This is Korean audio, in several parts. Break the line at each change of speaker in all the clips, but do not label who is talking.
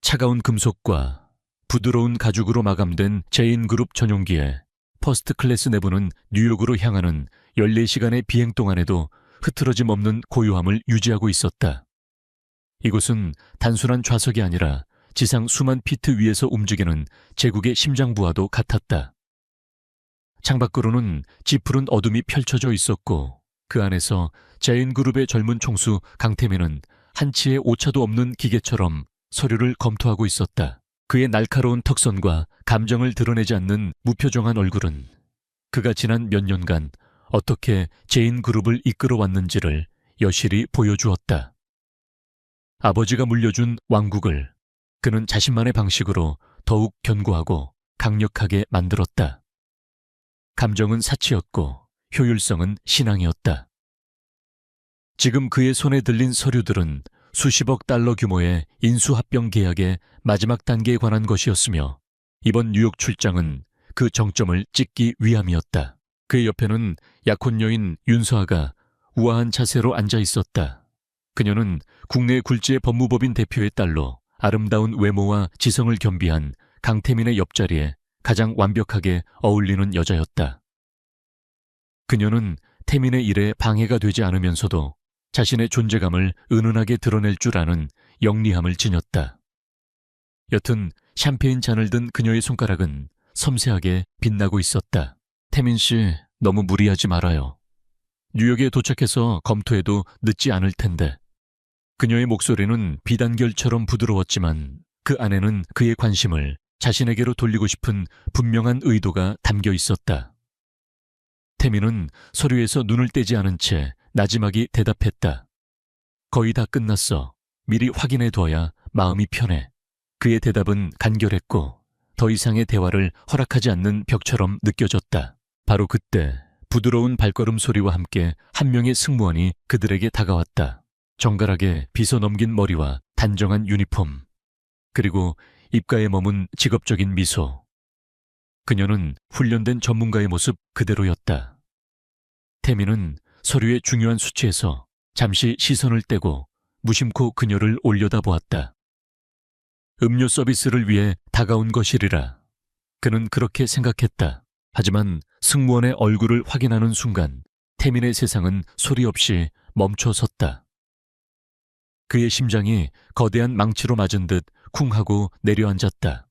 차가운 금속과 부드러운 가죽으로 마감된 제인그룹 전용기에 퍼스트 클래스 내부는 뉴욕으로 향하는 14시간의 비행 동안에도 흐트러짐 없는 고요함을 유지하고 있었다. 이곳은 단순한 좌석이 아니라 지상 수만 피트 위에서 움직이는 제국의 심장부와도 같았다. 창밖으로는 짙푸른 어둠이 펼쳐져 있었고 그 안에서 제인그룹의 젊은 총수 강태민은 한치의 오차도 없는 기계처럼 서류를 검토하고 있었다. 그의 날카로운 턱선과 감정을 드러내지 않는 무표정한 얼굴은 그가 지난 몇 년간 어떻게 제인그룹을 이끌어왔는지를 여실히 보여주었다. 아버지가 물려준 왕국을 그는 자신만의 방식으로 더욱 견고하고 강력하게 만들었다. 감정은 사치였고 효율성은 신앙이었다. 지금 그의 손에 들린 서류들은 수십억 달러 규모의 인수합병 계약의 마지막 단계에 관한 것이었으며 이번 뉴욕 출장은 그 정점을 찍기 위함이었다. 그의 옆에는 약혼 여인 윤서아가 우아한 자세로 앉아 있었다. 그녀는 국내 굴지의 법무법인 대표의 딸로 아름다운 외모와 지성을 겸비한 강태민의 옆자리에 가장 완벽하게 어울리는 여자였다. 그녀는 태민의 일에 방해가 되지 않으면서도 자신의 존재감을 은은하게 드러낼 줄 아는 영리함을 지녔다. 여튼 샴페인 잔을 든 그녀의 손가락은 섬세하게 빛나고 있었다. 태민 씨, 너무 무리하지 말아요. 뉴욕에 도착해서 검토해도 늦지 않을 텐데. 그녀의 목소리는 비단결처럼 부드러웠지만 그 안에는 그의 관심을 자신에게로 돌리고 싶은 분명한 의도가 담겨 있었다. 태민은 서류에서 눈을 떼지 않은 채 나지막이 대답했다. 거의 다 끝났어. 미리 확인해 둬야 마음이 편해. 그의 대답은 간결했고 더 이상의 대화를 허락하지 않는 벽처럼 느껴졌다. 바로 그때 부드러운 발걸음 소리와 함께 한 명의 승무원이 그들에게 다가왔다. 정갈하게 빗어 넘긴 머리와 단정한 유니폼, 그리고 입가에 머문 직업적인 미소. 그녀는 훈련된 전문가의 모습 그대로였다. 태민은 서류의 중요한 수치에서 잠시 시선을 떼고 무심코 그녀를 올려다보았다. 음료 서비스를 위해 다가온 것이리라. 그는 그렇게 생각했다. 하지만 승무원의 얼굴을 확인하는 순간 태민의 세상은 소리 없이 멈춰 섰다. 그의 심장이 거대한 망치로 맞은 듯 쿵 하고 내려앉았다.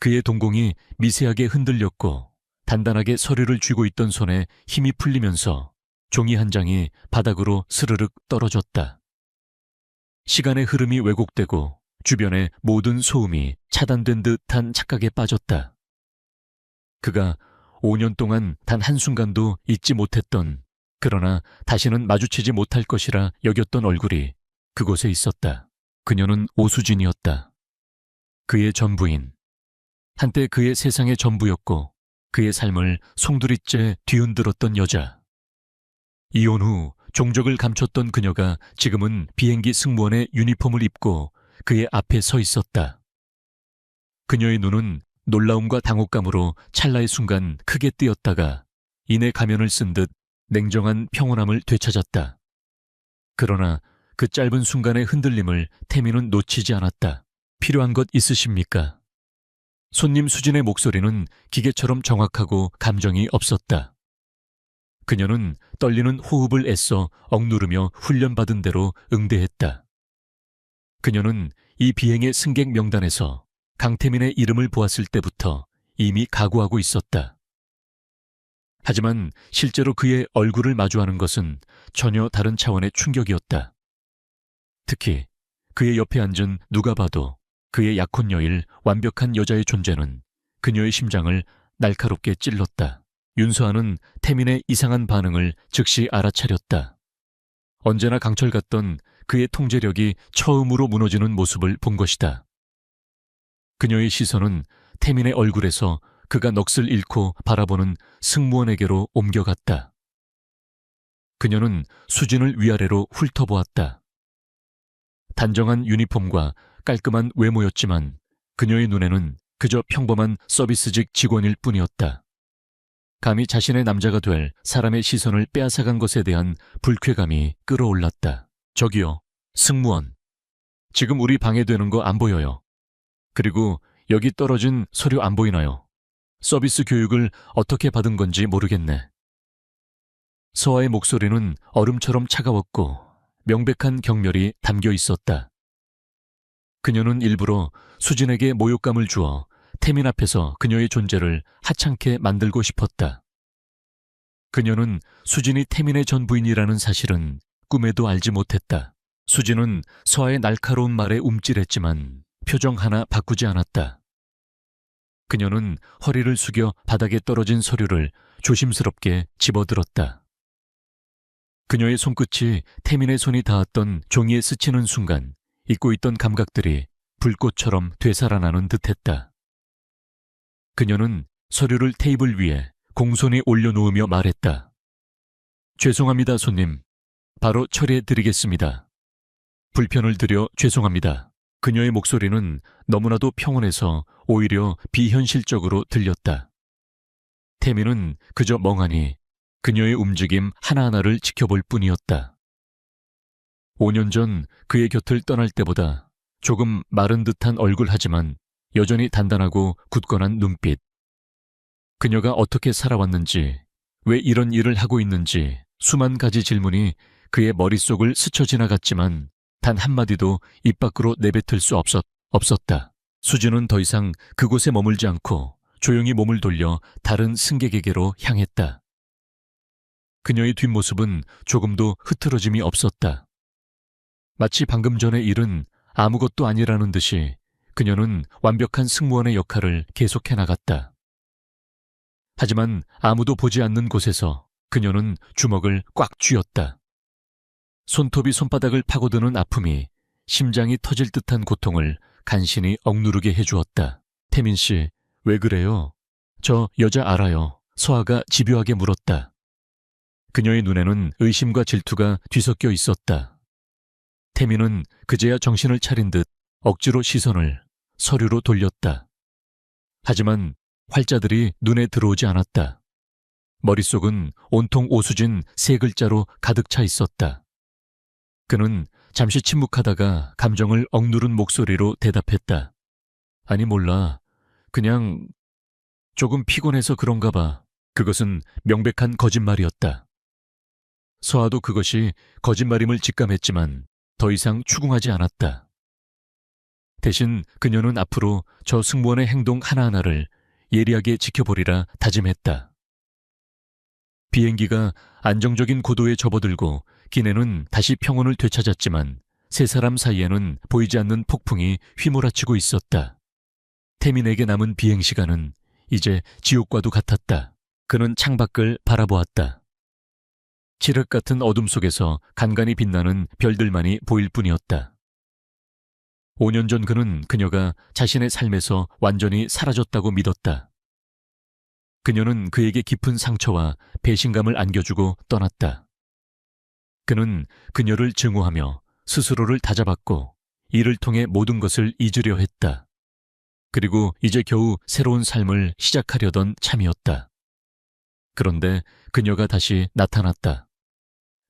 그의 동공이 미세하게 흔들렸고 단단하게 서류를 쥐고 있던 손에 힘이 풀리면서 종이 한 장이 바닥으로 스르륵 떨어졌다. 시간의 흐름이 왜곡되고 주변의 모든 소음이 차단된 듯한 착각에 빠졌다. 그가 5년 동안 단 한순간도 잊지 못했던, 그러나 다시는 마주치지 못할 것이라 여겼던 얼굴이 그곳에 있었다. 그녀는 오수진이었다. 그의 전부인. 한때 그의 세상의 전부였고 그의 삶을 송두리째 뒤흔들었던 여자. 이혼 후 종적을 감췄던 그녀가 지금은 비행기 승무원의 유니폼을 입고 그의 앞에 서 있었다. 그녀의 눈은 놀라움과 당혹감으로 찰나의 순간 크게 뜨였다가 이내 가면을 쓴 듯 냉정한 평온함을 되찾았다. 그러나 그 짧은 순간의 흔들림을 태민은 놓치지 않았다. 필요한 것 있으십니까? 손님 수진의 목소리는 기계처럼 정확하고 감정이 없었다. 그녀는 떨리는 호흡을 애써 억누르며 훈련받은 대로 응대했다. 그녀는 이 비행의 승객 명단에서 강태민의 이름을 보았을 때부터 이미 각오하고 있었다. 하지만 실제로 그의 얼굴을 마주하는 것은 전혀 다른 차원의 충격이었다. 특히 그의 옆에 앉은 누가 봐도 그의 약혼 여일 완벽한 여자의 존재는 그녀의 심장을 날카롭게 찔렀다. 윤서아는 태민의 이상한 반응을 즉시 알아차렸다. 언제나 강철 같던 그의 통제력이 처음으로 무너지는 모습을 본 것이다. 그녀의 시선은 태민의 얼굴에서 그가 넋을 잃고 바라보는 승무원에게로 옮겨갔다. 그녀는 수진을 위아래로 훑어보았다. 단정한 유니폼과 깔끔한 외모였지만 그녀의 눈에는 그저 평범한 서비스직 직원일 뿐이었다. 감히 자신의 남자가 될 사람의 시선을 빼앗아간 것에 대한 불쾌감이 끌어올랐다. 저기요, 승무원. 지금 우리 방해되는 거 안 보여요. 그리고 여기 떨어진 서류 안 보이나요? 서비스 교육을 어떻게 받은 건지 모르겠네. 서아의 목소리는 얼음처럼 차가웠고 명백한 경멸이 담겨 있었다. 그녀는 일부러 수진에게 모욕감을 주어 태민 앞에서 그녀의 존재를 하찮게 만들고 싶었다. 그녀는 수진이 태민의 전 부인이라는 사실은 꿈에도 알지 못했다. 수진은 서아의 날카로운 말에 움찔했지만 표정 하나 바꾸지 않았다. 그녀는 허리를 숙여 바닥에 떨어진 서류를 조심스럽게 집어들었다. 그녀의 손끝이 태민의 손이 닿았던 종이에 스치는 순간 잊고 있던 감각들이 불꽃처럼 되살아나는 듯했다. 그녀는 서류를 테이블 위에 공손히 올려놓으며 말했다. 죄송합니다, 손님. 바로 처리해드리겠습니다. 불편을 드려 죄송합니다. 그녀의 목소리는 너무나도 평온해서 오히려 비현실적으로 들렸다. 태민은 그저 멍하니 그녀의 움직임 하나하나를 지켜볼 뿐이었다. 5년 전 그의 곁을 떠날 때보다 조금 마른 듯한 얼굴 하지만 여전히 단단하고 굳건한 눈빛. 그녀가 어떻게 살아왔는지, 왜 이런 일을 하고 있는지 수만 가지 질문이 그의 머릿속을 스쳐 지나갔지만 단 한마디도 입 밖으로 내뱉을 수 없었다. 수진은 더 이상 그곳에 머물지 않고 조용히 몸을 돌려 다른 승객에게로 향했다. 그녀의 뒷모습은 조금도 흐트러짐이 없었다. 마치 방금 전의 일은 아무것도 아니라는 듯이 그녀는 완벽한 승무원의 역할을 계속해 나갔다. 하지만 아무도 보지 않는 곳에서 그녀는 주먹을 꽉 쥐었다. 손톱이 손바닥을 파고드는 아픔이 심장이 터질 듯한 고통을 간신히 억누르게 해주었다. 태민 씨, 왜 그래요? 저 여자 알아요. 서아가 집요하게 물었다. 그녀의 눈에는 의심과 질투가 뒤섞여 있었다. 태민은 그제야 정신을 차린 듯 억지로 시선을 서류로 돌렸다. 하지만 활자들이 눈에 들어오지 않았다. 머릿속은 온통 오수진 3글자로 가득 차 있었다. 그는 잠시 침묵하다가 감정을 억누른 목소리로 대답했다. 아니 몰라. 그냥 조금 피곤해서 그런가 봐. 그것은 명백한 거짓말이었다. 서아도 그것이 거짓말임을 직감했지만 더 이상 추궁하지 않았다. 대신 그녀는 앞으로 저 승무원의 행동 하나하나를 예리하게 지켜보리라 다짐했다. 비행기가 안정적인 고도에 접어들고 기내는 다시 평온을 되찾았지만 세 사람 사이에는 보이지 않는 폭풍이 휘몰아치고 있었다. 태민에게 남은 비행시간은 이제 지옥과도 같았다. 그는 창밖을 바라보았다. 칠흑 같은 어둠 속에서 간간히 빛나는 별들만이 보일 뿐이었다. 5년 전 그는 그녀가 자신의 삶에서 완전히 사라졌다고 믿었다. 그녀는 그에게 깊은 상처와 배신감을 안겨주고 떠났다. 그는 그녀를 증오하며 스스로를 다잡았고 이를 통해 모든 것을 잊으려 했다. 그리고 이제 겨우 새로운 삶을 시작하려던 참이었다. 그런데 그녀가 다시 나타났다.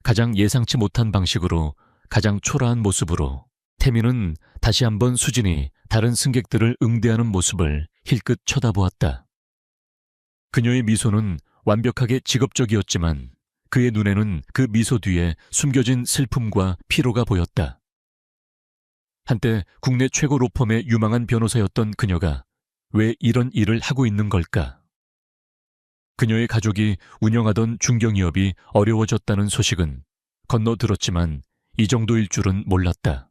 가장 예상치 못한 방식으로, 가장 초라한 모습으로. 태민은 다시 한번 수진이 다른 승객들을 응대하는 모습을 힐끗 쳐다보았다. 그녀의 미소는 완벽하게 직업적이었지만 그의 눈에는 그 미소 뒤에 숨겨진 슬픔과 피로가 보였다. 한때 국내 최고 로펌의 유망한 변호사였던 그녀가 왜 이런 일을 하고 있는 걸까? 그녀의 가족이 운영하던 중견기업이 어려워졌다는 소식은 건너 들었지만 이 정도일 줄은 몰랐다.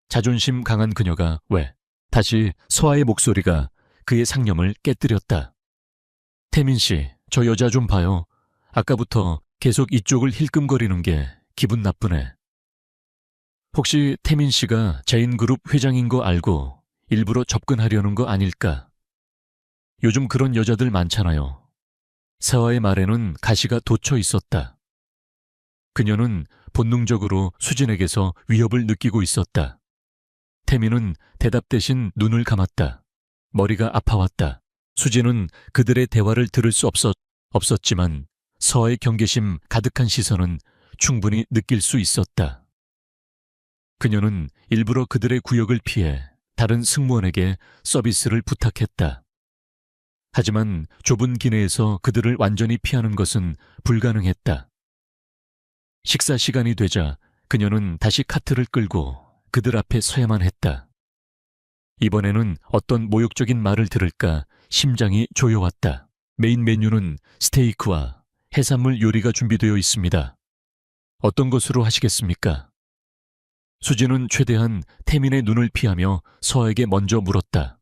자존심 강한 그녀가 왜? 다시 서아의 목소리가 그의 상념을 깨뜨렸다. 태민 씨, 저 여자 좀 봐요. 아까부터 계속 이쪽을 힐끔거리는 게 기분 나쁘네. 혹시 태민 씨가 제인그룹 회장인 거 알고 일부러 접근하려는 거 아닐까? 요즘 그런 여자들 많잖아요. 서아의 말에는 가시가 돋쳐 있었다. 그녀는 본능적으로 수진에게서 위협을 느끼고 있었다. 태민은 대답 대신 눈을 감았다. 머리가 아파왔다. 수진은 그들의 대화를 들을 수 없었지만 서아의 경계심 가득한 시선은 충분히 느낄 수 있었다. 그녀는 일부러 그들의 구역을 피해 다른 승무원에게 서비스를 부탁했다. 하지만 좁은 기내에서 그들을 완전히 피하는 것은 불가능했다. 식사 시간이 되자 그녀는 다시 카트를 끌고 그들 앞에 서야만 했다. 이번에는 어떤 모욕적인 말을 들을까 심장이 조여왔다. 메인 메뉴는 스테이크와 해산물 요리가 준비되어 있습니다. 어떤 것으로 하시겠습니까? 수지는 최대한 태민의 눈을 피하며 서아에게 먼저 물었다.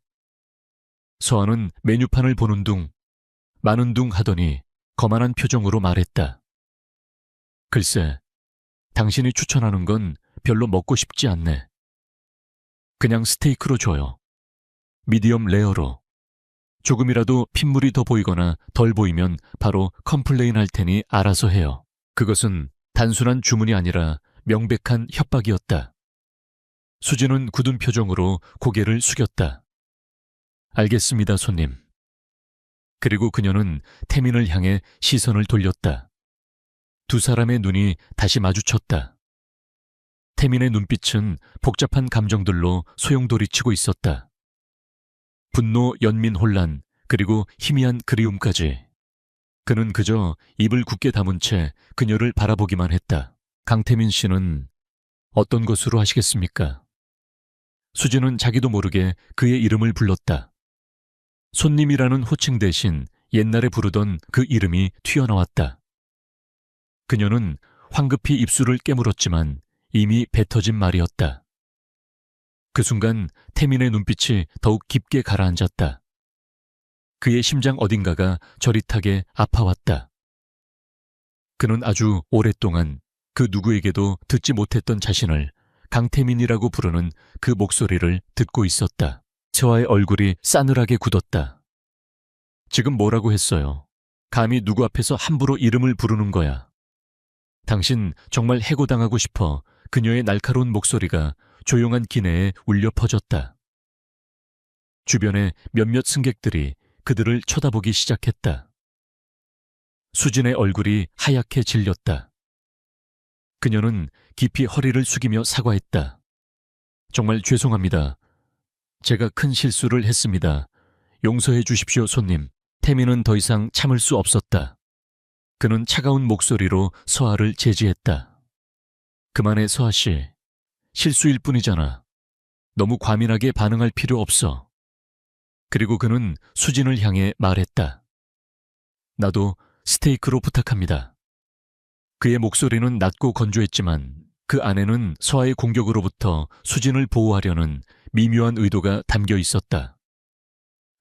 서아는 메뉴판을 보는 둥, 마는 둥 하더니 거만한 표정으로 말했다. 글쎄, 당신이 추천하는 건 별로 먹고 싶지 않네. 그냥 스테이크로 줘요. 미디엄 레어로. 조금이라도 핏물이 더 보이거나 덜 보이면 바로 컴플레인 할 테니 알아서 해요. 그것은 단순한 주문이 아니라 명백한 협박이었다. 수지는 굳은 표정으로 고개를 숙였다. 알겠습니다, 손님. 그리고 그녀는 태민을 향해 시선을 돌렸다. 두 사람의 눈이 다시 마주쳤다. 태민의 눈빛은 복잡한 감정들로 소용돌이치고 있었다. 분노, 연민, 혼란, 그리고 희미한 그리움까지. 그는 그저 입을 굳게 다문 채 그녀를 바라보기만 했다. 강태민 씨는 어떤 것으로 하시겠습니까? 수지는 자기도 모르게 그의 이름을 불렀다. 손님이라는 호칭 대신 옛날에 부르던 그 이름이 튀어나왔다. 그녀는 황급히 입술을 깨물었지만 이미 뱉어진 말이었다. 그 순간 태민의 눈빛이 더욱 깊게 가라앉았다. 그의 심장 어딘가가 저릿하게 아파왔다. 그는 아주 오랫동안 그 누구에게도 듣지 못했던 자신을 강태민이라고 부르는 그 목소리를 듣고 있었다. 저와의 얼굴이 싸늘하게 굳었다. 지금 뭐라고 했어요? 감히 누구 앞에서 함부로 이름을 부르는 거야. 당신 정말 해고당하고 싶어. 그녀의 날카로운 목소리가 조용한 기내에 울려 퍼졌다. 주변의 몇몇 승객들이 그들을 쳐다보기 시작했다. 수진의 얼굴이 하얗게 질렸다. 그녀는 깊이 허리를 숙이며 사과했다. 정말 죄송합니다. 제가 큰 실수를 했습니다. 용서해 주십시오, 손님. 태민은 더 이상 참을 수 없었다. 그는 차가운 목소리로 서아를 제지했다. 그만해, 서아 씨. 실수일 뿐이잖아. 너무 과민하게 반응할 필요 없어. 그리고 그는 수진을 향해 말했다. 나도 스테이크로 부탁합니다. 그의 목소리는 낮고 건조했지만 그 안에는 서아의 공격으로부터 수진을 보호하려는 미묘한 의도가 담겨 있었다.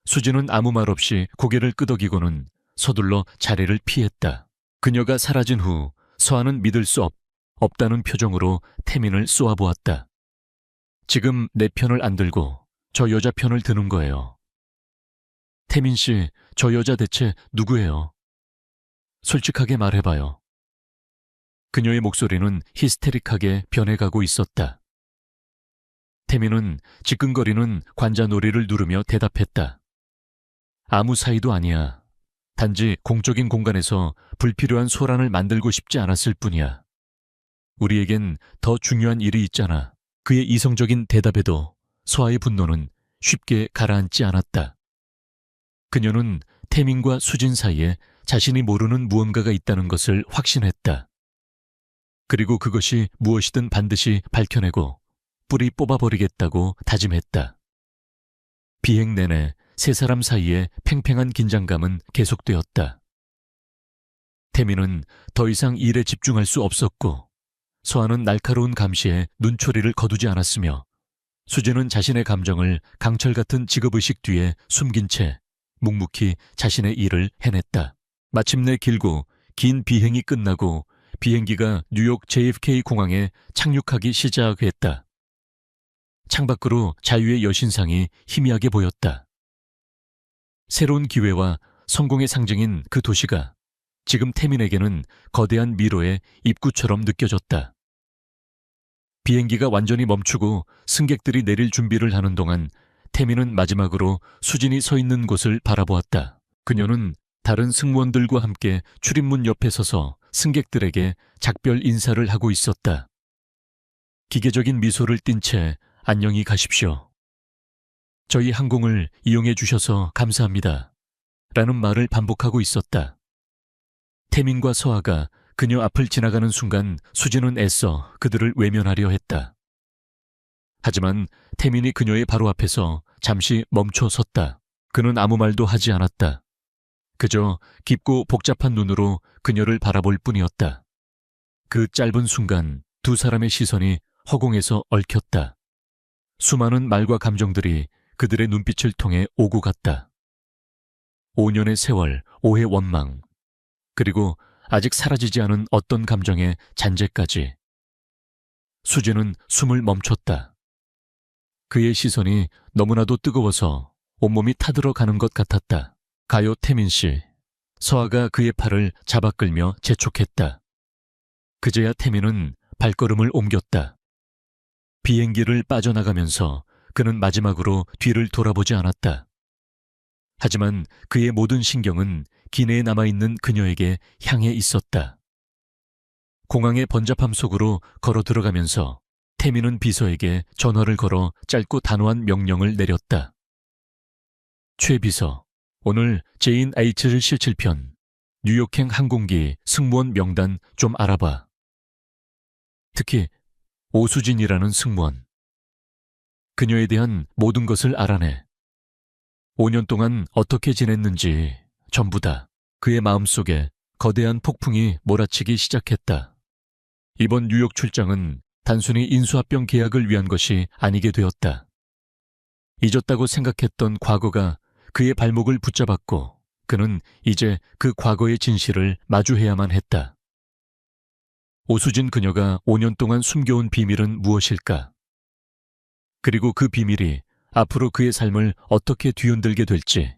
수진은 아무 말 없이 고개를 끄덕이고는 서둘러 자리를 피했다. 그녀가 사라진 후 서아는 믿을 수 없다는 표정으로 태민을 쏘아보았다. 지금 내 편을 안 들고 저 여자 편을 드는 거예요. 태민 씨, 저 여자 대체 누구예요? 솔직하게 말해봐요. 그녀의 목소리는 히스테릭하게 변해가고 있었다. 태민은 지끈거리는 관자놀이를 누르며 대답했다. 아무 사이도 아니야. 단지 공적인 공간에서 불필요한 소란을 만들고 싶지 않았을 뿐이야. 우리에겐 더 중요한 일이 있잖아. 그의 이성적인 대답에도 서아의 분노는 쉽게 가라앉지 않았다. 그녀는 태민과 수진 사이에 자신이 모르는 무언가가 있다는 것을 확신했다. 그리고 그것이 무엇이든 반드시 밝혀내고 뿌리 뽑아버리겠다고 다짐했다. 비행 내내 세 사람 사이에 팽팽한 긴장감은 계속되었다. 태민은 더 이상 일에 집중할 수 없었고 서아는 날카로운 감시에 눈초리를 거두지 않았으며 수진은 자신의 감정을 강철 같은 직업의식 뒤에 숨긴 채 묵묵히 자신의 일을 해냈다. 마침내 길고 긴 비행이 끝나고 비행기가 뉴욕 JFK 공항에 착륙하기 시작했다. 창밖으로 자유의 여신상이 희미하게 보였다. 새로운 기회와 성공의 상징인 그 도시가 지금 태민에게는 거대한 미로의 입구처럼 느껴졌다. 비행기가 완전히 멈추고 승객들이 내릴 준비를 하는 동안 태민은 마지막으로 수진이 서 있는 곳을 바라보았다. 그녀는 다른 승무원들과 함께 출입문 옆에 서서 승객들에게 작별 인사를 하고 있었다. 기계적인 미소를 띤 채 안녕히 가십시오. 저희 항공을 이용해 주셔서 감사합니다. 라는 말을 반복하고 있었다. 태민과 서아가 그녀 앞을 지나가는 순간 수진은 애써 그들을 외면하려 했다. 하지만 태민이 그녀의 바로 앞에서 잠시 멈춰 섰다. 그는 아무 말도 하지 않았다. 그저 깊고 복잡한 눈으로 그녀를 바라볼 뿐이었다. 그 짧은 순간 두 사람의 시선이 허공에서 얽혔다. 수많은 말과 감정들이 그들의 눈빛을 통해 오고 갔다. 5년의 세월, 오해 원망, 그리고 아직 사라지지 않은 어떤 감정의 잔재까지. 수진은 숨을 멈췄다. 그의 시선이 너무나도 뜨거워서 온몸이 타들어가는 것 같았다. 가요 태민 씨. 서아가 그의 팔을 잡아 끌며 재촉했다. 그제야 태민은 발걸음을 옮겼다. 비행기를 빠져나가면서 그는 마지막으로 뒤를 돌아보지 않았다. 하지만 그의 모든 신경은 기내에 남아있는 그녀에게 향해 있었다. 공항의 번잡함 속으로 걸어 들어가면서 태민은 비서에게 전화를 걸어 짧고 단호한 명령을 내렸다. 최 비서, 오늘 제인 H77편 뉴욕행 항공기 승무원 명단 좀 알아봐. 특히 오수진이라는 승무원. 그녀에 대한 모든 것을 알아내. 5년 동안 어떻게 지냈는지 전부 다. 그의 마음속에 거대한 폭풍이 몰아치기 시작했다. 이번 뉴욕 출장은 단순히 인수합병 계약을 위한 것이 아니게 되었다. 잊었다고 생각했던 과거가 그의 발목을 붙잡았고 그는 이제 그 과거의 진실을 마주해야만 했다. 오수진 그녀가 5년 동안 숨겨온 비밀은 무엇일까? 그리고 그 비밀이 앞으로 그의 삶을 어떻게 뒤흔들게 될지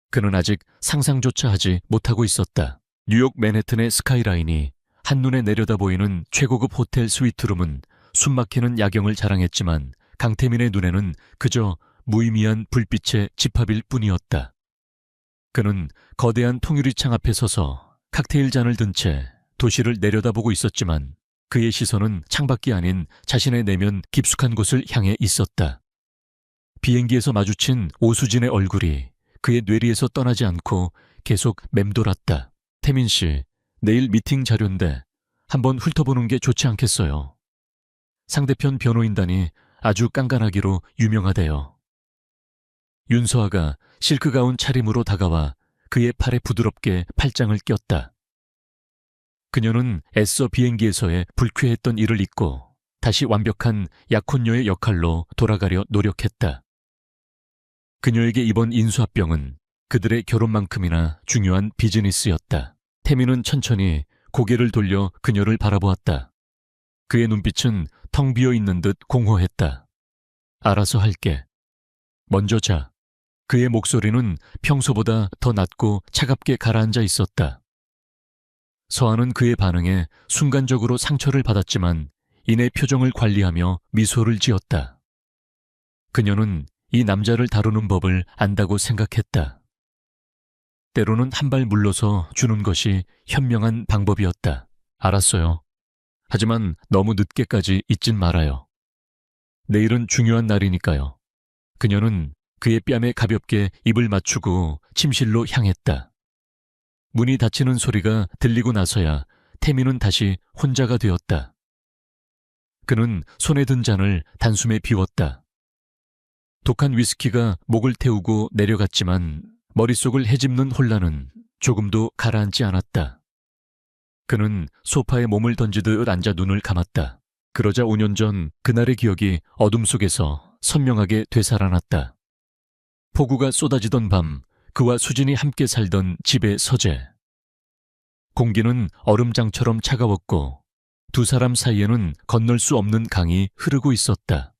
그는 아직 상상조차 하지 못하고 있었다. 뉴욕 맨해튼의 스카이라인이 한눈에 내려다 보이는 최고급 호텔 스위트룸은 숨막히는 야경을 자랑했지만 강태민의 눈에는 그저 무의미한 불빛의 집합일 뿐이었다. 그는 거대한 통유리창 앞에 서서 칵테일 잔을 든 채 도시를 내려다보고 있었지만 그의 시선은 창밖이 아닌 자신의 내면 깊숙한 곳을 향해 있었다. 비행기에서 마주친 오수진의 얼굴이 그의 뇌리에서 떠나지 않고 계속 맴돌았다. 태민 씨, 내일 미팅 자료인데 한번 훑어보는 게 좋지 않겠어요? 상대편 변호인단이 아주 깐깐하기로 유명하대요. 윤서아가 실크 가운 차림으로 다가와 그의 팔에 부드럽게 팔짱을 꼈다. 그녀는 애써 비행기에서의 불쾌했던 일을 잊고 다시 완벽한 약혼녀의 역할로 돌아가려 노력했다. 그녀에게 이번 인수합병은 그들의 결혼만큼이나 중요한 비즈니스였다. 태민은 천천히 고개를 돌려 그녀를 바라보았다. 그의 눈빛은 텅 비어 있는 듯 공허했다. 알아서 할게. 먼저 자. 그의 목소리는 평소보다 더 낮고 차갑게 가라앉아 있었다. 서아는 그의 반응에 순간적으로 상처를 받았지만 이내 표정을 관리하며 미소를 지었다. 그녀는 이 남자를 다루는 법을 안다고 생각했다. 때로는 한 발 물러서 주는 것이 현명한 방법이었다. 알았어요. 하지만 너무 늦게까지 있진 말아요. 내일은 중요한 날이니까요. 그녀는 그의 뺨에 가볍게 입을 맞추고 침실로 향했다. 문이 닫히는 소리가 들리고 나서야 태민은 다시 혼자가 되었다. 그는 손에 든 잔을 단숨에 비웠다. 독한 위스키가 목을 태우고 내려갔지만 머릿속을 헤집는 혼란은 조금도 가라앉지 않았다. 그는 소파에 몸을 던지듯 앉아 눈을 감았다. 그러자 5년 전 그날의 기억이 어둠 속에서 선명하게 되살아났다. 폭우가 쏟아지던 밤, 그와 수진이 함께 살던 집의 서재. 공기는 얼음장처럼 차가웠고 두 사람 사이에는 건널 수 없는 강이 흐르고 있었다.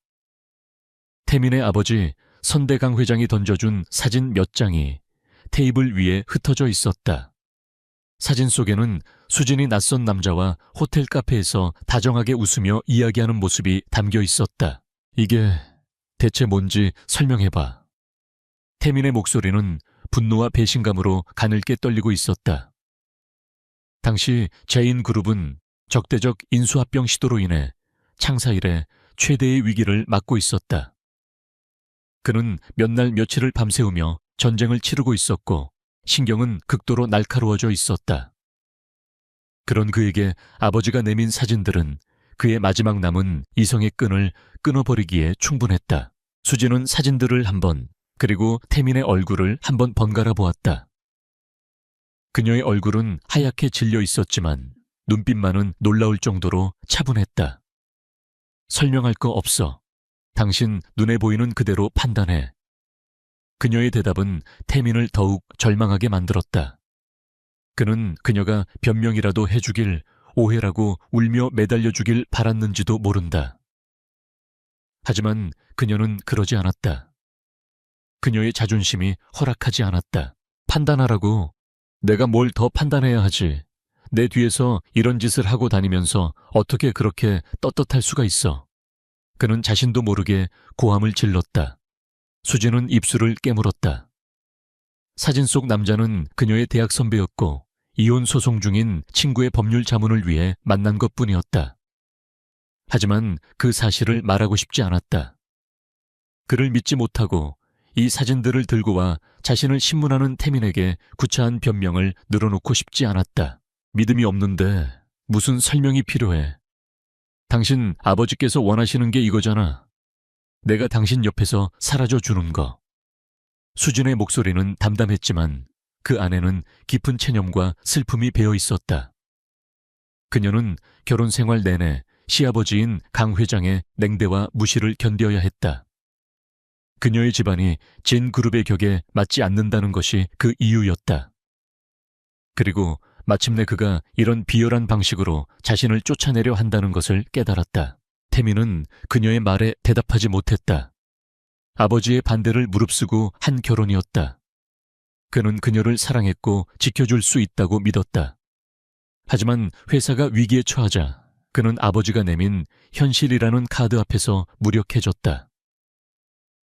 태민의 아버지 선대강 회장이 던져준 사진 몇 장이 테이블 위에 흩어져 있었다. 사진 속에는 수진이 낯선 남자와 호텔 카페에서 다정하게 웃으며 이야기하는 모습이 담겨 있었다. 이게 대체 뭔지 설명해봐. 태민의 목소리는 분노와 배신감으로 가늘게 떨리고 있었다. 당시 제인그룹은 적대적 인수합병 시도로 인해 창사 이래 최대의 위기를 맞고 있었다. 그는 몇 날 며칠을 밤새우며 전쟁을 치르고 있었고 신경은 극도로 날카로워져 있었다. 그런 그에게 아버지가 내민 사진들은 그의 마지막 남은 이성의 끈을 끊어버리기에 충분했다. 수지는 사진들을 한 번, 그리고 태민의 얼굴을 한 번 번갈아 보았다. 그녀의 얼굴은 하얗게 질려 있었지만 눈빛만은 놀라울 정도로 차분했다. 설명할 거 없어. 당신 눈에 보이는 그대로 판단해. 그녀의 대답은 태민을 더욱 절망하게 만들었다. 그는 그녀가 변명이라도 해주길, 오해라고 울며 매달려주길 바랐는지도 모른다. 하지만 그녀는 그러지 않았다. 그녀의 자존심이 허락하지 않았다. 판단하라고. 내가 뭘 더 판단해야 하지. 내 뒤에서 이런 짓을 하고 다니면서 어떻게 그렇게 떳떳할 수가 있어. 그는 자신도 모르게 고함을 질렀다. 수지는 입술을 깨물었다. 사진 속 남자는 그녀의 대학 선배였고 이혼 소송 중인 친구의 법률 자문을 위해 만난 것뿐이었다. 하지만 그 사실을 말하고 싶지 않았다. 그를 믿지 못하고 이 사진들을 들고 와 자신을 신문하는 태민에게 구차한 변명을 늘어놓고 싶지 않았다. 믿음이 없는데 무슨 설명이 필요해. 당신 아버지께서 원하시는 게 이거잖아. 내가 당신 옆에서 사라져 주는 거. 수진의 목소리는 담담했지만 그 안에는 깊은 체념과 슬픔이 배어 있었다. 그녀는 결혼 생활 내내 시아버지인 강 회장의 냉대와 무시를 견뎌야 했다. 그녀의 집안이 진 그룹의 격에 맞지 않는다는 것이 그 이유였다. 그리고 마침내 그가 이런 비열한 방식으로 자신을 쫓아내려 한다는 것을 깨달았다. 태민은 그녀의 말에 대답하지 못했다. 아버지의 반대를 무릅쓰고 한 결혼이었다. 그는 그녀를 사랑했고 지켜줄 수 있다고 믿었다. 하지만 회사가 위기에 처하자 그는 아버지가 내민 현실이라는 카드 앞에서 무력해졌다.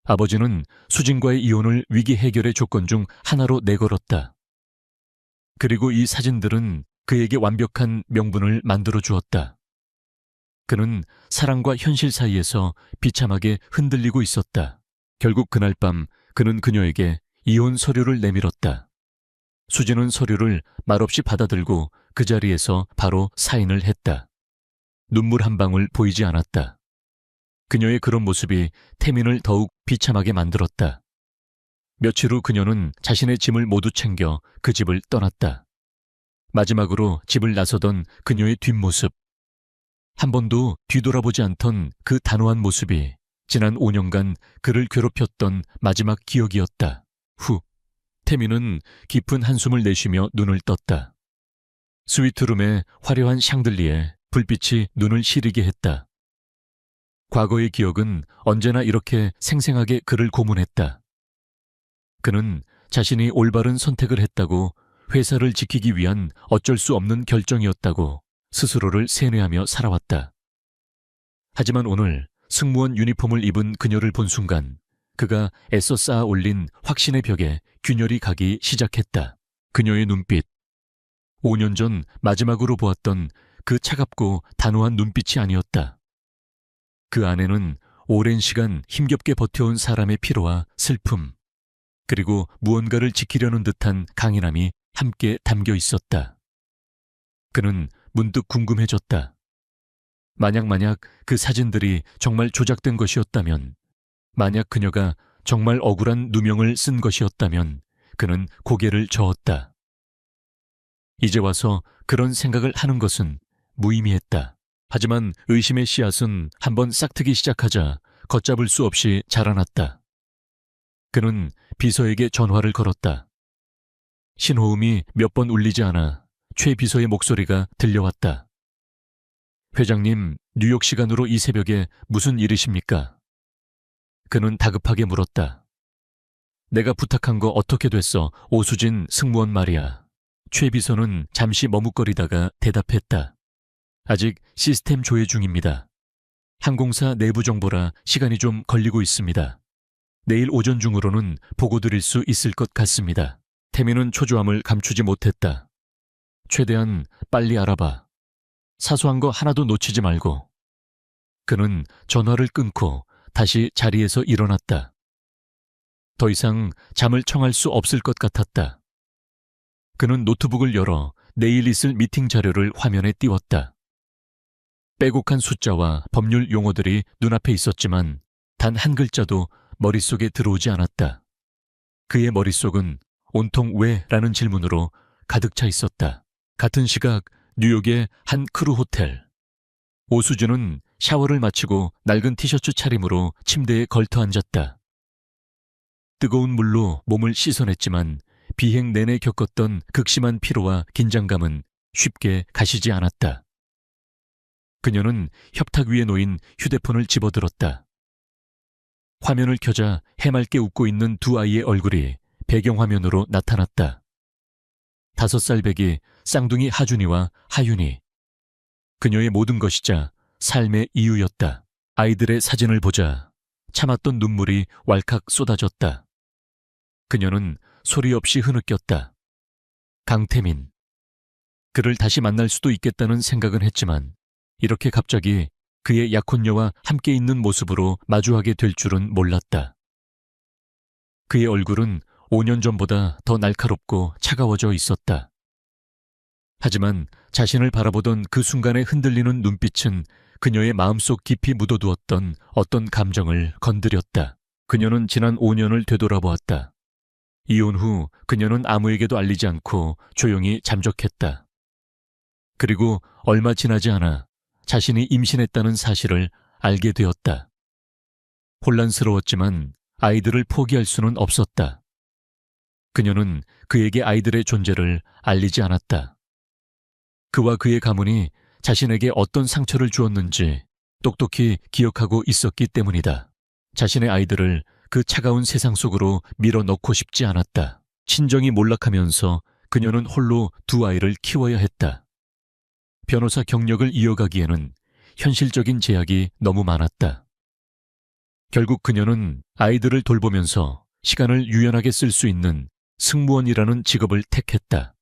아버지는 수진과의 이혼을 위기 해결의 조건 중 하나로 내걸었다. 그리고 이 사진들은 그에게 완벽한 명분을 만들어 주었다. 그는 사랑과 현실 사이에서 비참하게 흔들리고 있었다. 결국 그날 밤 그는 그녀에게 이혼 서류를 내밀었다. 수진은 서류를 말없이 받아들고 그 자리에서 바로 사인을 했다. 눈물 한 방울 보이지 않았다. 그녀의 그런 모습이 태민을 더욱 비참하게 만들었다. 며칠 후 그녀는 자신의 짐을 모두 챙겨 그 집을 떠났다. 마지막으로 집을 나서던 그녀의 뒷모습. 한 번도 뒤돌아보지 않던 그 단호한 모습이 지난 5년간 그를 괴롭혔던 마지막 기억이었다. 후, 태민은 깊은 한숨을 내쉬며 눈을 떴다. 스위트룸의 화려한 샹들리에 불빛이 눈을 시리게 했다. 과거의 기억은 언제나 이렇게 생생하게 그를 고문했다. 그는 자신이 올바른 선택을 했다고, 회사를 지키기 위한 어쩔 수 없는 결정이었다고 스스로를 세뇌하며 살아왔다. 하지만 오늘 승무원 유니폼을 입은 그녀를 본 순간 그가 애써 쌓아 올린 확신의 벽에 균열이 가기 시작했다. 그녀의 눈빛. 5년 전 마지막으로 보았던 그 차갑고 단호한 눈빛이 아니었다. 그 안에는 오랜 시간 힘겹게 버텨온 사람의 피로와 슬픔, 그리고 무언가를 지키려는 듯한 강인함이 함께 담겨 있었다. 그는 문득 궁금해졌다. 만약 그 사진들이 정말 조작된 것이었다면, 만약 그녀가 정말 억울한 누명을 쓴 것이었다면 그는 고개를 저었다. 이제 와서 그런 생각을 하는 것은 무의미했다. 하지만 의심의 씨앗은 한번 싹트기 시작하자 걷잡을 수 없이 자라났다. 그는 비서에게 전화를 걸었다. 신호음이 몇 번 울리지 않아 최 비서의 목소리가 들려왔다. 회장님, 뉴욕 시간으로 이 새벽에 무슨 일이십니까? 그는 다급하게 물었다. 내가 부탁한 거 어떻게 됐어, 오수진 승무원 말이야. 최 비서는 잠시 머뭇거리다가 대답했다. 아직 시스템 조회 중입니다. 항공사 내부 정보라 시간이 좀 걸리고 있습니다. 내일 오전 중으로는 보고 드릴 수 있을 것 같습니다. 태민은 초조함을 감추지 못했다. 최대한 빨리 알아봐. 사소한 거 하나도 놓치지 말고. 그는 전화를 끊고 다시 자리에서 일어났다. 더 이상 잠을 청할 수 없을 것 같았다. 그는 노트북을 열어 내일 있을 미팅 자료를 화면에 띄웠다. 빼곡한 숫자와 법률 용어들이 눈앞에 있었지만 단 한 글자도 머릿속에 들어오지 않았다. 그의 머릿속은 온통 왜라는 질문으로 가득 차 있었다. 같은 시각 뉴욕의 한 크루 호텔. 오수준은 샤워를 마치고 낡은 티셔츠 차림으로 침대에 걸터 앉았다. 뜨거운 물로 몸을 씻어냈지만 비행 내내 겪었던 극심한 피로와 긴장감은 쉽게 가시지 않았다. 그녀는 협탁 위에 놓인 휴대폰을 집어들었다. 화면을 켜자 해맑게 웃고 있는 두 아이의 얼굴이 배경화면으로 나타났다. 5살 배기 쌍둥이 하준이와 하윤이. 그녀의 모든 것이자 삶의 이유였다. 아이들의 사진을 보자 참았던 눈물이 왈칵 쏟아졌다. 그녀는 소리 없이 흐느꼈다. 강태민. 그를 다시 만날 수도 있겠다는 생각은 했지만 이렇게 갑자기 그의 약혼녀와 함께 있는 모습으로 마주하게 될 줄은 몰랐다. 그의 얼굴은 5년 전보다 더 날카롭고 차가워져 있었다. 하지만 자신을 바라보던 그 순간에 흔들리는 눈빛은 그녀의 마음속 깊이 묻어두었던 어떤 감정을 건드렸다. 그녀는 지난 5년을 되돌아보았다. 이혼 후 그녀는 아무에게도 알리지 않고 조용히 잠적했다. 그리고 얼마 지나지 않아 자신이 임신했다는 사실을 알게 되었다. 혼란스러웠지만 아이들을 포기할 수는 없었다. 그녀는 그에게 아이들의 존재를 알리지 않았다. 그와 그의 가문이 자신에게 어떤 상처를 주었는지 똑똑히 기억하고 있었기 때문이다. 자신의 아이들을 그 차가운 세상 속으로 밀어넣고 싶지 않았다. 친정이 몰락하면서 그녀는 홀로 두 아이를 키워야 했다. 변호사 경력을 이어가기에는 현실적인 제약이 너무 많았다. 결국 그녀는 아이들을 돌보면서 시간을 유연하게 쓸 수 있는 승무원이라는 직업을 택했다.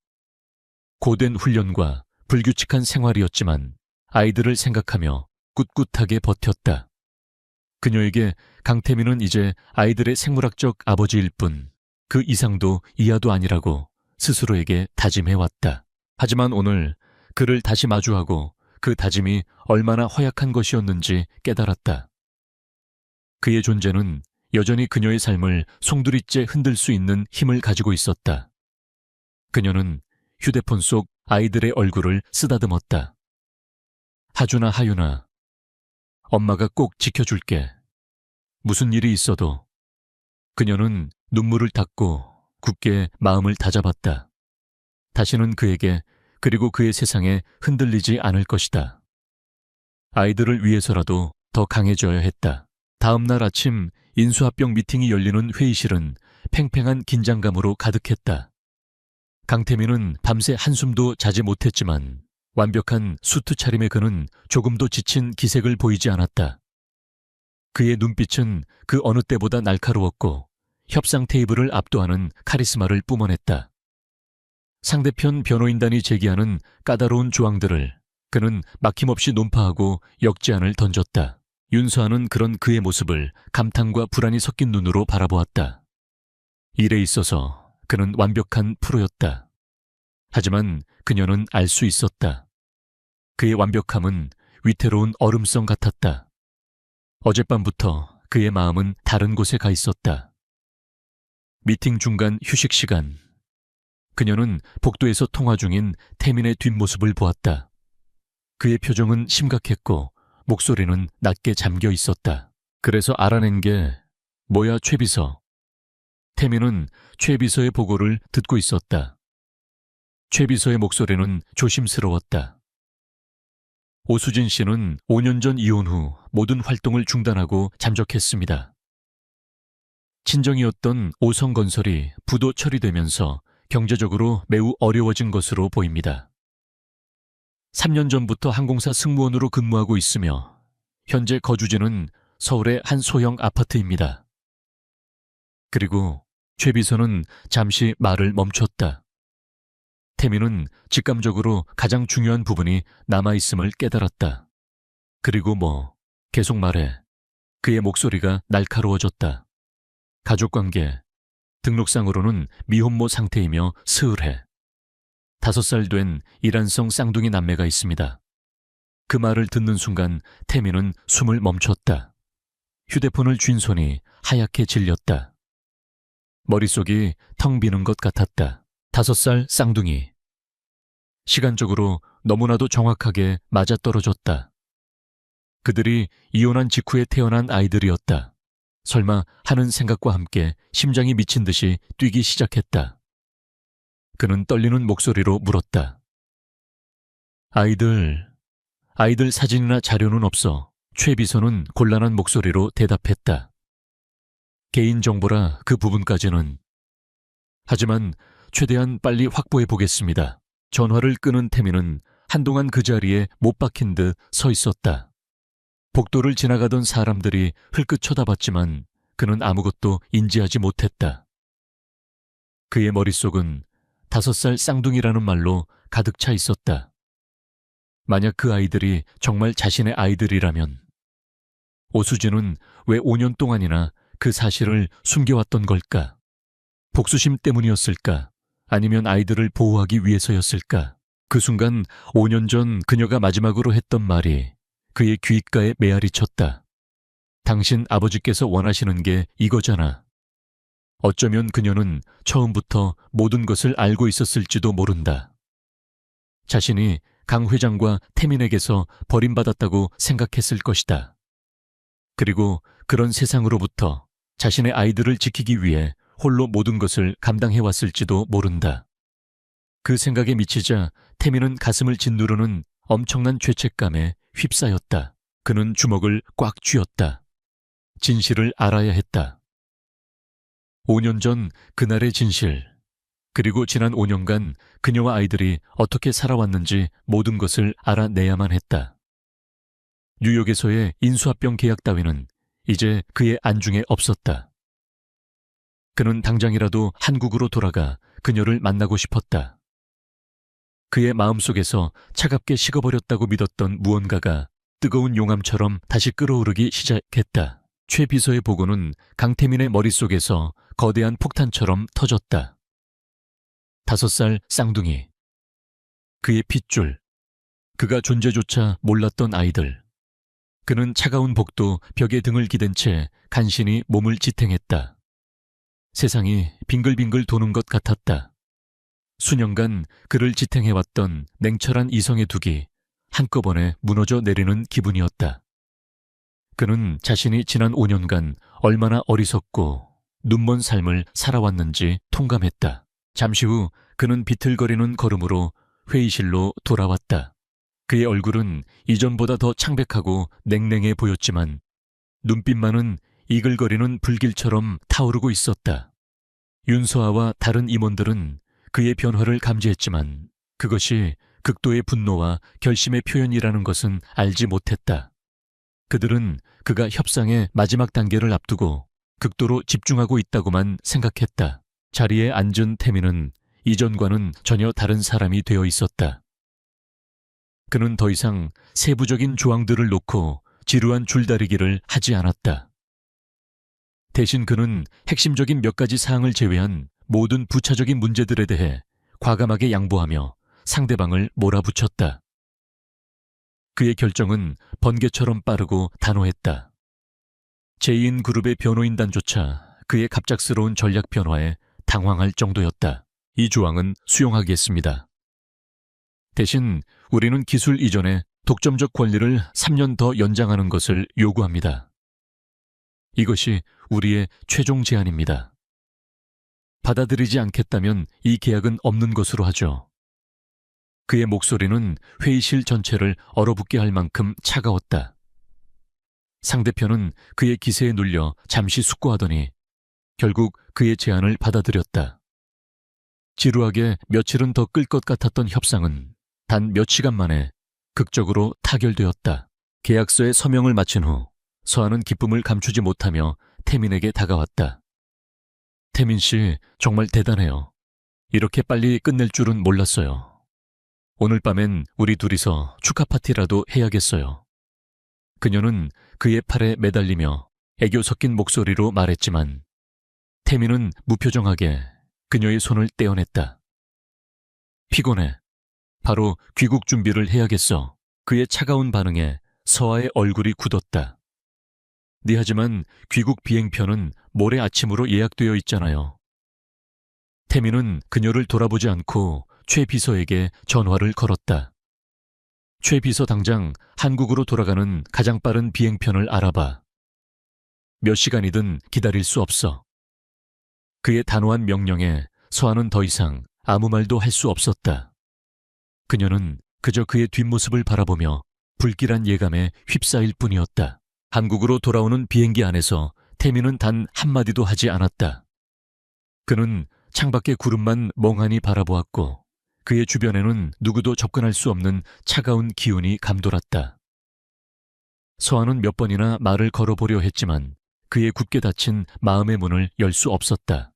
고된 훈련과 불규칙한 생활이었지만 아이들을 생각하며 꿋꿋하게 버텼다. 그녀에게 강태민은 이제 아이들의 생물학적 아버지일 뿐 그 이상도 이하도 아니라고 스스로에게 다짐해왔다. 하지만 오늘 그를 다시 마주하고 그 다짐이 얼마나 허약한 것이었는지 깨달았다. 그의 존재는 여전히 그녀의 삶을 송두리째 흔들 수 있는 힘을 가지고 있었다. 그녀는 휴대폰 속 아이들의 얼굴을 쓰다듬었다. 하준아, 하윤아, 엄마가 꼭 지켜줄게. 무슨 일이 있어도. 그녀는 눈물을 닦고 굳게 마음을 다잡았다. 다시는 그에게 그리고 그의 세상에 흔들리지 않을 것이다. 아이들을 위해서라도 더 강해져야 했다. 다음 날 아침 인수합병 미팅이 열리는 회의실은 팽팽한 긴장감으로 가득했다. 강태민은 밤새 한숨도 자지 못했지만 완벽한 수트 차림의 그는 조금도 지친 기색을 보이지 않았다. 그의 눈빛은 그 어느 때보다 날카로웠고 협상 테이블을 압도하는 카리스마를 뿜어냈다. 상대편 변호인단이 제기하는 까다로운 조항들을 그는 막힘없이 논파하고 역제안을 던졌다. 윤서아는 그런 그의 모습을 감탄과 불안이 섞인 눈으로 바라보았다. 일에 있어서 그는 완벽한 프로였다. 하지만 그녀는 알 수 있었다. 그의 완벽함은 위태로운 얼음성 같았다. 어젯밤부터 그의 마음은 다른 곳에 가 있었다. 미팅 중간 휴식 시간. 그녀는 복도에서 통화 중인 태민의 뒷모습을 보았다. 그의 표정은 심각했고 목소리는 낮게 잠겨 있었다. 그래서 알아낸 게 뭐야, 최 비서. 태민은 최 비서의 보고를 듣고 있었다. 최 비서의 목소리는 조심스러웠다. 오수진 씨는 5년 전 이혼 후 모든 활동을 중단하고 잠적했습니다. 친정이었던 오성건설이 부도 처리되면서 경제적으로 매우 어려워진 것으로 보입니다. 3년 전부터 항공사 승무원으로 근무하고 있으며 현재 거주지는 서울의 한 소형 아파트입니다. 그리고 최 비서는 잠시 말을 멈췄다. 태민은 직감적으로 가장 중요한 부분이 남아있음을 깨달았다. 그리고 계속 말해. 그의 목소리가 날카로워졌다. 가족관계, 등록상으로는 미혼모 상태이며 스을해. 5살 된 이란성 쌍둥이 남매가 있습니다. 그 말을 듣는 순간 태민은 숨을 멈췄다. 휴대폰을 쥔 손이 하얗게 질렸다. 머릿속이 텅 비는 것 같았다. 5살 쌍둥이. 시간적으로 너무나도 정확하게 맞아떨어졌다. 그들이 이혼한 직후에 태어난 아이들이었다. 설마 하는 생각과 함께 심장이 미친 듯이 뛰기 시작했다. 그는 떨리는 목소리로 물었다. 아이들 사진이나 자료는 없어. 최 비서는 곤란한 목소리로 대답했다. 개인정보라 그 부분까지는. 하지만 최대한 빨리 확보해 보겠습니다. 전화를 끄는 태민은 한동안 그 자리에 못 박힌 듯 서 있었다. 복도를 지나가던 사람들이 흘끗 쳐다봤지만 그는 아무것도 인지하지 못했다. 그의 머릿속은 5살 쌍둥이라는 말로 가득 차 있었다. 만약 그 아이들이 정말 자신의 아이들이라면 오수진은 왜 5년 동안이나 그 사실을 숨겨왔던 걸까? 복수심 때문이었을까? 아니면 아이들을 보호하기 위해서였을까? 그 순간 5년 전 그녀가 마지막으로 했던 말이 그의 귓가에 메아리 쳤다. 당신 아버지께서 원하시는 게 이거잖아. 어쩌면 그녀는 처음부터 모든 것을 알고 있었을지도 모른다. 자신이 강 회장과 태민에게서 버림받았다고 생각했을 것이다. 그리고 그런 세상으로부터 자신의 아이들을 지키기 위해 홀로 모든 것을 감당해왔을지도 모른다. 그 생각에 미치자 태민은 가슴을 짓누르는 엄청난 죄책감에 휩싸였다. 그는 주먹을 꽉 쥐었다. 진실을 알아야 했다. 5년 전 그날의 진실, 그리고 지난 5년간 그녀와 아이들이 어떻게 살아왔는지 모든 것을 알아내야만 했다. 뉴욕에서의 인수합병 계약 따위는 이제 그의 안중에 없었다. 그는 당장이라도 한국으로 돌아가 그녀를 만나고 싶었다. 그의 마음속에서 차갑게 식어버렸다고 믿었던 무언가가 뜨거운 용암처럼 다시 끓어오르기 시작했다. 최 비서의 보고는 강태민의 머릿속에서 거대한 폭탄처럼 터졌다. 5살 쌍둥이. 그의 핏줄. 그가 존재조차 몰랐던 아이들. 그는 차가운 복도 벽에 등을 기댄 채 간신히 몸을 지탱했다. 세상이 빙글빙글 도는 것 같았다. 수년간 그를 지탱해왔던 냉철한 이성의 둑이 한꺼번에 무너져 내리는 기분이었다. 그는 자신이 지난 5년간 얼마나 어리석고 눈먼 삶을 살아왔는지 통감했다. 잠시 후 그는 비틀거리는 걸음으로 회의실로 돌아왔다. 그의 얼굴은 이전보다 더 창백하고 냉랭해 보였지만 눈빛만은 이글거리는 불길처럼 타오르고 있었다. 윤서아와 다른 임원들은 그의 변화를 감지했지만 그것이 극도의 분노와 결심의 표현이라는 것은 알지 못했다. 그들은 그가 협상의 마지막 단계를 앞두고 극도로 집중하고 있다고만 생각했다. 자리에 앉은 태민은 이전과는 전혀 다른 사람이 되어 있었다. 그는 더 이상 세부적인 조항들을 놓고 지루한 줄다리기를 하지 않았다. 대신 그는 핵심적인 몇 가지 사항을 제외한 모든 부차적인 문제들에 대해 과감하게 양보하며 상대방을 몰아붙였다. 그의 결정은 번개처럼 빠르고 단호했다. 제이인 그룹의 변호인단조차 그의 갑작스러운 전략 변화에 당황할 정도였다. 이 조항은 수용하겠습니다. 대신 우리는 기술 이전에 독점적 권리를 3년 더 연장하는 것을 요구합니다. 이것이 우리의 최종 제안입니다. 받아들이지 않겠다면 이 계약은 없는 것으로 하죠. 그의 목소리는 회의실 전체를 얼어붙게 할 만큼 차가웠다. 상대편은 그의 기세에 눌려 잠시 숙고하더니 결국 그의 제안을 받아들였다. 지루하게 며칠은 더 끌 것 같았던 협상은 단 몇 시간 만에 극적으로 타결되었다. 계약서에 서명을 마친 후 서한은 기쁨을 감추지 못하며 태민에게 다가왔다. 태민 씨, 정말 대단해요. 이렇게 빨리 끝낼 줄은 몰랐어요. 오늘 밤엔 우리 둘이서 축하 파티라도 해야겠어요. 그녀는 그의 팔에 매달리며 애교 섞인 목소리로 말했지만 태민은 무표정하게 그녀의 손을 떼어냈다. 피곤해. 바로 귀국 준비를 해야겠어. 그의 차가운 반응에 서아의 얼굴이 굳었다. 네, 하지만 귀국 비행편은 모레 아침으로 예약되어 있잖아요. 태민은 그녀를 돌아보지 않고 최 비서에게 전화를 걸었다. 최 비서, 당장 한국으로 돌아가는 가장 빠른 비행편을 알아봐. 몇 시간이든 기다릴 수 없어. 그의 단호한 명령에 서아는 더 이상 아무 말도 할 수 없었다. 그녀는 그저 그의 뒷모습을 바라보며 불길한 예감에 휩싸일 뿐이었다. 한국으로 돌아오는 비행기 안에서 태민은 단 한마디도 하지 않았다. 그는 창밖의 구름만 멍하니 바라보았고 그의 주변에는 누구도 접근할 수 없는 차가운 기운이 감돌았다. 서아는 몇 번이나 말을 걸어보려 했지만 그의 굳게 닫힌 마음의 문을 열 수 없었다.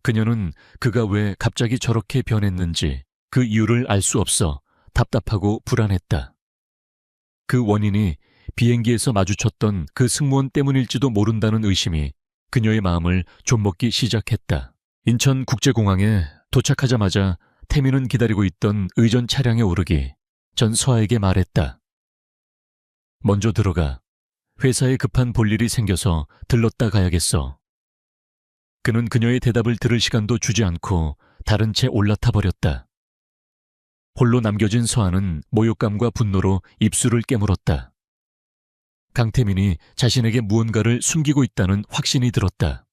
그녀는 그가 왜 갑자기 저렇게 변했는지 그 이유를 알 수 없어 답답하고 불안했다. 그 원인이 비행기에서 마주쳤던 그 승무원 때문일지도 모른다는 의심이 그녀의 마음을 좀먹기 시작했다. 인천국제공항에 도착하자마자 태민은 기다리고 있던 의전 차량에 오르기 전 서아에게 말했다. 먼저 들어가. 회사에 급한 볼일이 생겨서 들렀다 가야겠어. 그는 그녀의 대답을 들을 시간도 주지 않고 다른 채 올라타 버렸다. 홀로 남겨진 서아는 모욕감과 분노로 입술을 깨물었다. 강태민이 자신에게 무언가를 숨기고 있다는 확신이 들었다.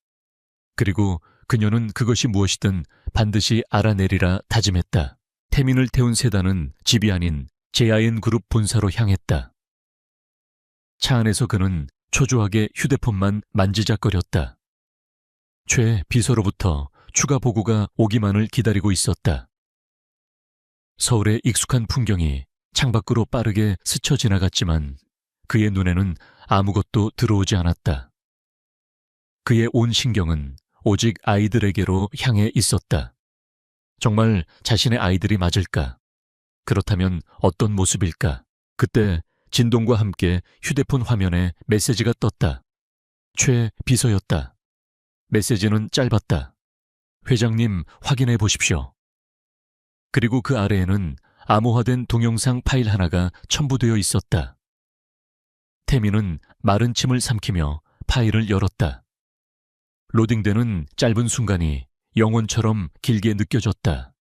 그리고 그녀는 그것이 무엇이든 반드시 알아내리라 다짐했다. 태민을 태운 세단은 집이 아닌 제아엔그룹 본사로 향했다. 차 안에서 그는 초조하게 휴대폰만 만지작거렸다. 최 비서로부터 추가 보고가 오기만을 기다리고 있었다. 서울의 익숙한 풍경이 창밖으로 빠르게 스쳐 지나갔지만 그의 눈에는 아무것도 들어오지 않았다. 그의 온 신경은 오직 아이들에게로 향해 있었다. 정말 자신의 아이들이 맞을까? 그렇다면 어떤 모습일까? 그때 진동과 함께 휴대폰 화면에 메시지가 떴다. 최 비서였다. 메시지는 짧았다. 회장님, 확인해 보십시오. 그리고 그 아래에는 암호화된 동영상 파일 하나가 첨부되어 있었다. 태민은 마른 침을 삼키며 파일을 열었다. 로딩되는 짧은 순간이 영혼처럼 길게 느껴졌다.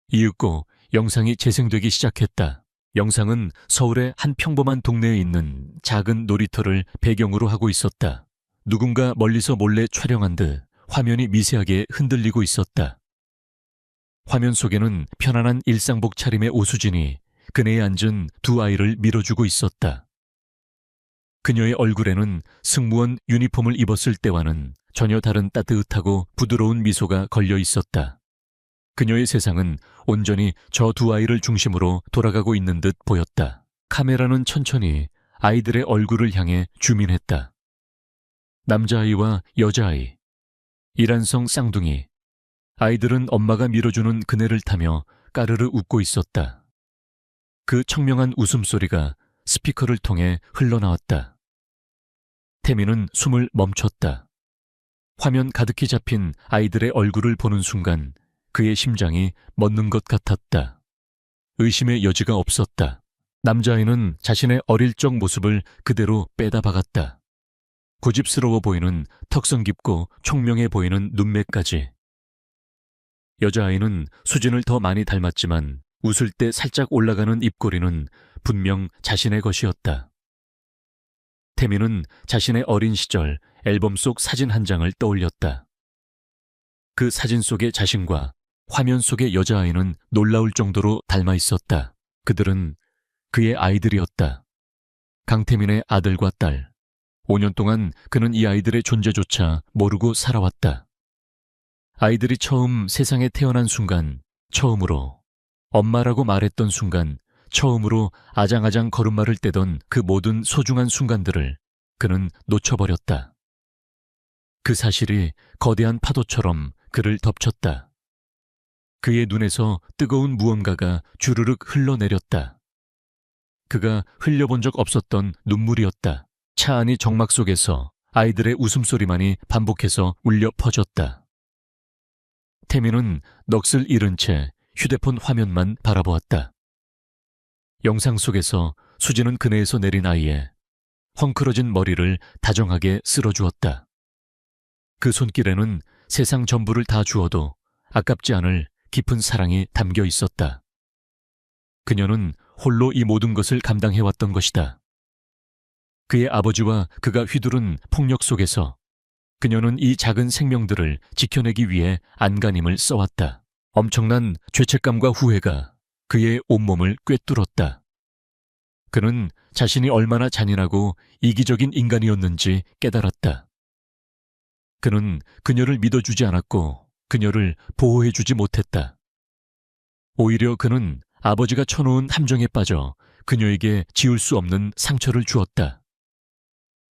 이윽고 영상이 재생되기 시작했다. 영상은 서울의 한 평범한 동네에 있는 작은 놀이터를 배경으로 하고 있었다. 누군가 멀리서 몰래 촬영한 듯 화면이 미세하게 흔들리고 있었다. 화면 속에는 편안한 일상복 차림의 오수진이 그네에 앉은 두 아이를 밀어주고 있었다. 그녀의 얼굴에는 승무원 유니폼을 입었을 때와는 전혀 다른 따뜻하고 부드러운 미소가 걸려 있었다. 그녀의 세상은 온전히 저 두 아이를 중심으로 돌아가고 있는 듯 보였다. 카메라는 천천히 아이들의 얼굴을 향해 줌인했다. 남자아이와 여자아이, 이란성 쌍둥이. 아이들은 엄마가 밀어주는 그네를 타며 까르르 웃고 있었다. 그 청명한 웃음소리가 스피커를 통해 흘러나왔다. 태민은 숨을 멈췄다. 화면 가득히 잡힌 아이들의 얼굴을 보는 순간 그의 심장이 멎는 것 같았다. 의심의 여지가 없었다. 남자아이는 자신의 어릴 적 모습을 그대로 빼다 박았다. 고집스러워 보이는 턱선 깊고 총명해 보이는 눈매까지. 여자아이는 수진을 더 많이 닮았지만 웃을 때 살짝 올라가는 입꼬리는 분명 자신의 것이었다. 태민은 자신의 어린 시절 앨범 속 사진 한 장을 떠올렸다. 그 사진 속의 자신과 화면 속의 여자아이는 놀라울 정도로 닮아 있었다. 그들은 그의 아이들이었다. 강태민의 아들과 딸. 5년 동안 그는 이 아이들의 존재조차 모르고 살아왔다. 아이들이 처음 세상에 태어난 순간, 처음으로 엄마라고 말했던 순간, 처음으로 아장아장 걸음마를 떼던 그 모든 소중한 순간들을 그는 놓쳐버렸다. 그 사실이 거대한 파도처럼 그를 덮쳤다. 그의 눈에서 뜨거운 무언가가 주르륵 흘러내렸다. 그가 흘려본 적 없었던 눈물이었다. 차 안의 정막 속에서 아이들의 웃음소리만이 반복해서 울려 퍼졌다. 태민은 넋을 잃은 채 휴대폰 화면만 바라보았다. 영상 속에서 수지는 그네에서 내린 아이의 헝클어진 머리를 다정하게 쓸어주었다. 그 손길에는 세상 전부를 다 주어도 아깝지 않을 깊은 사랑이 담겨 있었다. 그녀는 홀로 이 모든 것을 감당해왔던 것이다. 그의 아버지와 그가 휘두른 폭력 속에서 그녀는 이 작은 생명들을 지켜내기 위해 안간힘을 써왔다. 엄청난 죄책감과 후회가 그의 온몸을 꿰뚫었다. 그는 자신이 얼마나 잔인하고 이기적인 인간이었는지 깨달았다. 그는 그녀를 믿어주지 않았고 그녀를 보호해주지 못했다. 오히려 그는 아버지가 쳐놓은 함정에 빠져 그녀에게 지울 수 없는 상처를 주었다.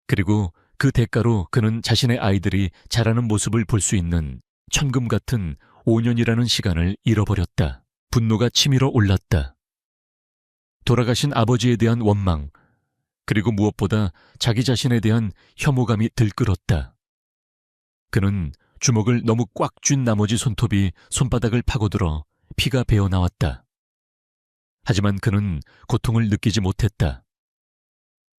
그리고 그 대가로 그는 자신의 아이들이 자라는 모습을 볼 수 있는 천금 같은 5년이라는 시간을 잃어버렸다. 분노가 치밀어 올랐다. 돌아가신 아버지에 대한 원망, 그리고 무엇보다 자기 자신에 대한 혐오감이 들끓었다. 그는 주먹을 너무 꽉 쥔 나머지 손톱이 손바닥을 파고들어 피가 배어나왔다. 하지만 그는 고통을 느끼지 못했다.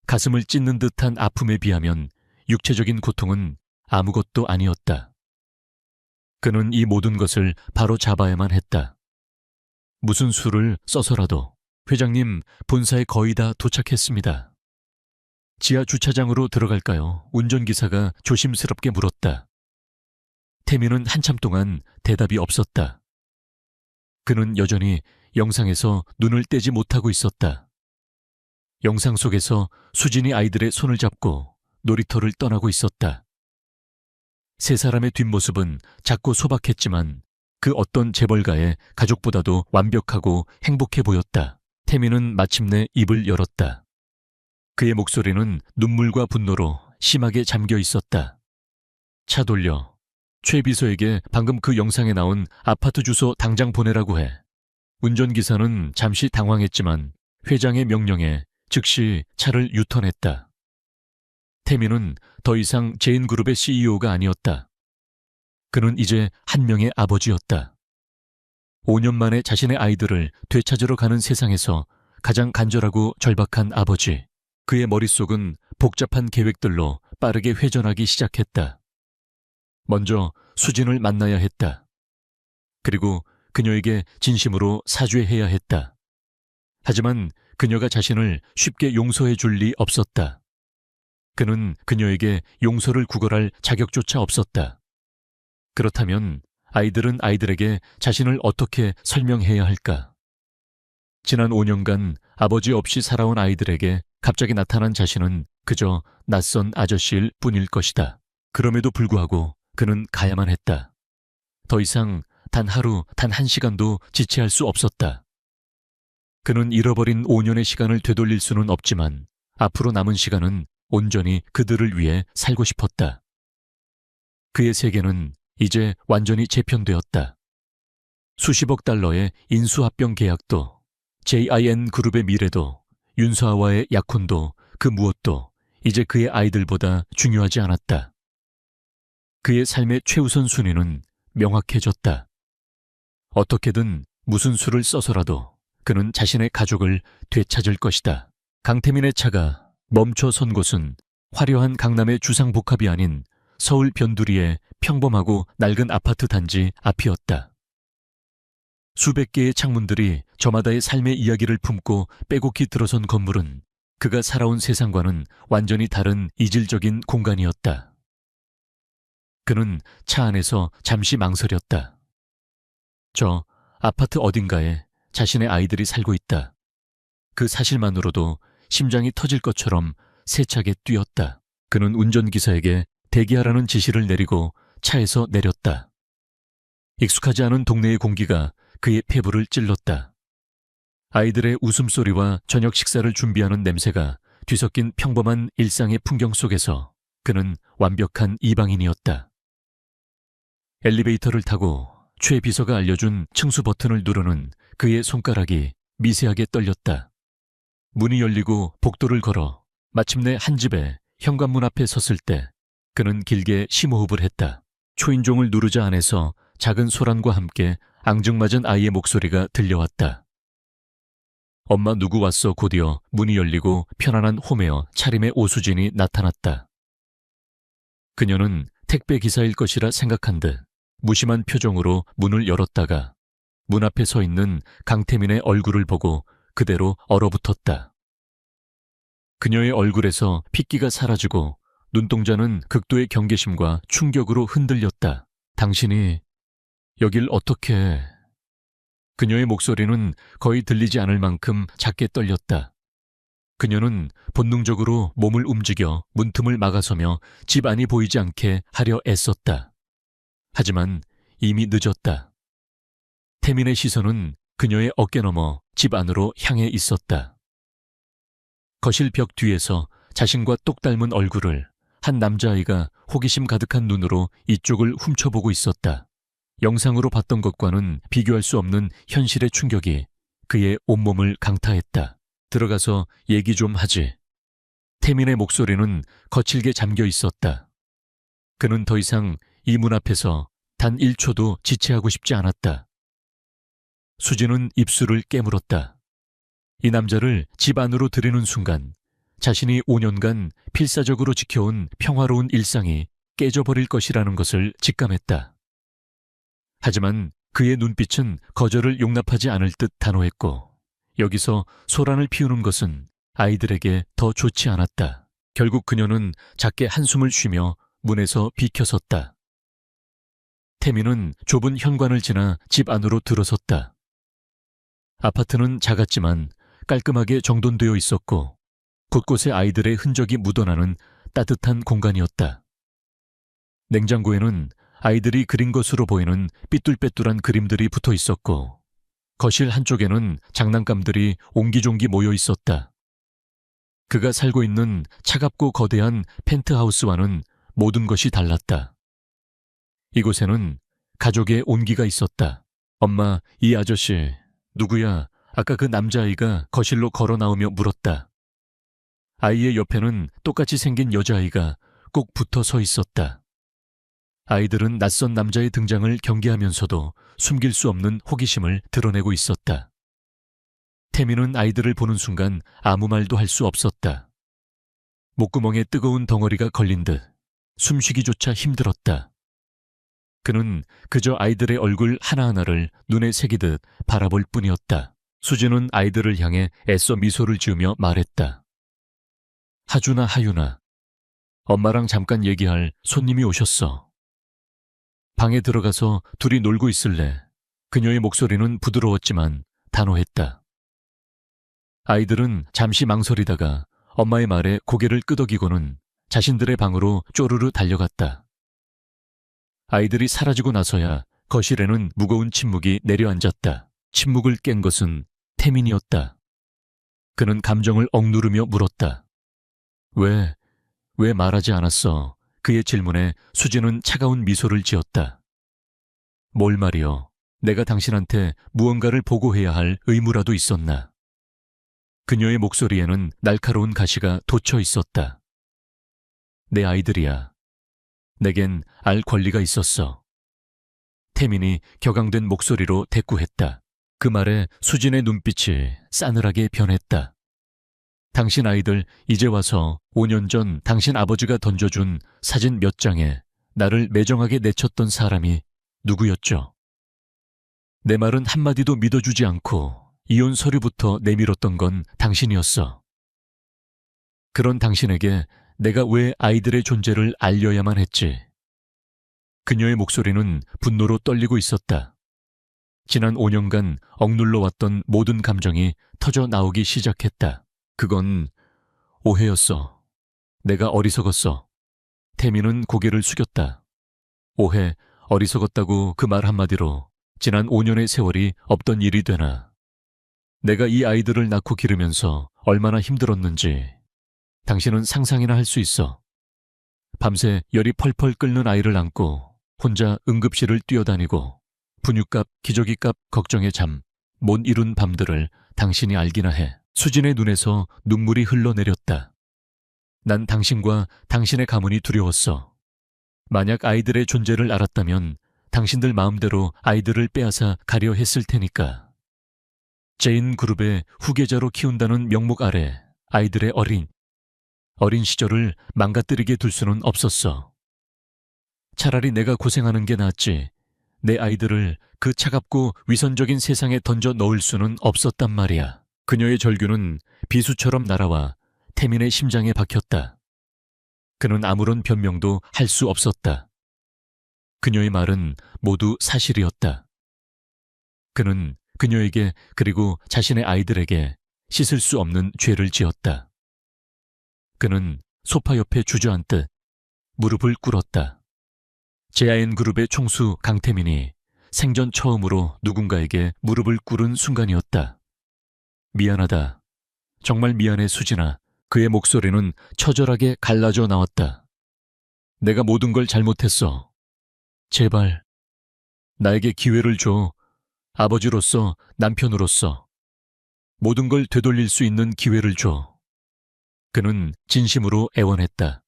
가슴을 찢는 듯한 아픔에 비하면 육체적인 고통은 아무것도 아니었다. 그는 이 모든 것을 바로 잡아야만 했다. 무슨 수를 써서라도. 회장님, 본사에 거의 다 도착했습니다. 지하 주차장으로 들어갈까요? 운전기사가 조심스럽게 물었다. 태민은 한참 동안 대답이 없었다. 그는 여전히 영상에서 눈을 떼지 못하고 있었다. 영상 속에서 수진이 아이들의 손을 잡고 놀이터를 떠나고 있었다. 세 사람의 뒷모습은 작고 소박했지만 그 어떤 재벌가의 가족보다도 완벽하고 행복해 보였다. 태민은 마침내 입을 열었다. 그의 목소리는 눈물과 분노로 심하게 잠겨 있었다. 차 돌려. 최 비서에게 방금 그 영상에 나온 아파트 주소 당장 보내라고 해. 운전기사는 잠시 당황했지만 회장의 명령에 즉시 차를 유턴했다. 태민은 더 이상 제인그룹의 CEO가 아니었다. 그는 이제 한 명의 아버지였다. 5년 만에 자신의 아이들을 되찾으러 가는 세상에서 가장 간절하고 절박한 아버지. 그의 머릿속은 복잡한 계획들로 빠르게 회전하기 시작했다. 먼저 수진을 만나야 했다. 그리고 그녀에게 진심으로 사죄해야 했다. 하지만 그녀가 자신을 쉽게 용서해 줄 리 없었다. 그는 그녀에게 용서를 구걸할 자격조차 없었다. 그렇다면 아이들은 아이들에게 자신을 어떻게 설명해야 할까? 지난 5년간 아버지 없이 살아온 아이들에게 갑자기 나타난 자신은 그저 낯선 아저씨일 뿐일 것이다. 그럼에도 불구하고 그는 가야만 했다. 더 이상 단 하루, 단 한 시간도 지체할 수 없었다. 그는 잃어버린 5년의 시간을 되돌릴 수는 없지만 앞으로 남은 시간은 온전히 그들을 위해 살고 싶었다. 그의 세계는 이제 완전히 재편되었다. 수십억 달러의 인수합병 계약도, JIN 그룹의 미래도, 윤서아와의 약혼도 그 무엇도 이제 그의 아이들보다 중요하지 않았다. 그의 삶의 최우선 순위는 명확해졌다. 어떻게든 무슨 수를 써서라도 그는 자신의 가족을 되찾을 것이다. 강태민의 차가 멈춰 선 곳은 화려한 강남의 주상복합이 아닌 서울 변두리의 평범하고 낡은 아파트 단지 앞이었다. 수백 개의 창문들이 저마다의 삶의 이야기를 품고 빼곡히 들어선 건물은 그가 살아온 세상과는 완전히 다른 이질적인 공간이었다. 그는 차 안에서 잠시 망설였다. 저 아파트 어딘가에 자신의 아이들이 살고 있다. 그 사실만으로도 심장이 터질 것처럼 세차게 뛰었다. 그는 운전기사에게 대기하라는 지시를 내리고 차에서 내렸다. 익숙하지 않은 동네의 공기가 그의 폐부를 찔렀다. 아이들의 웃음소리와 저녁 식사를 준비하는 냄새가 뒤섞인 평범한 일상의 풍경 속에서 그는 완벽한 이방인이었다. 엘리베이터를 타고 최 비서가 알려준 층수 버튼을 누르는 그의 손가락이 미세하게 떨렸다. 문이 열리고 복도를 걸어 마침내 한 집에 현관문 앞에 섰을 때 그는 길게 심호흡을 했다. 초인종을 누르자 안에서 작은 소란과 함께 앙증맞은 아이의 목소리가 들려왔다. 엄마 누구 왔어? 곧이어 문이 열리고 편안한 홈웨어 차림의 오수진이 나타났다. 그녀는 택배 기사일 것이라 생각한 듯 무심한 표정으로 문을 열었다가 문 앞에 서 있는 강태민의 얼굴을 보고 그대로 얼어붙었다. 그녀의 얼굴에서 핏기가 사라지고 눈동자는 극도의 경계심과 충격으로 흔들렸다. 당신이 여길 어떻게 해? 그녀의 목소리는 거의 들리지 않을 만큼 작게 떨렸다. 그녀는 본능적으로 몸을 움직여 문틈을 막아서며 집 안이 보이지 않게 하려 애썼다. 하지만 이미 늦었다. 태민의 시선은 그녀의 어깨 너머 집 안으로 향해 있었다. 거실 벽 뒤에서 자신과 똑 닮은 얼굴을 한 남자아이가 호기심 가득한 눈으로 이쪽을 훔쳐보고 있었다. 영상으로 봤던 것과는 비교할 수 없는 현실의 충격이 그의 온몸을 강타했다. 들어가서 얘기 좀 하지. 태민의 목소리는 거칠게 잠겨 있었다. 그는 더 이상 이 문 앞에서 단 1초도 지체하고 싶지 않았다. 수진은 입술을 깨물었다. 이 남자를 집 안으로 들이는 순간 자신이 5년간 필사적으로 지켜온 평화로운 일상이 깨져버릴 것이라는 것을 직감했다. 하지만 그의 눈빛은 거절을 용납하지 않을 듯 단호했고 여기서 소란을 피우는 것은 아이들에게 더 좋지 않았다. 결국 그녀는 작게 한숨을 쉬며 문에서 비켜섰다. 태민은 좁은 현관을 지나 집 안으로 들어섰다. 아파트는 작았지만 깔끔하게 정돈되어 있었고 곳곳에 아이들의 흔적이 묻어나는 따뜻한 공간이었다. 냉장고에는 아이들이 그린 것으로 보이는 삐뚤빼뚤한 그림들이 붙어 있었고 거실 한쪽에는 장난감들이 옹기종기 모여 있었다. 그가 살고 있는 차갑고 거대한 펜트하우스와는 모든 것이 달랐다. 이곳에는 가족의 온기가 있었다. 엄마, 이 아저씨 누구야? 아까 그 남자아이가 거실로 걸어 나오며 물었다. 아이의 옆에는 똑같이 생긴 여자아이가 꼭 붙어 서 있었다. 아이들은 낯선 남자의 등장을 경계하면서도 숨길 수 없는 호기심을 드러내고 있었다. 태민은 아이들을 보는 순간 아무 말도 할 수 없었다. 목구멍에 뜨거운 덩어리가 걸린 듯 숨쉬기조차 힘들었다. 그는 그저 아이들의 얼굴 하나하나를 눈에 새기듯 바라볼 뿐이었다. 수진은 아이들을 향해 애써 미소를 지으며 말했다. 하준아, 하윤아, 엄마랑 잠깐 얘기할 손님이 오셨어. 방에 들어가서 둘이 놀고 있을래. 그녀의 목소리는 부드러웠지만 단호했다. 아이들은 잠시 망설이다가 엄마의 말에 고개를 끄덕이고는 자신들의 방으로 쪼르르 달려갔다. 아이들이 사라지고 나서야 거실에는 무거운 침묵이 내려앉았다. 침묵을 깬 것은 태민이었다. 그는 감정을 억누르며 물었다. 왜 말하지 않았어? 그의 질문에 수진은 차가운 미소를 지었다. 뭘 말이여? 내가 당신한테 무언가를 보고해야 할 의무라도 있었나? 그녀의 목소리에는 날카로운 가시가 돋쳐 있었다. 내 아이들이야. 내겐 알 권리가 있었어. 태민이 격앙된 목소리로 대꾸했다. 그 말에 수진의 눈빛이 싸늘하게 변했다. 당신 아이들 이제 와서 5년 전 당신 아버지가 던져준 사진 몇 장에 나를 매정하게 내쳤던 사람이 누구였죠? 내 말은 한마디도 믿어주지 않고 이혼 서류부터 내밀었던 건 당신이었어. 그런 당신에게 내가 왜 아이들의 존재를 알려야만 했지? 그녀의 목소리는 분노로 떨리고 있었다. 지난 5년간 억눌러 왔던 모든 감정이 터져 나오기 시작했다. 그건 오해였어. 내가 어리석었어. 태민은 고개를 숙였다. 오해, 어리석었다고 그 말 한마디로 지난 5년의 세월이 없던 일이 되나. 내가 이 아이들을 낳고 기르면서 얼마나 힘들었는지 당신은 상상이나 할 수 있어. 밤새 열이 펄펄 끓는 아이를 안고 혼자 응급실을 뛰어다니고 분유값, 기저귀값 걱정에 잠 못 이룬 밤들을 당신이 알기나 해. 수진의 눈에서 눈물이 흘러내렸다. 난 당신과 당신의 가문이 두려웠어. 만약 아이들의 존재를 알았다면 당신들 마음대로 아이들을 빼앗아 가려 했을 테니까. 제인 그룹의 후계자로 키운다는 명목 아래 아이들의 어린 시절을 망가뜨리게 둘 수는 없었어. 차라리 내가 고생하는 게 낫지. 내 아이들을 그 차갑고 위선적인 세상에 던져 넣을 수는 없었단 말이야. 그녀의 절규는 비수처럼 날아와 태민의 심장에 박혔다. 그는 아무런 변명도 할 수 없었다. 그녀의 말은 모두 사실이었다. 그는 그녀에게 그리고 자신의 아이들에게 씻을 수 없는 죄를 지었다. 그는 소파 옆에 주저앉듯 무릎을 꿇었다. 제아엔 그룹의 총수 강태민이 생전 처음으로 누군가에게 무릎을 꿇은 순간이었다. 미안하다. 정말 미안해, 수진아. 그의 목소리는 처절하게 갈라져 나왔다. 내가 모든 걸 잘못했어. 제발 나에게 기회를 줘. 아버지로서, 남편으로서 모든 걸 되돌릴 수 있는 기회를 줘. 그는 진심으로 애원했다.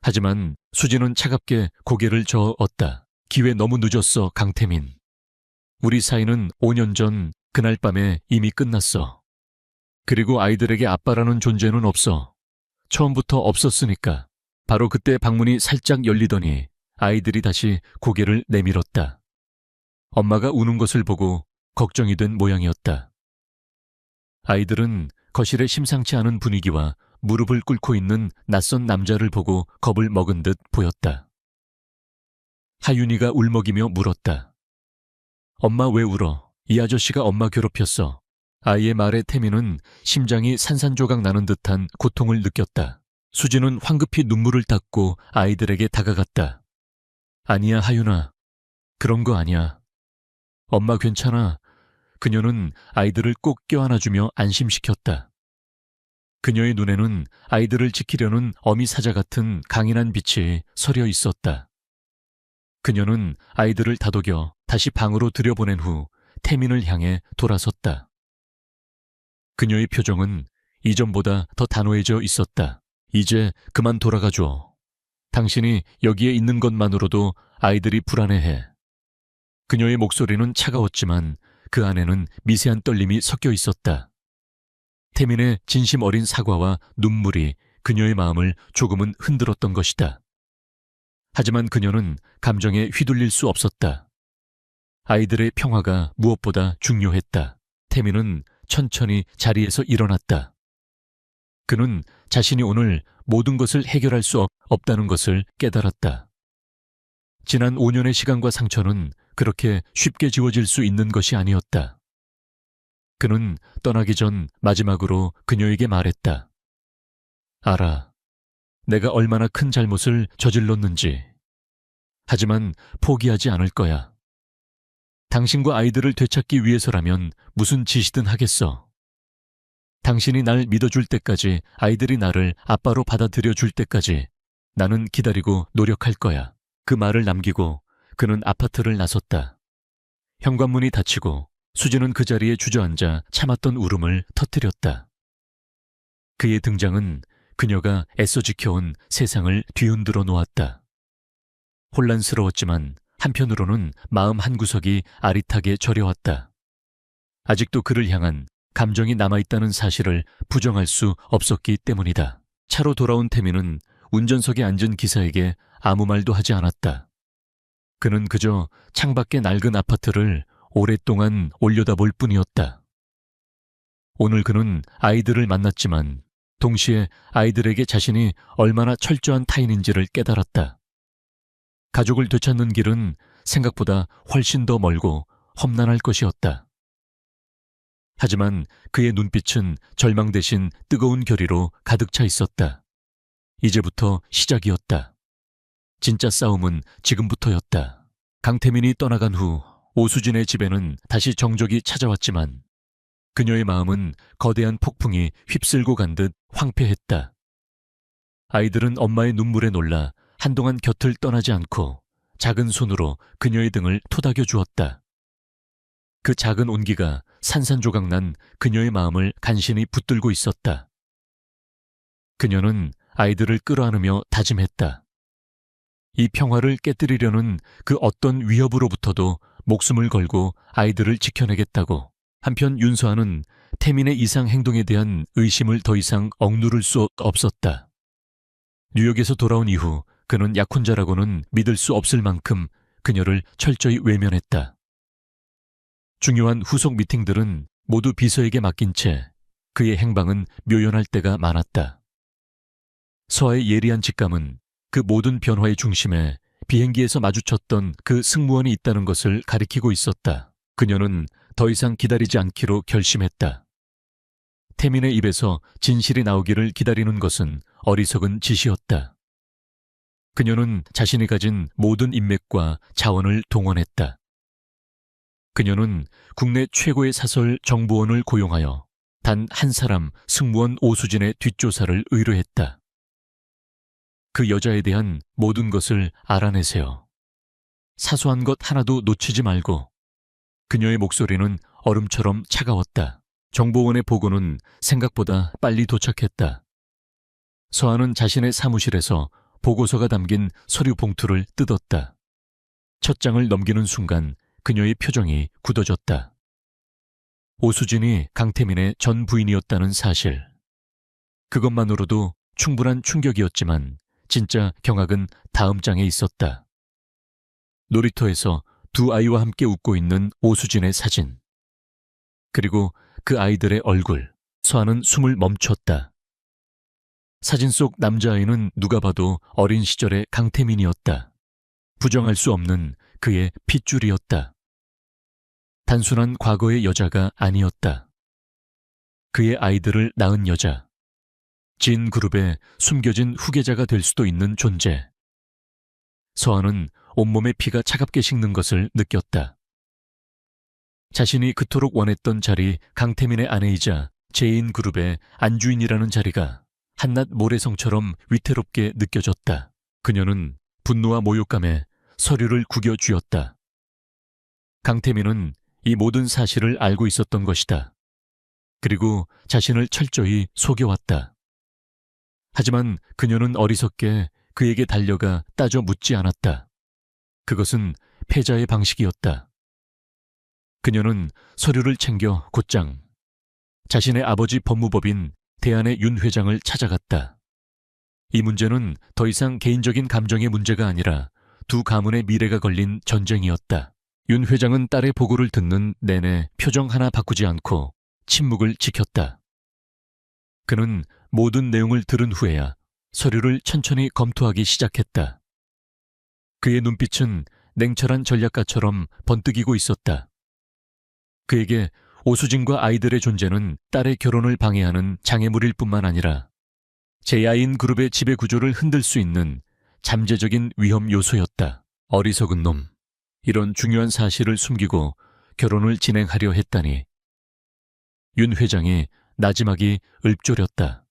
하지만 수진은 차갑게 고개를 저었다. 기회 너무 늦었어, 강태민. 우리 사이는 5년 전 그날 밤에 이미 끝났어. 그리고 아이들에게 아빠라는 존재는 없어. 처음부터 없었으니까. 바로 그때 방문이 살짝 열리더니 아이들이 다시 고개를 내밀었다. 엄마가 우는 것을 보고 걱정이 된 모양이었다. 아이들은 거실의 심상치 않은 분위기와 무릎을 꿇고 있는 낯선 남자를 보고 겁을 먹은 듯 보였다. 하윤이가 울먹이며 물었다. 엄마 왜 울어? 이 아저씨가 엄마 괴롭혔어. 아이의 말에 태민은 심장이 산산조각 나는 듯한 고통을 느꼈다. 수진은 황급히 눈물을 닦고 아이들에게 다가갔다. 아니야, 하윤아. 그런 거 아니야. 엄마 괜찮아. 그녀는 아이들을 꼭 껴안아주며 안심시켰다. 그녀의 눈에는 아이들을 지키려는 어미 사자 같은 강인한 빛이 서려 있었다. 그녀는 아이들을 다독여 다시 방으로 들여보낸 후 태민을 향해 돌아섰다. 그녀의 표정은 이전보다 더 단호해져 있었다. 이제 그만 돌아가줘. 당신이 여기에 있는 것만으로도 아이들이 불안해해. 그녀의 목소리는 차가웠지만 그 안에는 미세한 떨림이 섞여 있었다. 태민의 진심 어린 사과와 눈물이 그녀의 마음을 조금은 흔들었던 것이다. 하지만 그녀는 감정에 휘둘릴 수 없었다. 아이들의 평화가 무엇보다 중요했다. 태민은 천천히 자리에서 일어났다. 그는 자신이 오늘 모든 것을 해결할 수 없다는 것을 깨달았다. 지난 5년의 시간과 상처는 그렇게 쉽게 지워질 수 있는 것이 아니었다. 그는 떠나기 전 마지막으로 그녀에게 말했다. 알아. 내가 얼마나 큰 잘못을 저질렀는지. 하지만 포기하지 않을 거야. 당신과 아이들을 되찾기 위해서라면 무슨 짓이든 하겠어. 당신이 날 믿어줄 때까지, 아이들이 나를 아빠로 받아들여 줄 때까지 나는 기다리고 노력할 거야. 그 말을 남기고 그는 아파트를 나섰다. 현관문이 닫히고 수진은 그 자리에 주저앉아 참았던 울음을 터뜨렸다. 그의 등장은 그녀가 애써 지켜온 세상을 뒤흔들어 놓았다. 혼란스러웠지만 한편으로는 마음 한구석이 아릿하게 저려왔다. 아직도 그를 향한 감정이 남아있다는 사실을 부정할 수 없었기 때문이다. 차로 돌아온 태민은 운전석에 앉은 기사에게 아무 말도 하지 않았다. 그는 그저 창밖의 낡은 아파트를 오랫동안 올려다볼 뿐이었다. 오늘 그는 아이들을 만났지만 동시에 아이들에게 자신이 얼마나 철저한 타인인지를 깨달았다. 가족을 되찾는 길은 생각보다 훨씬 더 멀고 험난할 것이었다. 하지만 그의 눈빛은 절망 대신 뜨거운 결의로 가득 차 있었다. 이제부터 시작이었다. 진짜 싸움은 지금부터였다. 강태민이 떠나간 후 오수진의 집에는 다시 정적이 찾아왔지만 그녀의 마음은 거대한 폭풍이 휩쓸고 간 듯 황폐했다. 아이들은 엄마의 눈물에 놀라 한동안 곁을 떠나지 않고 작은 손으로 그녀의 등을 토닥여 주었다. 그 작은 온기가 산산조각 난 그녀의 마음을 간신히 붙들고 있었다. 그녀는 아이들을 끌어안으며 다짐했다. 이 평화를 깨뜨리려는 그 어떤 위협으로부터도 목숨을 걸고 아이들을 지켜내겠다고. 한편 윤서아는 태민의 이상 행동에 대한 의심을 더 이상 억누를 수 없었다. 뉴욕에서 돌아온 이후 그는 약혼자라고는 믿을 수 없을 만큼 그녀를 철저히 외면했다. 중요한 후속 미팅들은 모두 비서에게 맡긴 채 그의 행방은 묘연할 때가 많았다. 서아의 예리한 직감은 그 모든 변화의 중심에 비행기에서 마주쳤던 그 승무원이 있다는 것을 가리키고 있었다. 그녀는 더 이상 기다리지 않기로 결심했다. 태민의 입에서 진실이 나오기를 기다리는 것은 어리석은 짓이었다. 그녀는 자신이 가진 모든 인맥과 자원을 동원했다. 그녀는 국내 최고의 사설 정보원을 고용하여 단 한 사람 승무원 오수진의 뒷조사를 의뢰했다. 그 여자에 대한 모든 것을 알아내세요. 사소한 것 하나도 놓치지 말고. 그녀의 목소리는 얼음처럼 차가웠다. 정보원의 보고는 생각보다 빨리 도착했다. 서아는 자신의 사무실에서 보고서가 담긴 서류 봉투를 뜯었다. 첫 장을 넘기는 순간 그녀의 표정이 굳어졌다. 오수진이 강태민의 전 부인이었다는 사실. 그것만으로도 충분한 충격이었지만 진짜 경악은 다음 장에 있었다. 놀이터에서 두 아이와 함께 웃고 있는 오수진의 사진. 그리고 그 아이들의 얼굴. 서아는 숨을 멈췄다. 사진 속 남자아이는 누가 봐도 어린 시절의 강태민이었다. 부정할 수 없는 그의 핏줄이었다. 단순한 과거의 여자가 아니었다. 그의 아이들을 낳은 여자. 진그룹의 숨겨진 후계자가 될 수도 있는 존재. 서아는 온몸의 피가 차갑게 식는 것을 느꼈다. 자신이 그토록 원했던 자리, 강태민의 아내이자 제인그룹의 안주인이라는 자리가 한낱 모래성처럼 위태롭게 느껴졌다. 그녀는 분노와 모욕감에 서류를 구겨 쥐었다. 강태민은 이 모든 사실을 알고 있었던 것이다. 그리고 자신을 철저히 속여왔다. 하지만 그녀는 어리석게 그에게 달려가 따져 묻지 않았다. 그것은 패자의 방식이었다. 그녀는 서류를 챙겨 곧장 자신의 아버지 법무법인 대한의 윤 회장을 찾아갔다. 이 문제는 더 이상 개인적인 감정의 문제가 아니라 두 가문의 미래가 걸린 전쟁이었다. 윤 회장은 딸의 보고를 듣는 내내 표정 하나 바꾸지 않고 침묵을 지켰다. 그는 모든 내용을 들은 후에야 서류를 천천히 검토하기 시작했다. 그의 눈빛은 냉철한 전략가처럼 번뜩이고 있었다. 그에게 오수진과 아이들의 존재는 딸의 결혼을 방해하는 장애물일 뿐만 아니라 제야인 그룹의 지배 구조를 흔들 수 있는 잠재적인 위험 요소였다. 어리석은 놈. 이런 중요한 사실을 숨기고 결혼을 진행하려 했다니. 윤 회장이 나지막이 읊조렸다.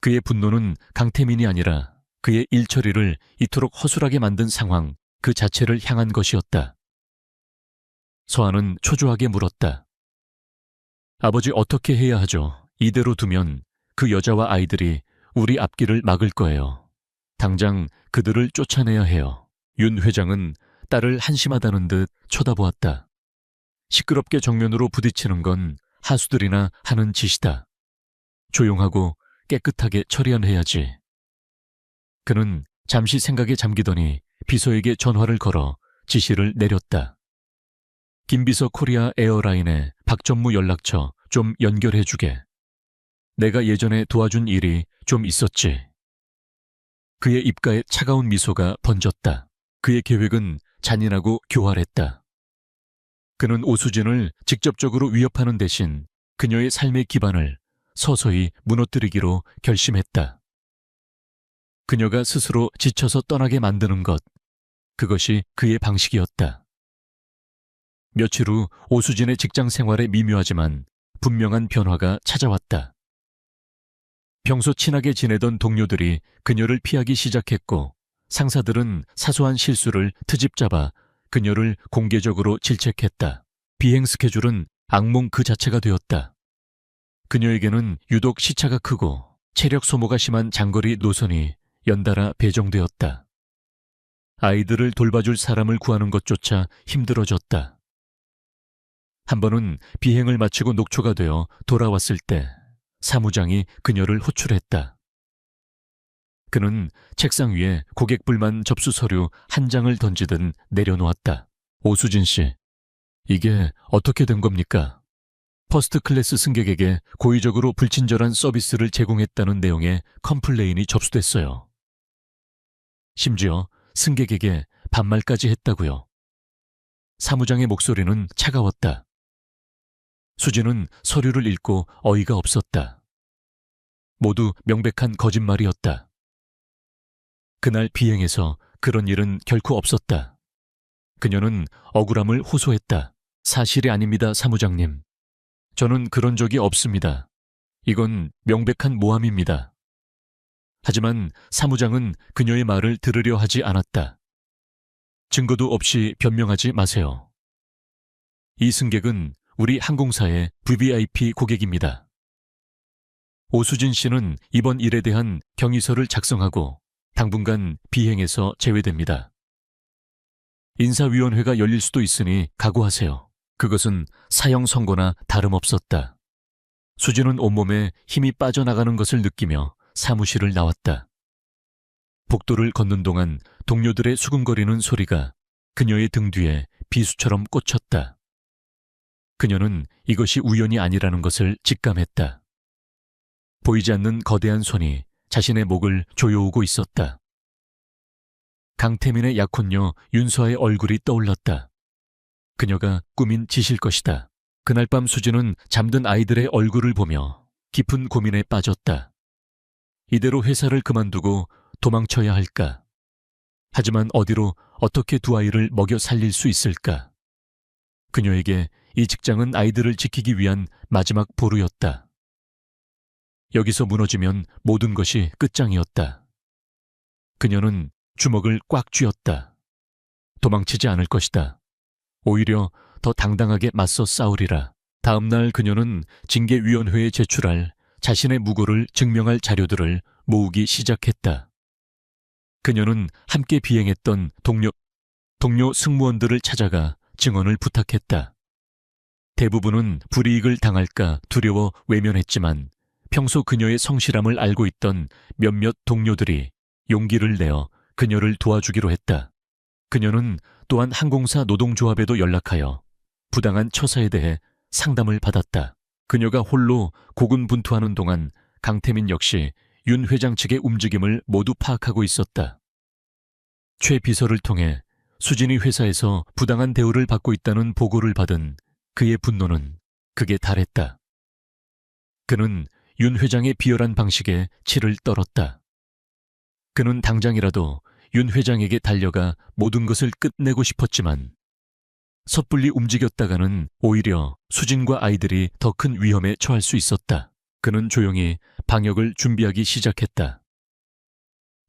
그의 분노는 강태민이 아니라 그의 일처리를 이토록 허술하게 만든 상황 그 자체를 향한 것이었다. 서아는 초조하게 물었다. 아버지 어떻게 해야 하죠? 이대로 두면 그 여자와 아이들이 우리 앞길을 막을 거예요. 당장 그들을 쫓아내야 해요. 윤 회장은 딸을 한심하다는 듯 쳐다보았다. 시끄럽게 정면으로 부딪히는 건 하수들이나 하는 짓이다. 조용하고 깨끗하게 처리해야지. 그는 잠시 생각에 잠기더니 비서에게 전화를 걸어 지시를 내렸다. 김비서 코리아 에어라인의 박전무 연락처 좀 연결해주게. 내가 예전에 도와준 일이 좀 있었지. 그의 입가에 차가운 미소가 번졌다. 그의 계획은 잔인하고 교활했다. 그는 오수진을 직접적으로 위협하는 대신 그녀의 삶의 기반을 서서히 무너뜨리기로 결심했다. 그녀가 스스로 지쳐서 떠나게 만드는 것, 그것이 그의 방식이었다. 며칠 후 오수진의 직장 생활에 미묘하지만 분명한 변화가 찾아왔다. 평소 친하게 지내던 동료들이 그녀를 피하기 시작했고 상사들은 사소한 실수를 트집잡아 그녀를 공개적으로 질책했다. 비행 스케줄은 악몽 그 자체가 되었다. 그녀에게는 유독 시차가 크고 체력 소모가 심한 장거리 노선이 연달아 배정되었다. 아이들을 돌봐줄 사람을 구하는 것조차 힘들어졌다. 한 번은 비행을 마치고 녹초가 되어 돌아왔을 때 사무장이 그녀를 호출했다. 그는 책상 위에 고객불만 접수 서류 한 장을 던지듯 내려놓았다. 오수진 씨, 이게 어떻게 된 겁니까? 퍼스트 클래스 승객에게 고의적으로 불친절한 서비스를 제공했다는 내용의 컴플레인이 접수됐어요. 심지어 승객에게 반말까지 했다고요. 사무장의 목소리는 차가웠다. 수진은 서류를 읽고 어이가 없었다. 모두 명백한 거짓말이었다. 그날 비행에서 그런 일은 결코 없었다. 그녀는 억울함을 호소했다. 사실이 아닙니다, 사무장님. 저는 그런 적이 없습니다. 이건 명백한 모함입니다. 하지만 사무장은 그녀의 말을 들으려 하지 않았다. 증거도 없이 변명하지 마세요. 이 승객은 우리 항공사의 VVIP 고객입니다. 오수진 씨는 이번 일에 대한 경위서를 작성하고 당분간 비행에서 제외됩니다. 인사위원회가 열릴 수도 있으니 각오하세요. 그것은 사형 선고나 다름없었다. 수진은 온몸에 힘이 빠져나가는 것을 느끼며 사무실을 나왔다. 복도를 걷는 동안 동료들의 수근거리는 소리가 그녀의 등 뒤에 비수처럼 꽂혔다. 그녀는 이것이 우연이 아니라는 것을 직감했다. 보이지 않는 거대한 손이 자신의 목을 조여오고 있었다. 강태민의 약혼녀 윤서아의 얼굴이 떠올랐다. 그녀가 꾸민 짓일 것이다. 그날 밤 수진은 잠든 아이들의 얼굴을 보며 깊은 고민에 빠졌다. 이대로 회사를 그만두고 도망쳐야 할까? 하지만 어디로 어떻게 두 아이를 먹여 살릴 수 있을까? 그녀에게 이 직장은 아이들을 지키기 위한 마지막 보루였다. 여기서 무너지면 모든 것이 끝장이었다. 그녀는 주먹을 꽉 쥐었다. 도망치지 않을 것이다. 오히려 더 당당하게 맞서 싸우리라. 다음 날 그녀는 징계위원회에 제출할 자신의 무고를 증명할 자료들을 모으기 시작했다. 그녀는 함께 비행했던 동료 승무원들을 찾아가 증언을 부탁했다. 대부분은 불이익을 당할까 두려워 외면했지만 평소 그녀의 성실함을 알고 있던 몇몇 동료들이 용기를 내어 그녀를 도와주기로 했다. 그녀는 또한 항공사 노동조합에도 연락하여 부당한 처사에 대해 상담을 받았다. 그녀가 홀로 고군분투하는 동안 강태민 역시 윤 회장 측의 움직임을 모두 파악하고 있었다. 최 비서를 통해 수진이 회사에서 부당한 대우를 받고 있다는 보고를 받은 그의 분노는 극에 달했다. 그는 윤 회장의 비열한 방식에 치를 떨었다. 그는 당장이라도 윤 회장에게 달려가 모든 것을 끝내고 싶었지만 섣불리 움직였다가는 오히려 수진과 아이들이 더 큰 위험에 처할 수 있었다. 그는 조용히 방역을 준비하기 시작했다.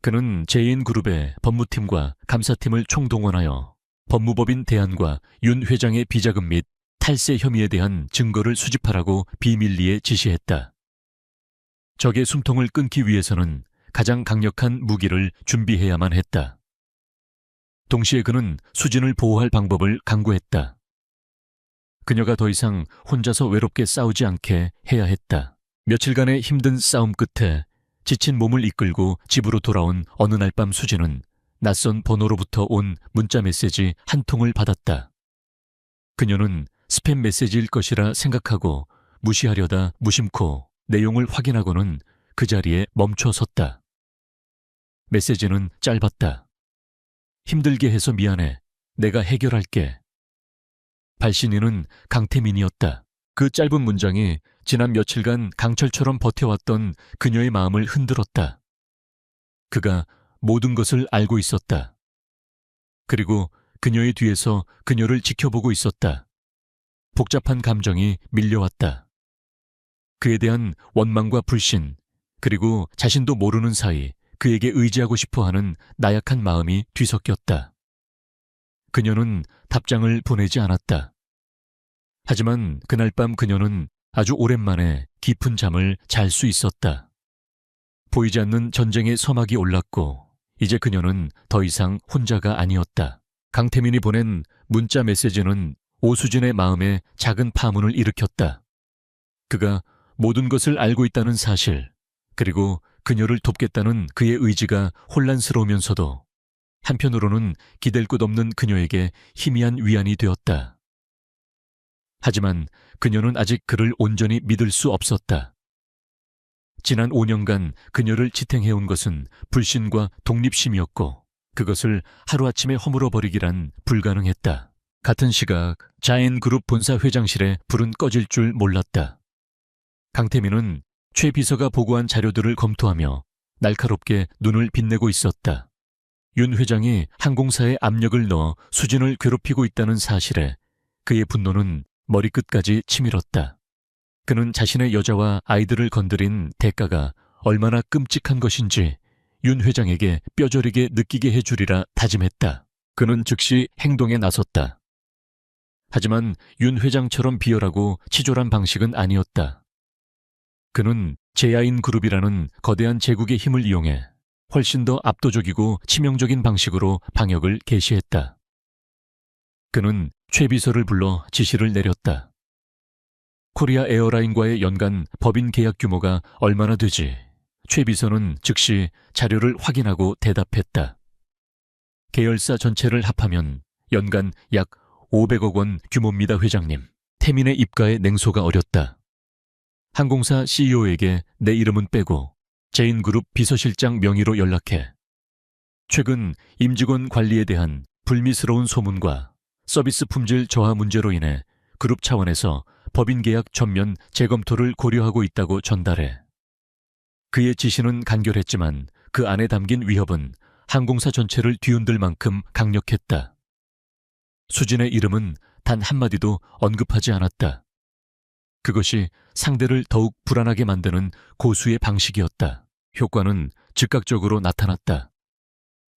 그는 제인그룹의 법무팀과 감사팀을 총동원하여 법무법인 대안과 윤 회장의 비자금 및 탈세 혐의에 대한 증거를 수집하라고 비밀리에 지시했다. 적의 숨통을 끊기 위해서는 가장 강력한 무기를 준비해야만 했다. 동시에 그는 수진을 보호할 방법을 강구했다. 그녀가 더 이상 혼자서 외롭게 싸우지 않게 해야 했다. 며칠간의 힘든 싸움 끝에 지친 몸을 이끌고 집으로 돌아온 어느 날 밤 수진은 낯선 번호로부터 온 문자 메시지 한 통을 받았다. 그녀는 스팸 메시지일 것이라 생각하고 무시하려다 무심코 내용을 확인하고는 그 자리에 멈춰 섰다. 메시지는 짧았다. 힘들게 해서 미안해. 내가 해결할게. 발신인은 강태민이었다. 그 짧은 문장이 지난 며칠간 강철처럼 버텨왔던 그녀의 마음을 흔들었다. 그가 모든 것을 알고 있었다. 그리고 그녀의 뒤에서 그녀를 지켜보고 있었다. 복잡한 감정이 밀려왔다. 그에 대한 원망과 불신, 그리고 자신도 모르는 사이 그에게 의지하고 싶어하는 나약한 마음이 뒤섞였다. 그녀는 답장을 보내지 않았다. 하지만 그날 밤 그녀는 아주 오랜만에 깊은 잠을 잘 수 있었다. 보이지 않는 전쟁의 서막이 올랐고 이제 그녀는 더 이상 혼자가 아니었다. 강태민이 보낸 문자 메시지는 오수진의 마음에 작은 파문을 일으켰다. 그가 모든 것을 알고 있다는 사실, 그리고 그녀를 돕겠다는 그의 의지가 혼란스러우면서도 한편으로는 기댈 곳 없는 그녀에게 희미한 위안이 되었다. 하지만 그녀는 아직 그를 온전히 믿을 수 없었다. 지난 5년간 그녀를 지탱해온 것은 불신과 독립심이었고 그것을 하루아침에 허물어버리기란 불가능했다. 같은 시각 자엔그룹 본사 회장실에 불은 꺼질 줄 몰랐다. 강태민은 최 비서가 보고한 자료들을 검토하며 날카롭게 눈을 빛내고 있었다. 윤 회장이 항공사에 압력을 넣어 수진을 괴롭히고 있다는 사실에 그의 분노는 머리끝까지 치밀었다. 그는 자신의 여자와 아이들을 건드린 대가가 얼마나 끔찍한 것인지 윤 회장에게 뼈저리게 느끼게 해주리라 다짐했다. 그는 즉시 행동에 나섰다. 하지만 윤 회장처럼 비열하고 치졸한 방식은 아니었다. 그는 제야인그룹이라는 거대한 제국의 힘을 이용해 훨씬 더 압도적이고 치명적인 방식으로 방역을 개시했다. 그는 최 비서를 불러 지시를 내렸다. 코리아 에어라인과의 연간 법인 계약 규모가 얼마나 되지? 최 비서는 즉시 자료를 확인하고 대답했다. 계열사 전체를 합하면 연간 약 500억 원 규모입니다, 회장님. 태민의 입가에 냉소가 어렸다. 항공사 CEO에게 내 이름은 빼고 제인그룹 비서실장 명의로 연락해. 최근 임직원 관리에 대한 불미스러운 소문과 서비스 품질 저하 문제로 인해 그룹 차원에서 법인 계약 전면 재검토를 고려하고 있다고 전달해. 그의 지시는 간결했지만 그 안에 담긴 위협은 항공사 전체를 뒤흔들 만큼 강력했다. 수진의 이름은 단 한마디도 언급하지 않았다. 그것이 상대를 더욱 불안하게 만드는 고수의 방식이었다. 효과는 즉각적으로 나타났다.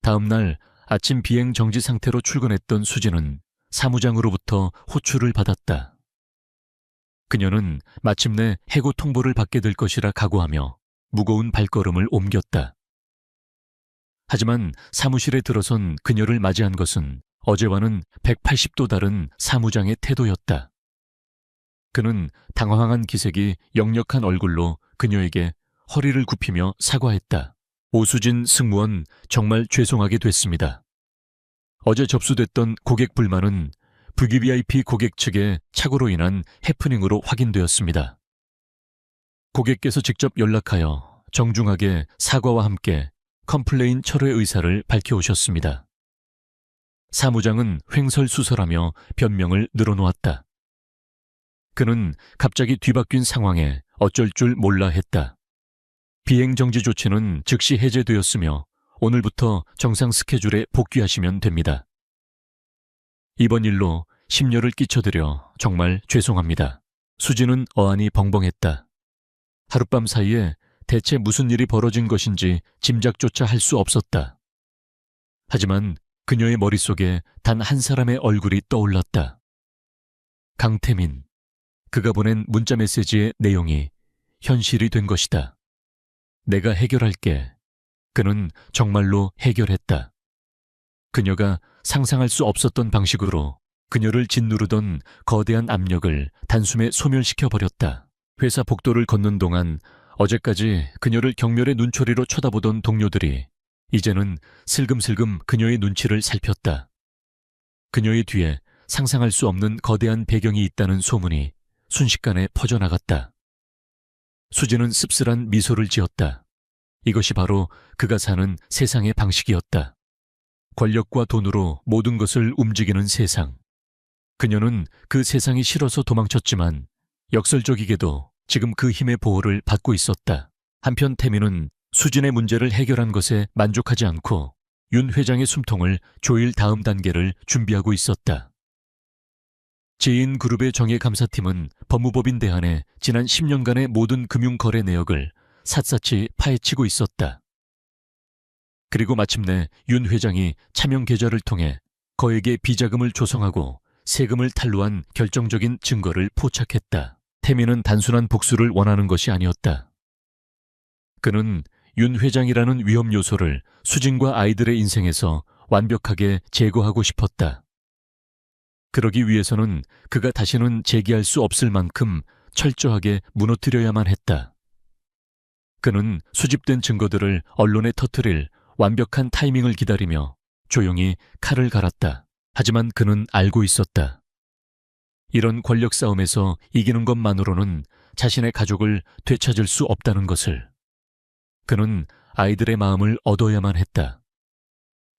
다음 날 아침 비행 정지 상태로 출근했던 수진은 사무장으로부터 호출을 받았다. 그녀는 마침내 해고 통보를 받게 될 것이라 각오하며 무거운 발걸음을 옮겼다. 하지만 사무실에 들어선 그녀를 맞이한 것은 어제와는 180도 다른 사무장의 태도였다. 그는 당황한 기색이 역력한 얼굴로 그녀에게 허리를 굽히며 사과했다. 오수진 승무원, 정말 죄송하게 됐습니다. 어제 접수됐던 고객 불만은 VVIP 고객 측의 착오로 인한 해프닝으로 확인되었습니다. 고객께서 직접 연락하여 정중하게 사과와 함께 컴플레인 철회 의사를 밝혀오셨습니다. 사무장은 횡설수설하며 변명을 늘어놓았다. 그는 갑자기 뒤바뀐 상황에 어쩔 줄 몰라 했다. 비행정지 조치는 즉시 해제되었으며 오늘부터 정상 스케줄에 복귀하시면 됩니다. 이번 일로 심려를 끼쳐드려 정말 죄송합니다. 수진은 어안이 벙벙했다. 하룻밤 사이에 대체 무슨 일이 벌어진 것인지 짐작조차 할 수 없었다. 하지만 그녀의 머릿속에 단 한 사람의 얼굴이 떠올랐다. 강태민. 그가 보낸 문자 메시지의 내용이 현실이 된 것이다. 내가 해결할게. 그는 정말로 해결했다. 그녀가 상상할 수 없었던 방식으로 그녀를 짓누르던 거대한 압력을 단숨에 소멸시켜버렸다. 회사 복도를 걷는 동안 어제까지 그녀를 경멸의 눈초리로 쳐다보던 동료들이 이제는 슬금슬금 그녀의 눈치를 살폈다. 그녀의 뒤에 상상할 수 없는 거대한 배경이 있다는 소문이 순식간에 퍼져나갔다. 수진은 씁쓸한 미소를 지었다. 이것이 바로 그가 사는 세상의 방식이었다. 권력과 돈으로 모든 것을 움직이는 세상. 그녀는 그 세상이 싫어서 도망쳤지만 역설적이게도 지금 그 힘의 보호를 받고 있었다. 한편 태민은 수진의 문제를 해결한 것에 만족하지 않고 윤 회장의 숨통을 조일 다음 단계를 준비하고 있었다. 제인그룹의 정예감사팀은 법무법인 대한에 지난 10년간의 모든 금융거래 내역을 샅샅이 파헤치고 있었다. 그리고 마침내 윤 회장이 차명 계좌를 통해 거액의 비자금을 조성하고 세금을 탈루한 결정적인 증거를 포착했다. 태민은 단순한 복수를 원하는 것이 아니었다. 그는 윤 회장이라는 위험 요소를 수진과 아이들의 인생에서 완벽하게 제거하고 싶었다. 그러기 위해서는 그가 다시는 재기할 수 없을 만큼 철저하게 무너뜨려야만 했다. 그는 수집된 증거들을 언론에 터뜨릴 완벽한 타이밍을 기다리며 조용히 칼을 갈았다. 하지만 그는 알고 있었다. 이런 권력 싸움에서 이기는 것만으로는 자신의 가족을 되찾을 수 없다는 것을. 그는 아이들의 마음을 얻어야만 했다.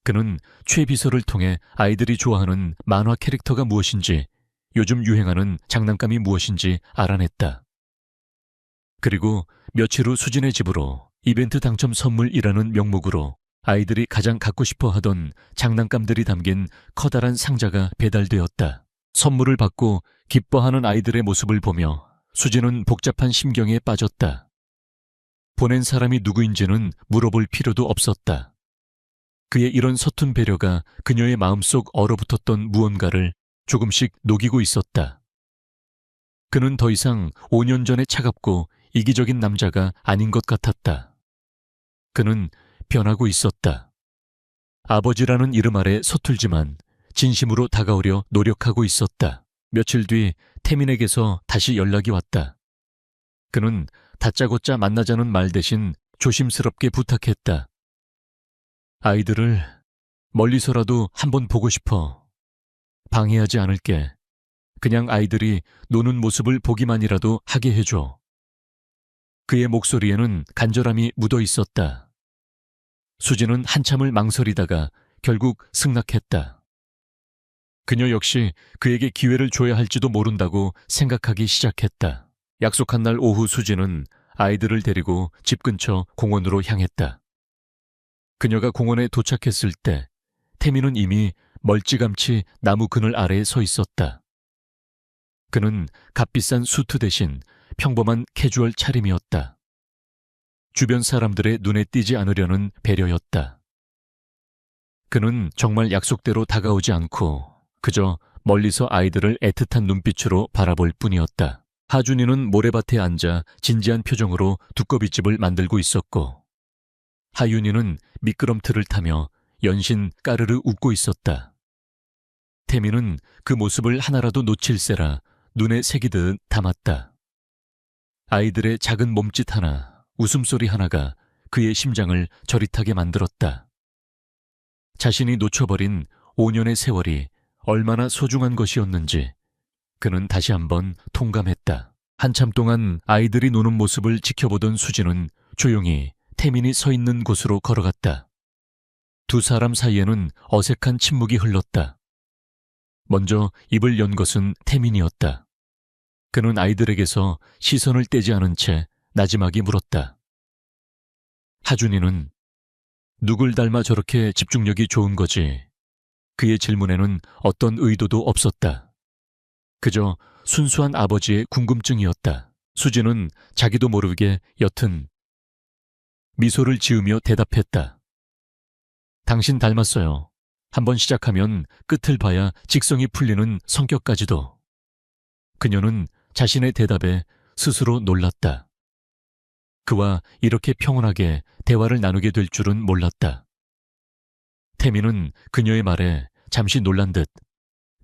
그는 최 비서를 통해 아이들이 좋아하는 만화 캐릭터가 무엇인지, 요즘 유행하는 장난감이 무엇인지 알아냈다. 그리고 며칠 후 수진의 집으로 이벤트 당첨 선물이라는 명목으로 아이들이 가장 갖고 싶어 하던 장난감들이 담긴 커다란 상자가 배달되었다. 선물을 받고 기뻐하는 아이들의 모습을 보며 수진은 복잡한 심경에 빠졌다. 보낸 사람이 누구인지는 물어볼 필요도 없었다. 그의 이런 서툰 배려가 그녀의 마음속 얼어붙었던 무언가를 조금씩 녹이고 있었다. 그는 더 이상 5년 전의 차갑고 이기적인 남자가 아닌 것 같았다. 그는 변하고 있었다. 아버지라는 이름 아래 서툴지만 진심으로 다가오려 노력하고 있었다. 며칠 뒤 태민에게서 다시 연락이 왔다. 그는 다짜고짜 만나자는 말 대신 조심스럽게 부탁했다. 아이들을 멀리서라도 한번 보고 싶어. 방해하지 않을게. 그냥 아이들이 노는 모습을 보기만이라도 하게 해줘. 그의 목소리에는 간절함이 묻어 있었다. 수진은 한참을 망설이다가 결국 승낙했다. 그녀 역시 그에게 기회를 줘야 할지도 모른다고 생각하기 시작했다. 약속한 날 오후 수진은 아이들을 데리고 집 근처 공원으로 향했다. 그녀가 공원에 도착했을 때 태민은 이미 멀찌감치 나무 그늘 아래에 서 있었다. 그는 값비싼 수트 대신 평범한 캐주얼 차림이었다. 주변 사람들의 눈에 띄지 않으려는 배려였다. 그는 정말 약속대로 다가오지 않고 그저 멀리서 아이들을 애틋한 눈빛으로 바라볼 뿐이었다. 하준이는 모래밭에 앉아 진지한 표정으로 두꺼비집을 만들고 있었고 하윤이는 미끄럼틀을 타며 연신 까르르 웃고 있었다. 태민은 그 모습을 하나라도 놓칠세라 눈에 새기듯 담았다. 아이들의 작은 몸짓 하나, 웃음소리 하나가 그의 심장을 저릿하게 만들었다. 자신이 놓쳐버린 5년의 세월이 얼마나 소중한 것이었는지 그는 다시 한번 통감했다. 한참 동안 아이들이 노는 모습을 지켜보던 수진은 조용히 태민이 서 있는 곳으로 걸어갔다. 두 사람 사이에는 어색한 침묵이 흘렀다. 먼저 입을 연 것은 태민이었다. 그는 아이들에게서 시선을 떼지 않은 채 나지막이 물었다. 하준이는 누굴 닮아 저렇게 집중력이 좋은 거지? 그의 질문에는 어떤 의도도 없었다. 그저 순수한 아버지의 궁금증이었다. 수진은 자기도 모르게 옅은 미소를 지으며 대답했다. 당신 닮았어요. 한번 시작하면 끝을 봐야 직성이 풀리는 성격까지도. 그녀는 자신의 대답에 스스로 놀랐다. 그와 이렇게 평온하게 대화를 나누게 될 줄은 몰랐다. 태민은 그녀의 말에 잠시 놀란 듯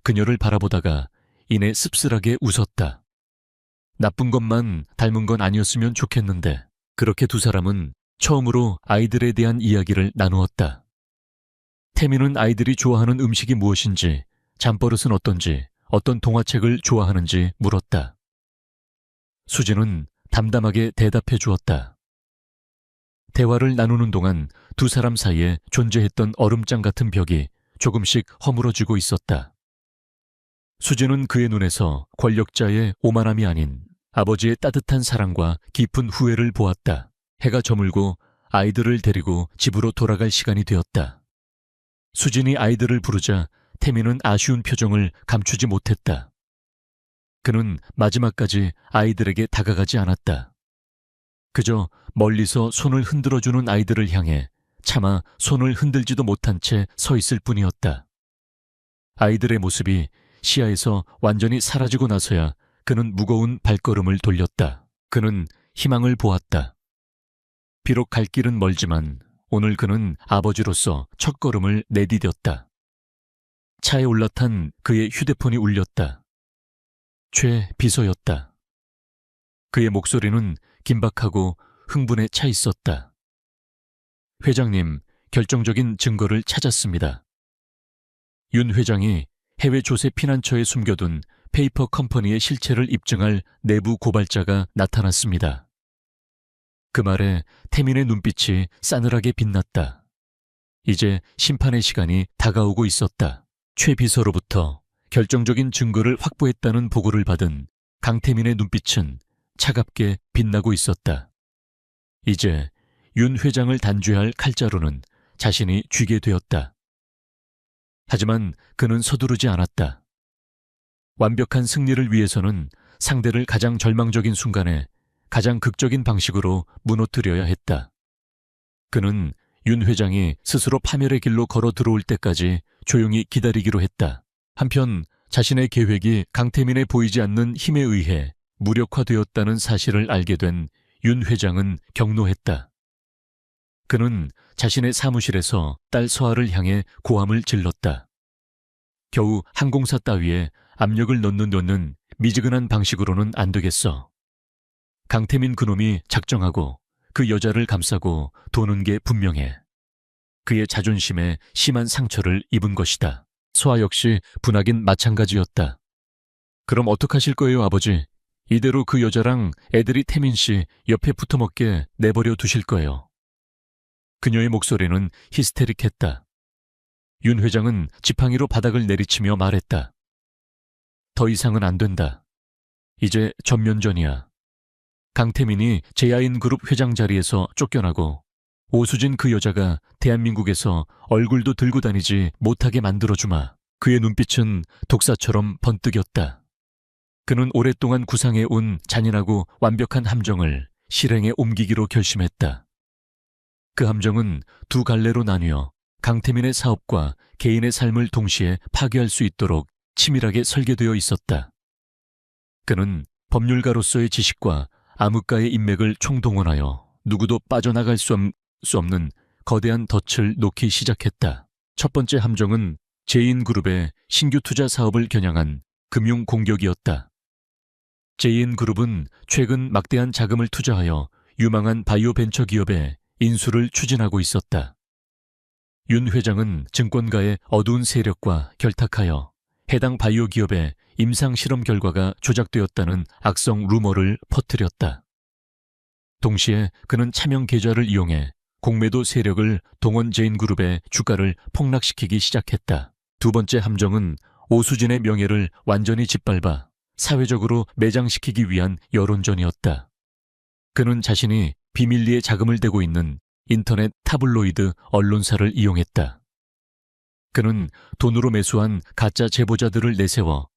그녀를 바라보다가 이내 씁쓸하게 웃었다. 나쁜 것만 닮은 건 아니었으면 좋겠는데. 그렇게 두 사람은 처음으로 아이들에 대한 이야기를 나누었다. 태민은 아이들이 좋아하는 음식이 무엇인지, 잠버릇은 어떤지, 어떤 동화책을 좋아하는지 물었다. 수진은 담담하게 대답해 주었다. 대화를 나누는 동안 두 사람 사이에 존재했던 얼음장 같은 벽이 조금씩 허물어지고 있었다. 수진은 그의 눈에서 권력자의 오만함이 아닌 아버지의 따뜻한 사랑과 깊은 후회를 보았다. 해가 저물고 아이들을 데리고 집으로 돌아갈 시간이 되었다. 수진이 아이들을 부르자 태민은 아쉬운 표정을 감추지 못했다. 그는 마지막까지 아이들에게 다가가지 않았다. 그저 멀리서 손을 흔들어주는 아이들을 향해 차마 손을 흔들지도 못한 채 서 있을 뿐이었다. 아이들의 모습이 시야에서 완전히 사라지고 나서야 그는 무거운 발걸음을 돌렸다. 그는 희망을 보았다. 비록 갈 길은 멀지만 오늘 그는 아버지로서 첫걸음을 내디뎠다. 차에 올라탄 그의 휴대폰이 울렸다. 최 비서였다. 그의 목소리는 긴박하고 흥분에 차 있었다. 회장님, 결정적인 증거를 찾았습니다. 윤 회장이 해외 조세 피난처에 숨겨둔 페이퍼 컴퍼니의 실체를 입증할 내부 고발자가 나타났습니다. 그 말에 태민의 눈빛이 싸늘하게 빛났다. 이제 심판의 시간이 다가오고 있었다. 최 비서로부터 결정적인 증거를 확보했다는 보고를 받은 강태민의 눈빛은 차갑게 빛나고 있었다. 이제 윤 회장을 단죄할 칼자루는 자신이 쥐게 되었다. 하지만 그는 서두르지 않았다. 완벽한 승리를 위해서는 상대를 가장 절망적인 순간에 가장 극적인 방식으로 무너뜨려야 했다. 그는 윤 회장이 스스로 파멸의 길로 걸어 들어올 때까지 조용히 기다리기로 했다. 한편 자신의 계획이 강태민에 보이지 않는 힘에 의해 무력화되었다는 사실을 알게 된 윤 회장은 격노했다. 그는 자신의 사무실에서 딸 서아를 향해 고함을 질렀다. 겨우 항공사 따위에 압력을 넣는 미지근한 방식으로는 안 되겠어. 강태민 그놈이 작정하고 그 여자를 감싸고 도는 게 분명해. 그의 자존심에 심한 상처를 입은 것이다. 서아 역시 분하긴 마찬가지였다. 그럼 어떡하실 거예요, 아버지? 이대로 그 여자랑 애들이 태민 씨 옆에 붙어먹게 내버려 두실 거예요. 그녀의 목소리는 히스테릭했다. 윤 회장은 지팡이로 바닥을 내리치며 말했다. 더 이상은 안 된다. 이제 전면전이야. 강태민이 제야인그룹 회장 자리에서 쫓겨나고 오수진 그 여자가 대한민국에서 얼굴도 들고 다니지 못하게 만들어주마. 그의 눈빛은 독사처럼 번뜩였다. 그는 오랫동안 구상해온 잔인하고 완벽한 함정을 실행에 옮기기로 결심했다. 그 함정은 두 갈래로 나뉘어 강태민의 사업과 개인의 삶을 동시에 파괴할 수 있도록 치밀하게 설계되어 있었다. 그는 법률가로서의 지식과 암흑가의 인맥을 총동원하여 누구도 빠져나갈 수 없는 거대한 덫을 놓기 시작했다. 첫 번째 함정은 제인그룹의 신규 투자 사업을 겨냥한 금융 공격이었다. 제인그룹은 최근 막대한 자금을 투자하여 유망한 바이오 벤처 기업에 인수를 추진하고 있었다. 윤 회장은 증권가의 어두운 세력과 결탁하여 해당 바이오 기업의 임상 실험 결과가 조작되었다는 악성 루머를 퍼뜨렸다. 동시에 그는 차명 계좌를 이용해 공매도 세력을 동원 제인그룹의 주가를 폭락시키기 시작했다. 두 번째 함정은 오수진의 명예를 완전히 짓밟아 사회적으로 매장시키기 위한 여론전이었다. 그는 자신이 비밀리에 자금을 대고 있는 인터넷 타블로이드 언론사를 이용했다. 그는 돈으로 매수한 가짜 제보자들을 내세워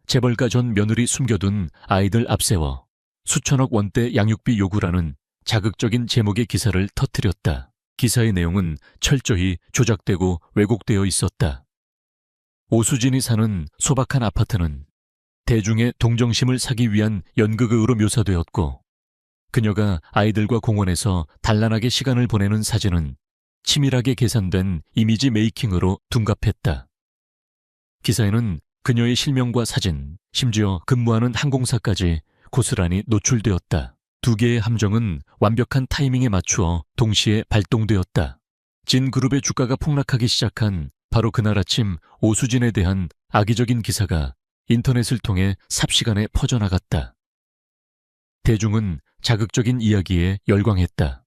재벌가 전 며느리 숨겨둔 아이들 앞세워 수천억 원대 양육비 요구라는 자극적인 제목의 기사를 터뜨렸다. 기사의 내용은 철저히 조작되고 왜곡되어 있었다. 오수진이 사는 소박한 아파트는 대중의 동정심을 사기 위한 연극으로 묘사되었고 그녀가 아이들과 공원에서 단란하게 시간을 보내는 사진은 치밀하게 계산된 이미지 메이킹으로 둔갑했다. 기사에는 그녀의 실명과 사진, 심지어 근무하는 항공사까지 고스란히 노출되었다. 두 개의 함정은 완벽한 타이밍에 맞추어 동시에 발동되었다. 진그룹의 주가가 폭락하기 시작한 바로 그날 아침 오수진에 대한 악의적인 기사가 인터넷을 통해 삽시간에 퍼져나갔다. 대중은 자극적인 이야기에 열광했다.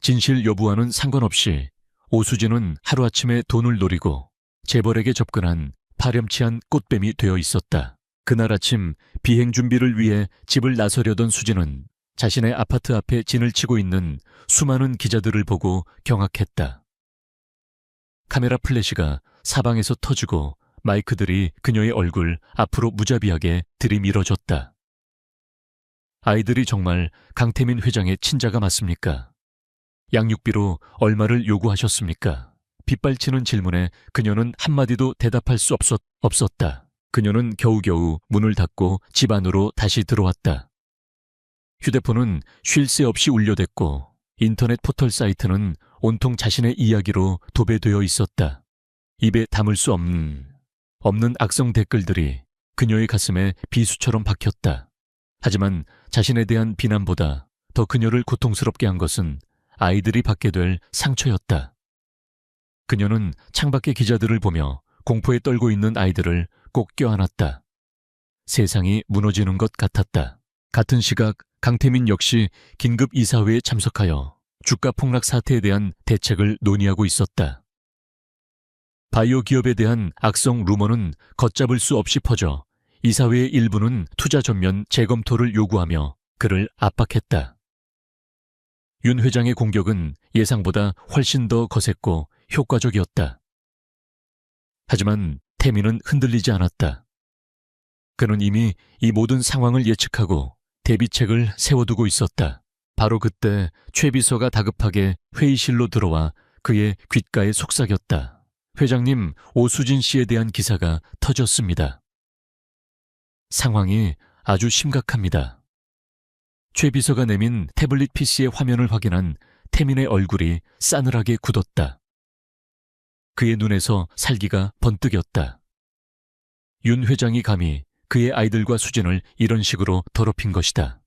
진실 여부와는 상관없이 오수진은 하루아침에 돈을 노리고 재벌에게 접근한 파렴치한 꽃뱀이 되어 있었다. 그날 아침 비행 준비를 위해 집을 나서려던 수진은 자신의 아파트 앞에 진을 치고 있는 수많은 기자들을 보고 경악했다. 카메라 플래시가 사방에서 터지고 마이크들이 그녀의 얼굴 앞으로 무자비하게 들이밀어줬다. 아이들이 정말 강태민 회장의 친자가 맞습니까? 양육비로 얼마를 요구하셨습니까? 빗발치는 질문에 그녀는 한마디도 대답할 수 없었다. 그녀는 겨우겨우 문을 닫고 집 안으로 다시 들어왔다. 휴대폰은 쉴 새 없이 울려댔고 인터넷 포털 사이트는 온통 자신의 이야기로 도배되어 있었다. 입에 담을 수 없는 악성 댓글들이 그녀의 가슴에 비수처럼 박혔다. 하지만 자신에 대한 비난보다 더 그녀를 고통스럽게 한 것은 아이들이 받게 될 상처였다. 그녀는 창밖의 기자들을 보며 공포에 떨고 있는 아이들을 꼭 껴안았다. 세상이 무너지는 것 같았다. 같은 시각 강태민 역시 긴급 이사회에 참석하여 주가 폭락 사태에 대한 대책을 논의하고 있었다. 바이오 기업에 대한 악성 루머는 걷잡을 수 없이 퍼져 이사회의 일부는 투자 전면 재검토를 요구하며 그를 압박했다. 윤 회장의 공격은 예상보다 훨씬 더 거셌고 효과적이었다. 하지만 태민은 흔들리지 않았다. 그는 이미 이 모든 상황을 예측하고 대비책을 세워두고 있었다. 바로 그때 최 비서가 다급하게 회의실로 들어와 그의 귓가에 속삭였다. 회장님, 오수진 씨에 대한 기사가 터졌습니다. 상황이 아주 심각합니다. 최 비서가 내민 태블릿 PC의 화면을 확인한 태민의 얼굴이 싸늘하게 굳었다. 그의 눈에서 살기가 번뜩였다. 윤 회장이 감히 그의 아이들과 수진을 이런 식으로 더럽힌 것이다.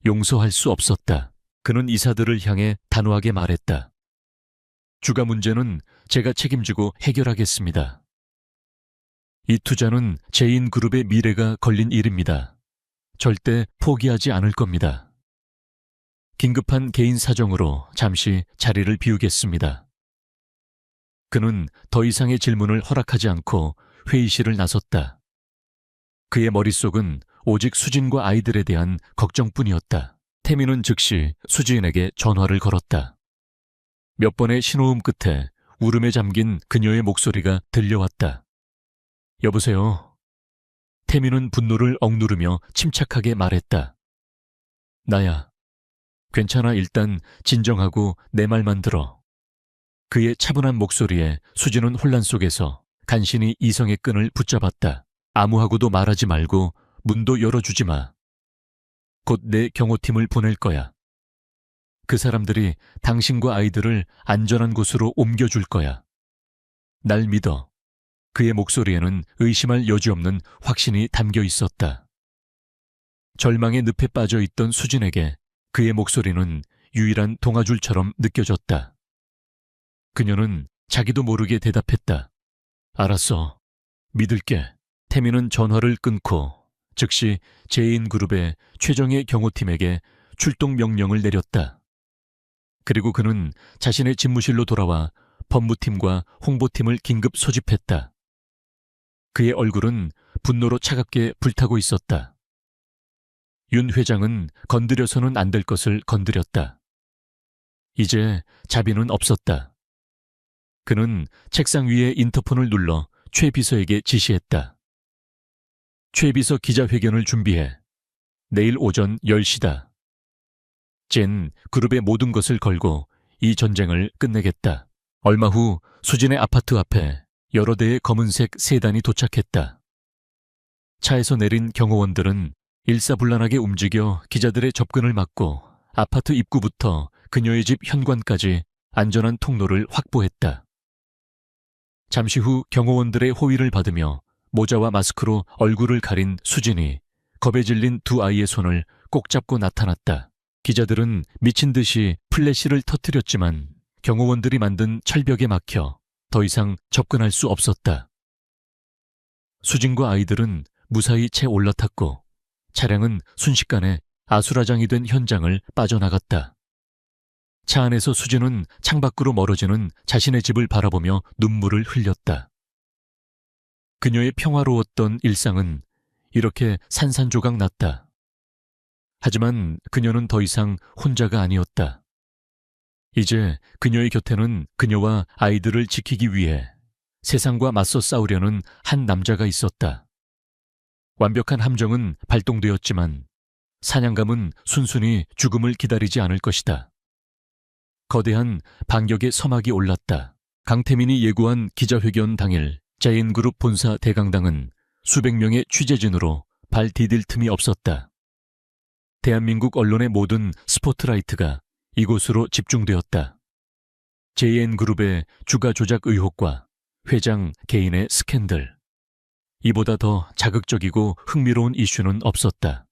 용서할 수 없었다. 그는 이사들을 향해 단호하게 말했다. 주가 문제는 제가 책임지고 해결하겠습니다. 이 투자는 제인그룹의 미래가 걸린 일입니다. 절대 포기하지 않을 겁니다. 긴급한 개인 사정으로 잠시 자리를 비우겠습니다. 그는 더 이상의 질문을 허락하지 않고 회의실을 나섰다. 그의 머릿속은 오직 수진과 아이들에 대한 걱정뿐이었다. 태민은 즉시 수진에게 전화를 걸었다. 몇 번의 신호음 끝에 울음에 잠긴 그녀의 목소리가 들려왔다. 여보세요? 태민은 분노를 억누르며 침착하게 말했다. 나야. 괜찮아, 일단 진정하고 내 말만 들어. 그의 차분한 목소리에 수진은 혼란 속에서 간신히 이성의 끈을 붙잡았다. 아무하고도 말하지 말고 문도 열어주지 마. 곧 내 경호팀을 보낼 거야. 그 사람들이 당신과 아이들을 안전한 곳으로 옮겨줄 거야. 날 믿어. 그의 목소리에는 의심할 여지 없는 확신이 담겨 있었다. 절망의 늪에 빠져 있던 수진에게 그의 목소리는 유일한 동아줄처럼 느껴졌다. 그녀는 자기도 모르게 대답했다. 알았어. 믿을게. 태민은 전화를 끊고 즉시 제인그룹의 최정예 경호팀에게 출동 명령을 내렸다. 그리고 그는 자신의 집무실로 돌아와 법무팀과 홍보팀을 긴급 소집했다. 그의 얼굴은 분노로 차갑게 불타고 있었다. 윤 회장은 건드려서는 안 될 것을 건드렸다. 이제 자비는 없었다. 그는 책상 위에 인터폰을 눌러 최 비서에게 지시했다. 최 비서 기자회견을 준비해. 내일 오전 10시다. 쟨 그룹의 모든 것을 걸고 이 전쟁을 끝내겠다. 얼마 후 수진의 아파트 앞에 여러 대의 검은색 세단이 도착했다. 차에서 내린 경호원들은 일사불란하게 움직여 기자들의 접근을 막고 아파트 입구부터 그녀의 집 현관까지 안전한 통로를 확보했다. 잠시 후 경호원들의 호위를 받으며 모자와 마스크로 얼굴을 가린 수진이 겁에 질린 두 아이의 손을 꼭 잡고 나타났다. 기자들은 미친 듯이 플래시를 터뜨렸지만 경호원들이 만든 철벽에 막혀 더 이상 접근할 수 없었다. 수진과 아이들은 무사히 채 올라탔고 차량은 순식간에 아수라장이 된 현장을 빠져나갔다. 차 안에서 수진은 창밖으로 멀어지는 자신의 집을 바라보며 눈물을 흘렸다. 그녀의 평화로웠던 일상은 이렇게 산산조각 났다. 하지만 그녀는 더 이상 혼자가 아니었다. 이제 그녀의 곁에는 그녀와 아이들을 지키기 위해 세상과 맞서 싸우려는 한 남자가 있었다. 완벽한 함정은 발동되었지만 사냥감은 순순히 죽음을 기다리지 않을 것이다. 거대한 반격의 서막이 올랐다. 강태민이 예고한 기자회견 당일 제인그룹 본사 대강당은 수백 명의 취재진으로 발 디딜 틈이 없었다. 대한민국 언론의 모든 스포트라이트가 이곳으로 집중되었다. JN그룹의 주가 조작 의혹과 회장 개인의 스캔들. 이보다 더 자극적이고 흥미로운 이슈는 없었다.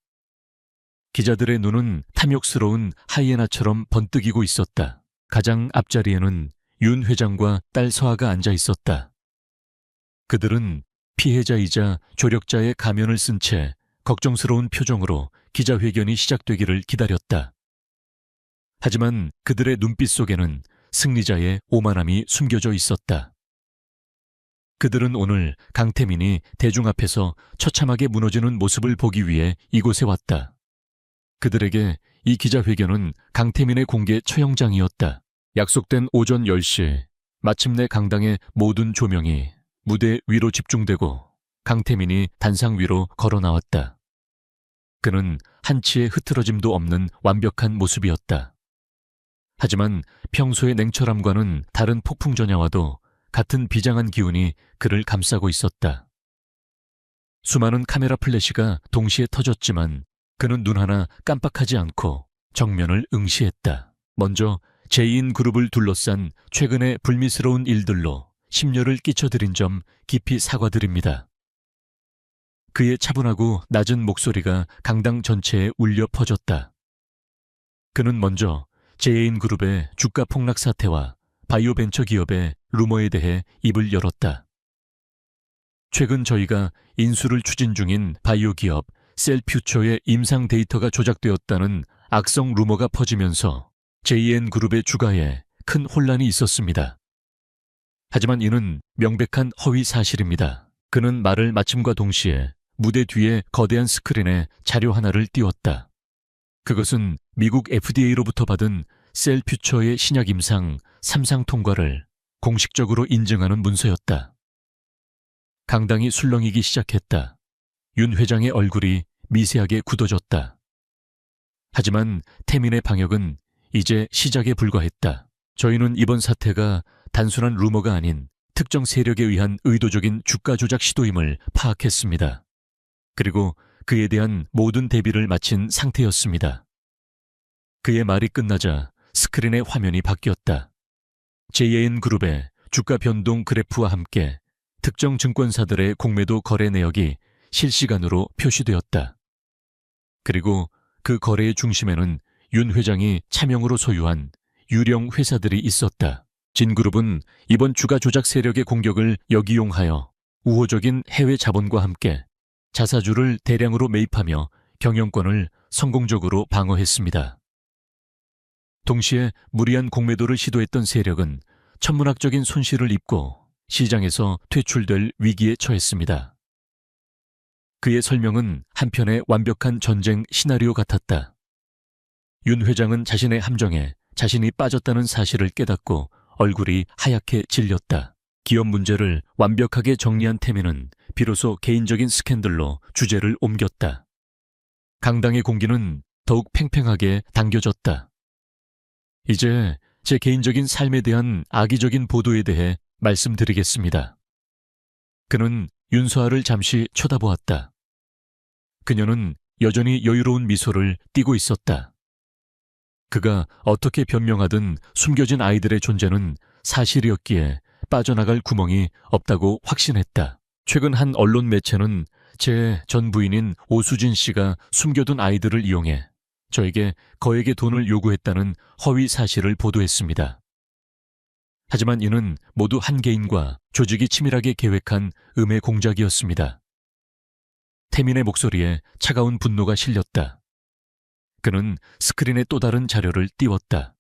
기자들의 눈은 탐욕스러운 하이에나처럼 번뜩이고 있었다. 가장 앞자리에는 윤 회장과 딸 서아가 앉아 있었다. 그들은 피해자이자 조력자의 가면을 쓴 채 걱정스러운 표정으로 기자회견이 시작되기를 기다렸다. 하지만 그들의 눈빛 속에는 승리자의 오만함이 숨겨져 있었다. 그들은 오늘 강태민이 대중 앞에서 처참하게 무너지는 모습을 보기 위해 이곳에 왔다. 그들에게 이 기자회견은 강태민의 공개 처형장이었다. 약속된 오전 10시, 마침내 강당의 모든 조명이 무대 위로 집중되고 강태민이 단상 위로 걸어 나왔다. 그는 한치의 흐트러짐도 없는 완벽한 모습이었다. 하지만 평소의 냉철함과는 다른 폭풍전야와도 같은 비장한 기운이 그를 감싸고 있었다. 수많은 카메라 플래시가 동시에 터졌지만 그는 눈 하나 깜빡하지 않고 정면을 응시했다. 먼저 JN그룹을 둘러싼 최근의 불미스러운 일들로 심려를 끼쳐드린 점 깊이 사과드립니다. 그의 차분하고 낮은 목소리가 강당 전체에 울려 퍼졌다. 그는 먼저 JN그룹의 주가 폭락 사태와 바이오 벤처 기업의 루머에 대해 입을 열었다. 최근 저희가 인수를 추진 중인 바이오 기업 셀퓨처의 임상 데이터가 조작되었다는 악성 루머가 퍼지면서 JN그룹의 주가에 큰 혼란이 있었습니다. 하지만 이는 명백한 허위 사실입니다. 그는 말을 마침과 동시에 무대 뒤에 거대한 스크린에 자료 하나를 띄웠다. 그것은 미국 FDA로부터 받은 셀퓨처의 신약 임상 3상 통과를 공식적으로 인증하는 문서였다. 강당이 술렁이기 시작했다. 윤 회장의 얼굴이 미세하게 굳어졌다. 하지만 태민의 방역은 이제 시작에 불과했다. 저희는 이번 사태가 단순한 루머가 아닌 특정 세력에 의한 의도적인 주가 조작 시도임을 파악했습니다. 그리고 그에 대한 모든 대비를 마친 상태였습니다. 그의 말이 끝나자 스크린의 화면이 바뀌었다. JN그룹의 주가 변동 그래프와 함께 특정 증권사들의 공매도 거래 내역이 실시간으로 표시되었다. 그리고 그 거래의 중심에는 윤 회장이 차명으로 소유한 유령 회사들이 있었다. 진그룹은 이번 주가 조작 세력의 공격을 역이용하여 우호적인 해외 자본과 함께 자사주를 대량으로 매입하며 경영권을 성공적으로 방어했습니다. 동시에 무리한 공매도를 시도했던 세력은 천문학적인 손실을 입고 시장에서 퇴출될 위기에 처했습니다. 그의 설명은 한편의 완벽한 전쟁 시나리오 같았다. 윤 회장은 자신의 함정에 자신이 빠졌다는 사실을 깨닫고 얼굴이 하얗게 질렸다. 기업 문제를 완벽하게 정리한 태민은 비로소 개인적인 스캔들로 주제를 옮겼다. 강당의 공기는 더욱 팽팽하게 당겨졌다. 이제 제 개인적인 삶에 대한 악의적인 보도에 대해 말씀드리겠습니다. 그는 윤서아를 잠시 쳐다보았다. 그녀는 여전히 여유로운 미소를 띠고 있었다. 그가 어떻게 변명하든 숨겨진 아이들의 존재는 사실이었기에 빠져나갈 구멍이 없다고 확신했다. 최근 한 언론 매체는 제 전 부인인 오수진 씨가 숨겨둔 아이들을 이용해 저에게 거액의 돈을 요구했다는 허위 사실을 보도했습니다. 하지만 이는 모두 한 개인과 조직이 치밀하게 계획한 음해 공작이었습니다. 태민의 목소리에 차가운 분노가 실렸다. 그는 스크린에 또 다른 자료를 띄웠다.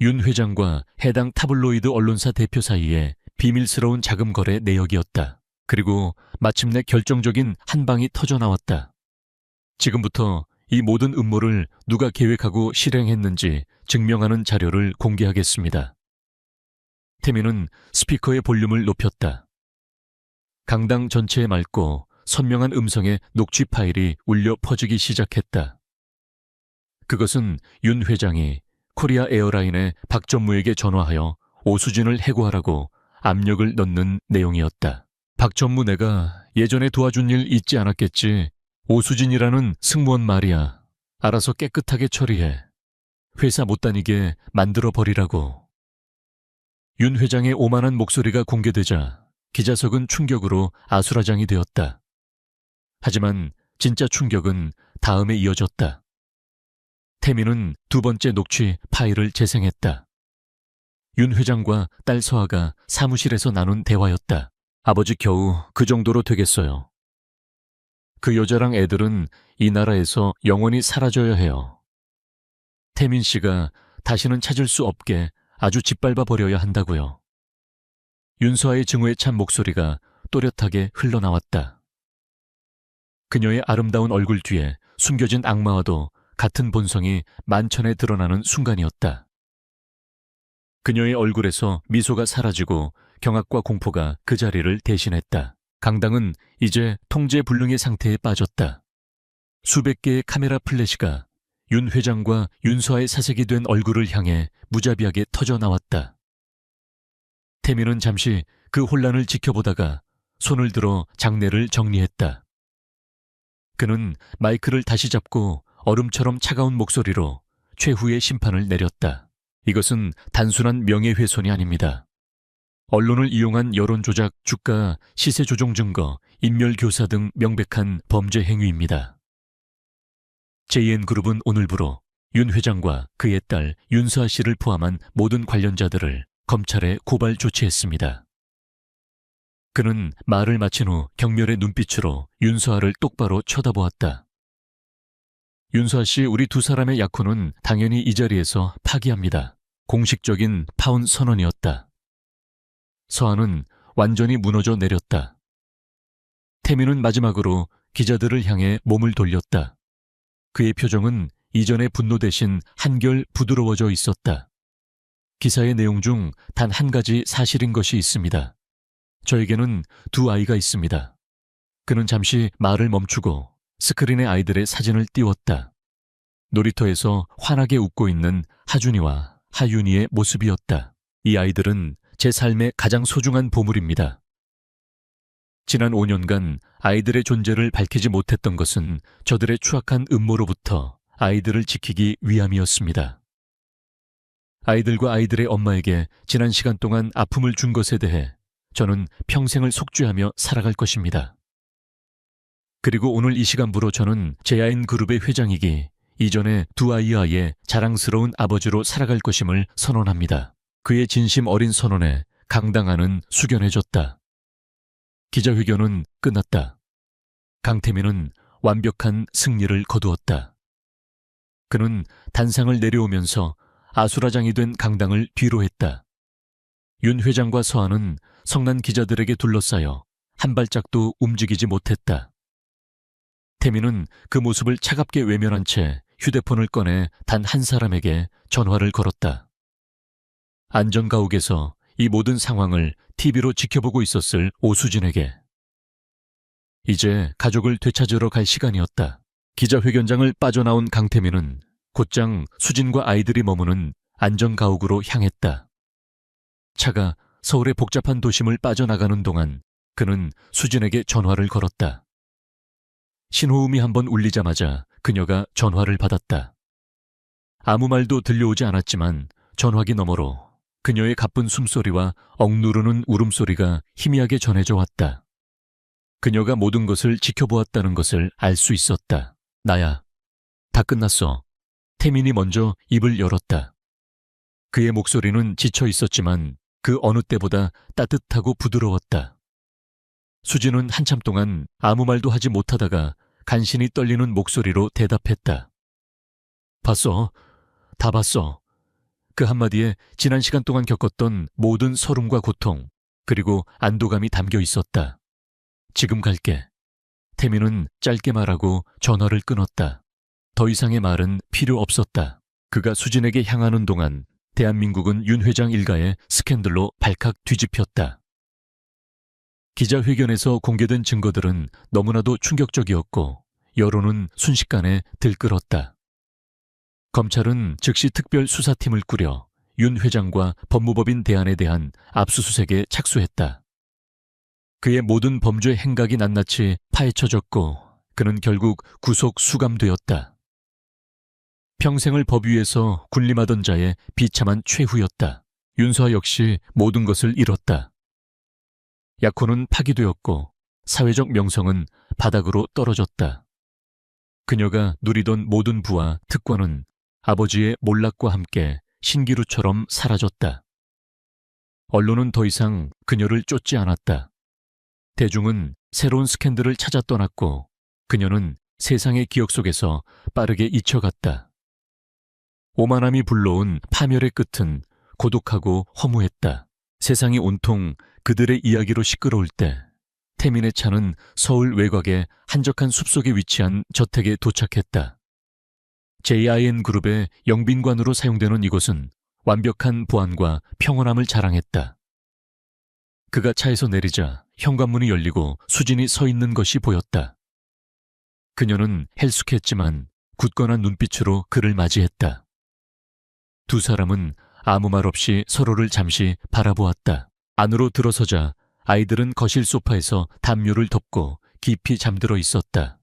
윤 회장과 해당 타블로이드 언론사 대표 사이에 비밀스러운 자금 거래 내역이었다. 그리고 마침내 결정적인 한 방이 터져나왔다. 지금부터 이 모든 음모를 누가 계획하고 실행했는지 증명하는 자료를 공개하겠습니다. 태민은 스피커의 볼륨을 높였다. 강당 전체에 맑고 선명한 음성의 녹취 파일이 울려 퍼지기 시작했다. 그것은 윤 회장이 코리아 에어라인의 박 전무에게 전화하여 오수진을 해고하라고 압력을 넣는 내용이었다. 박 전무 내가 예전에 도와준 일 잊지 않았겠지. 오수진이라는 승무원 말이야. 알아서 깨끗하게 처리해. 회사 못 다니게 만들어버리라고. 윤 회장의 오만한 목소리가 공개되자 기자석은 충격으로 아수라장이 되었다. 하지만 진짜 충격은 다음에 이어졌다. 태민은 두 번째 녹취 파일을 재생했다. 윤 회장과 딸 서아가 사무실에서 나눈 대화였다. 아버지 겨우 그 정도로 되겠어요. 그 여자랑 애들은 이 나라에서 영원히 사라져야 해요. 태민 씨가 다시는 찾을 수 없게 아주 짓밟아 버려야 한다고요. 윤서아의 증오에 찬 목소리가 또렷하게 흘러나왔다. 그녀의 아름다운 얼굴 뒤에 숨겨진 악마와도 같은 본성이 만천에 드러나는 순간이었다. 그녀의 얼굴에서 미소가 사라지고 경악과 공포가 그 자리를 대신했다. 강당은 이제 통제불능의 상태에 빠졌다. 수백 개의 카메라 플래시가 윤 회장과 윤서아의 사색이 된 얼굴을 향해 무자비하게 터져 나왔다. 태민은 잠시 그 혼란을 지켜보다가 손을 들어 장내를 정리했다. 그는 마이크를 다시 잡고 얼음처럼 차가운 목소리로 최후의 심판을 내렸다. 이것은 단순한 명예훼손이 아닙니다. 언론을 이용한 여론조작, 주가, 시세 조종 증거, 인멸교사 등 명백한 범죄 행위입니다. JN그룹은 오늘부로 윤 회장과 그의 딸 윤서아 씨를 포함한 모든 관련자들을 검찰에 고발 조치했습니다. 그는 말을 마친 후 경멸의 눈빛으로 윤서아를 똑바로 쳐다보았다. 윤서아 씨, 우리 두 사람의 약혼은 당연히 이 자리에서 파기합니다. 공식적인 파혼 선언이었다. 서아는 완전히 무너져 내렸다. 태민은 마지막으로 기자들을 향해 몸을 돌렸다. 그의 표정은 이전의 분노 대신 한결 부드러워져 있었다. 기사의 내용 중 단 한 가지 사실인 것이 있습니다. 저에게는 두 아이가 있습니다. 그는 잠시 말을 멈추고 스크린에 아이들의 사진을 띄웠다. 놀이터에서 환하게 웃고 있는 하준이와 하윤이의 모습이었다. 이 아이들은 제 삶의 가장 소중한 보물입니다. 지난 5년간 아이들의 존재를 밝히지 못했던 것은 저들의 추악한 음모로부터 아이들을 지키기 위함이었습니다. 아이들과 아이들의 엄마에게 지난 시간 동안 아픔을 준 것에 대해 저는 평생을 속죄하며 살아갈 것입니다. 그리고 오늘 이 시간부로 저는 JN그룹의 회장이기 이전에 두 아이의 자랑스러운 아버지로 살아갈 것임을 선언합니다. 그의 진심 어린 선언에 강당안은 숙연해졌다. 기자회견은 끝났다. 강태민은 완벽한 승리를 거두었다. 그는 단상을 내려오면서 아수라장이 된 강당을 뒤로 했다. 윤 회장과 서아는 성난 기자들에게 둘러싸여 한 발짝도 움직이지 못했다. 태민은 그 모습을 차갑게 외면한 채 휴대폰을 꺼내 단 한 사람에게 전화를 걸었다. 안전가옥에서 이 모든 상황을 TV로 지켜보고 있었을 오수진에게. 이제 가족을 되찾으러 갈 시간이었다. 기자회견장을 빠져나온 강태민은 곧장 수진과 아이들이 머무는 안전가옥으로 향했다. 차가 서울의 복잡한 도심을 빠져나가는 동안 그는 수진에게 전화를 걸었다. 신호음이 한번 울리자마자 그녀가 전화를 받았다. 아무 말도 들려오지 않았지만 전화기 너머로 그녀의 가쁜 숨소리와 억누르는 울음소리가 희미하게 전해져 왔다. 그녀가 모든 것을 지켜보았다는 것을 알 수 있었다. 나야. 다 끝났어. 태민이 먼저 입을 열었다. 그의 목소리는 지쳐 있었지만 그 어느 때보다 따뜻하고 부드러웠다. 수진은 한참 동안 아무 말도 하지 못하다가 간신히 떨리는 목소리로 대답했다. 봤어. 다 봤어. 그 한마디에 지난 시간 동안 겪었던 모든 서름과 고통, 그리고 안도감이 담겨 있었다. 지금 갈게. 태민은 짧게 말하고 전화를 끊었다. 더 이상의 말은 필요 없었다. 그가 수진에게 향하는 동안 대한민국은 윤 회장 일가의 스캔들로 발칵 뒤집혔다. 기자회견에서 공개된 증거들은 너무나도 충격적이었고 여론은 순식간에 들끓었다. 검찰은 즉시 특별수사팀을 꾸려 윤 회장과 법무법인 대안에 대한 압수수색에 착수했다. 그의 모든 범죄 행각이 낱낱이 파헤쳐졌고 그는 결국 구속 수감되었다. 평생을 법 위에서 군림하던 자의 비참한 최후였다. 윤서아 역시 모든 것을 잃었다. 약혼은 파기되었고 사회적 명성은 바닥으로 떨어졌다. 그녀가 누리던 모든 부와 특권은 아버지의 몰락과 함께 신기루처럼 사라졌다. 언론은 더 이상 그녀를 쫓지 않았다. 대중은 새로운 스캔들을 찾아 떠났고 그녀는 세상의 기억 속에서 빠르게 잊혀갔다. 오만함이 불러온 파멸의 끝은 고독하고 허무했다. 세상이 온통 그들의 이야기로 시끄러울 때 태민의 차는 서울 외곽의 한적한 숲속에 위치한 저택에 도착했다. JIN그룹의 영빈관으로 사용되는 이곳은 완벽한 보안과 평온함을 자랑했다. 그가 차에서 내리자 현관문이 열리고 수진이 서 있는 것이 보였다. 그녀는 헬쑥했지만 굳건한 눈빛으로 그를 맞이했다. 두 사람은 아무 말 없이 서로를 잠시 바라보았다. 안으로 들어서자 아이들은 거실 소파에서 담요를 덮고 깊이 잠들어 있었다.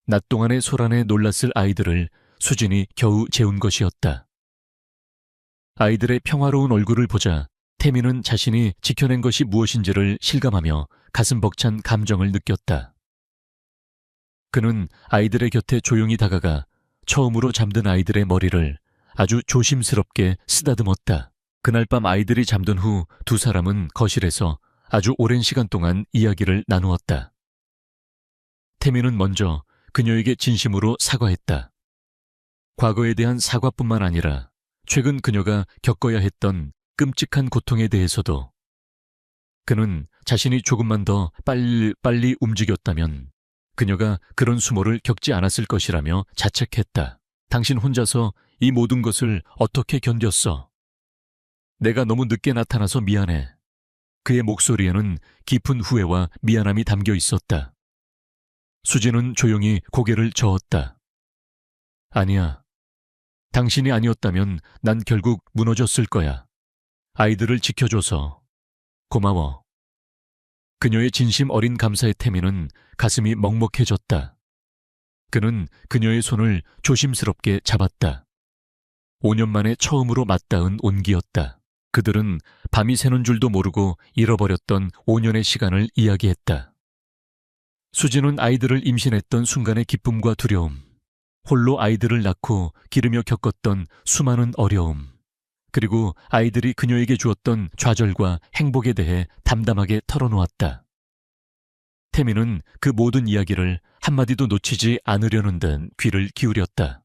낮 동안의 소란에 놀랐을 아이들을 수진이 겨우 재운 것이었다. 아이들의 평화로운 얼굴을 보자 태민은 자신이 지켜낸 것이 무엇인지를 실감하며 가슴 벅찬 감정을 느꼈다. 그는 아이들의 곁에 조용히 다가가 처음으로 잠든 아이들의 머리를 아주 조심스럽게 쓰다듬었다. 그날 밤 아이들이 잠든 후 두 사람은 거실에서 아주 오랜 시간 동안 이야기를 나누었다. 태민은 먼저 그녀에게 진심으로 사과했다. 과거에 대한 사과뿐만 아니라 최근 그녀가 겪어야 했던 끔찍한 고통에 대해서도. 그는 자신이 조금만 더 빨리 움직였다면 그녀가 그런 수모를 겪지 않았을 것이라며 자책했다. 당신 혼자서 이 모든 것을 어떻게 견뎠어? 내가 너무 늦게 나타나서 미안해. 그의 목소리에는 깊은 후회와 미안함이 담겨 있었다. 수진은 조용히 고개를 저었다. 아니야. 당신이 아니었다면 난 결국 무너졌을 거야. 아이들을 지켜줘서 고마워. 그녀의 진심 어린 감사의 태민은 가슴이 먹먹해졌다. 그는 그녀의 손을 조심스럽게 잡았다. 5년 만에 처음으로 맞닿은 온기였다. 그들은 밤이 새는 줄도 모르고 잃어버렸던 5년의 시간을 이야기했다. 수진은 아이들을 임신했던 순간의 기쁨과 두려움, 홀로 아이들을 낳고 기르며 겪었던 수많은 어려움, 그리고 아이들이 그녀에게 주었던 좌절과 행복에 대해 담담하게 털어놓았다. 태민은 그 모든 이야기를 한마디도 놓치지 않으려는 듯 귀를 기울였다.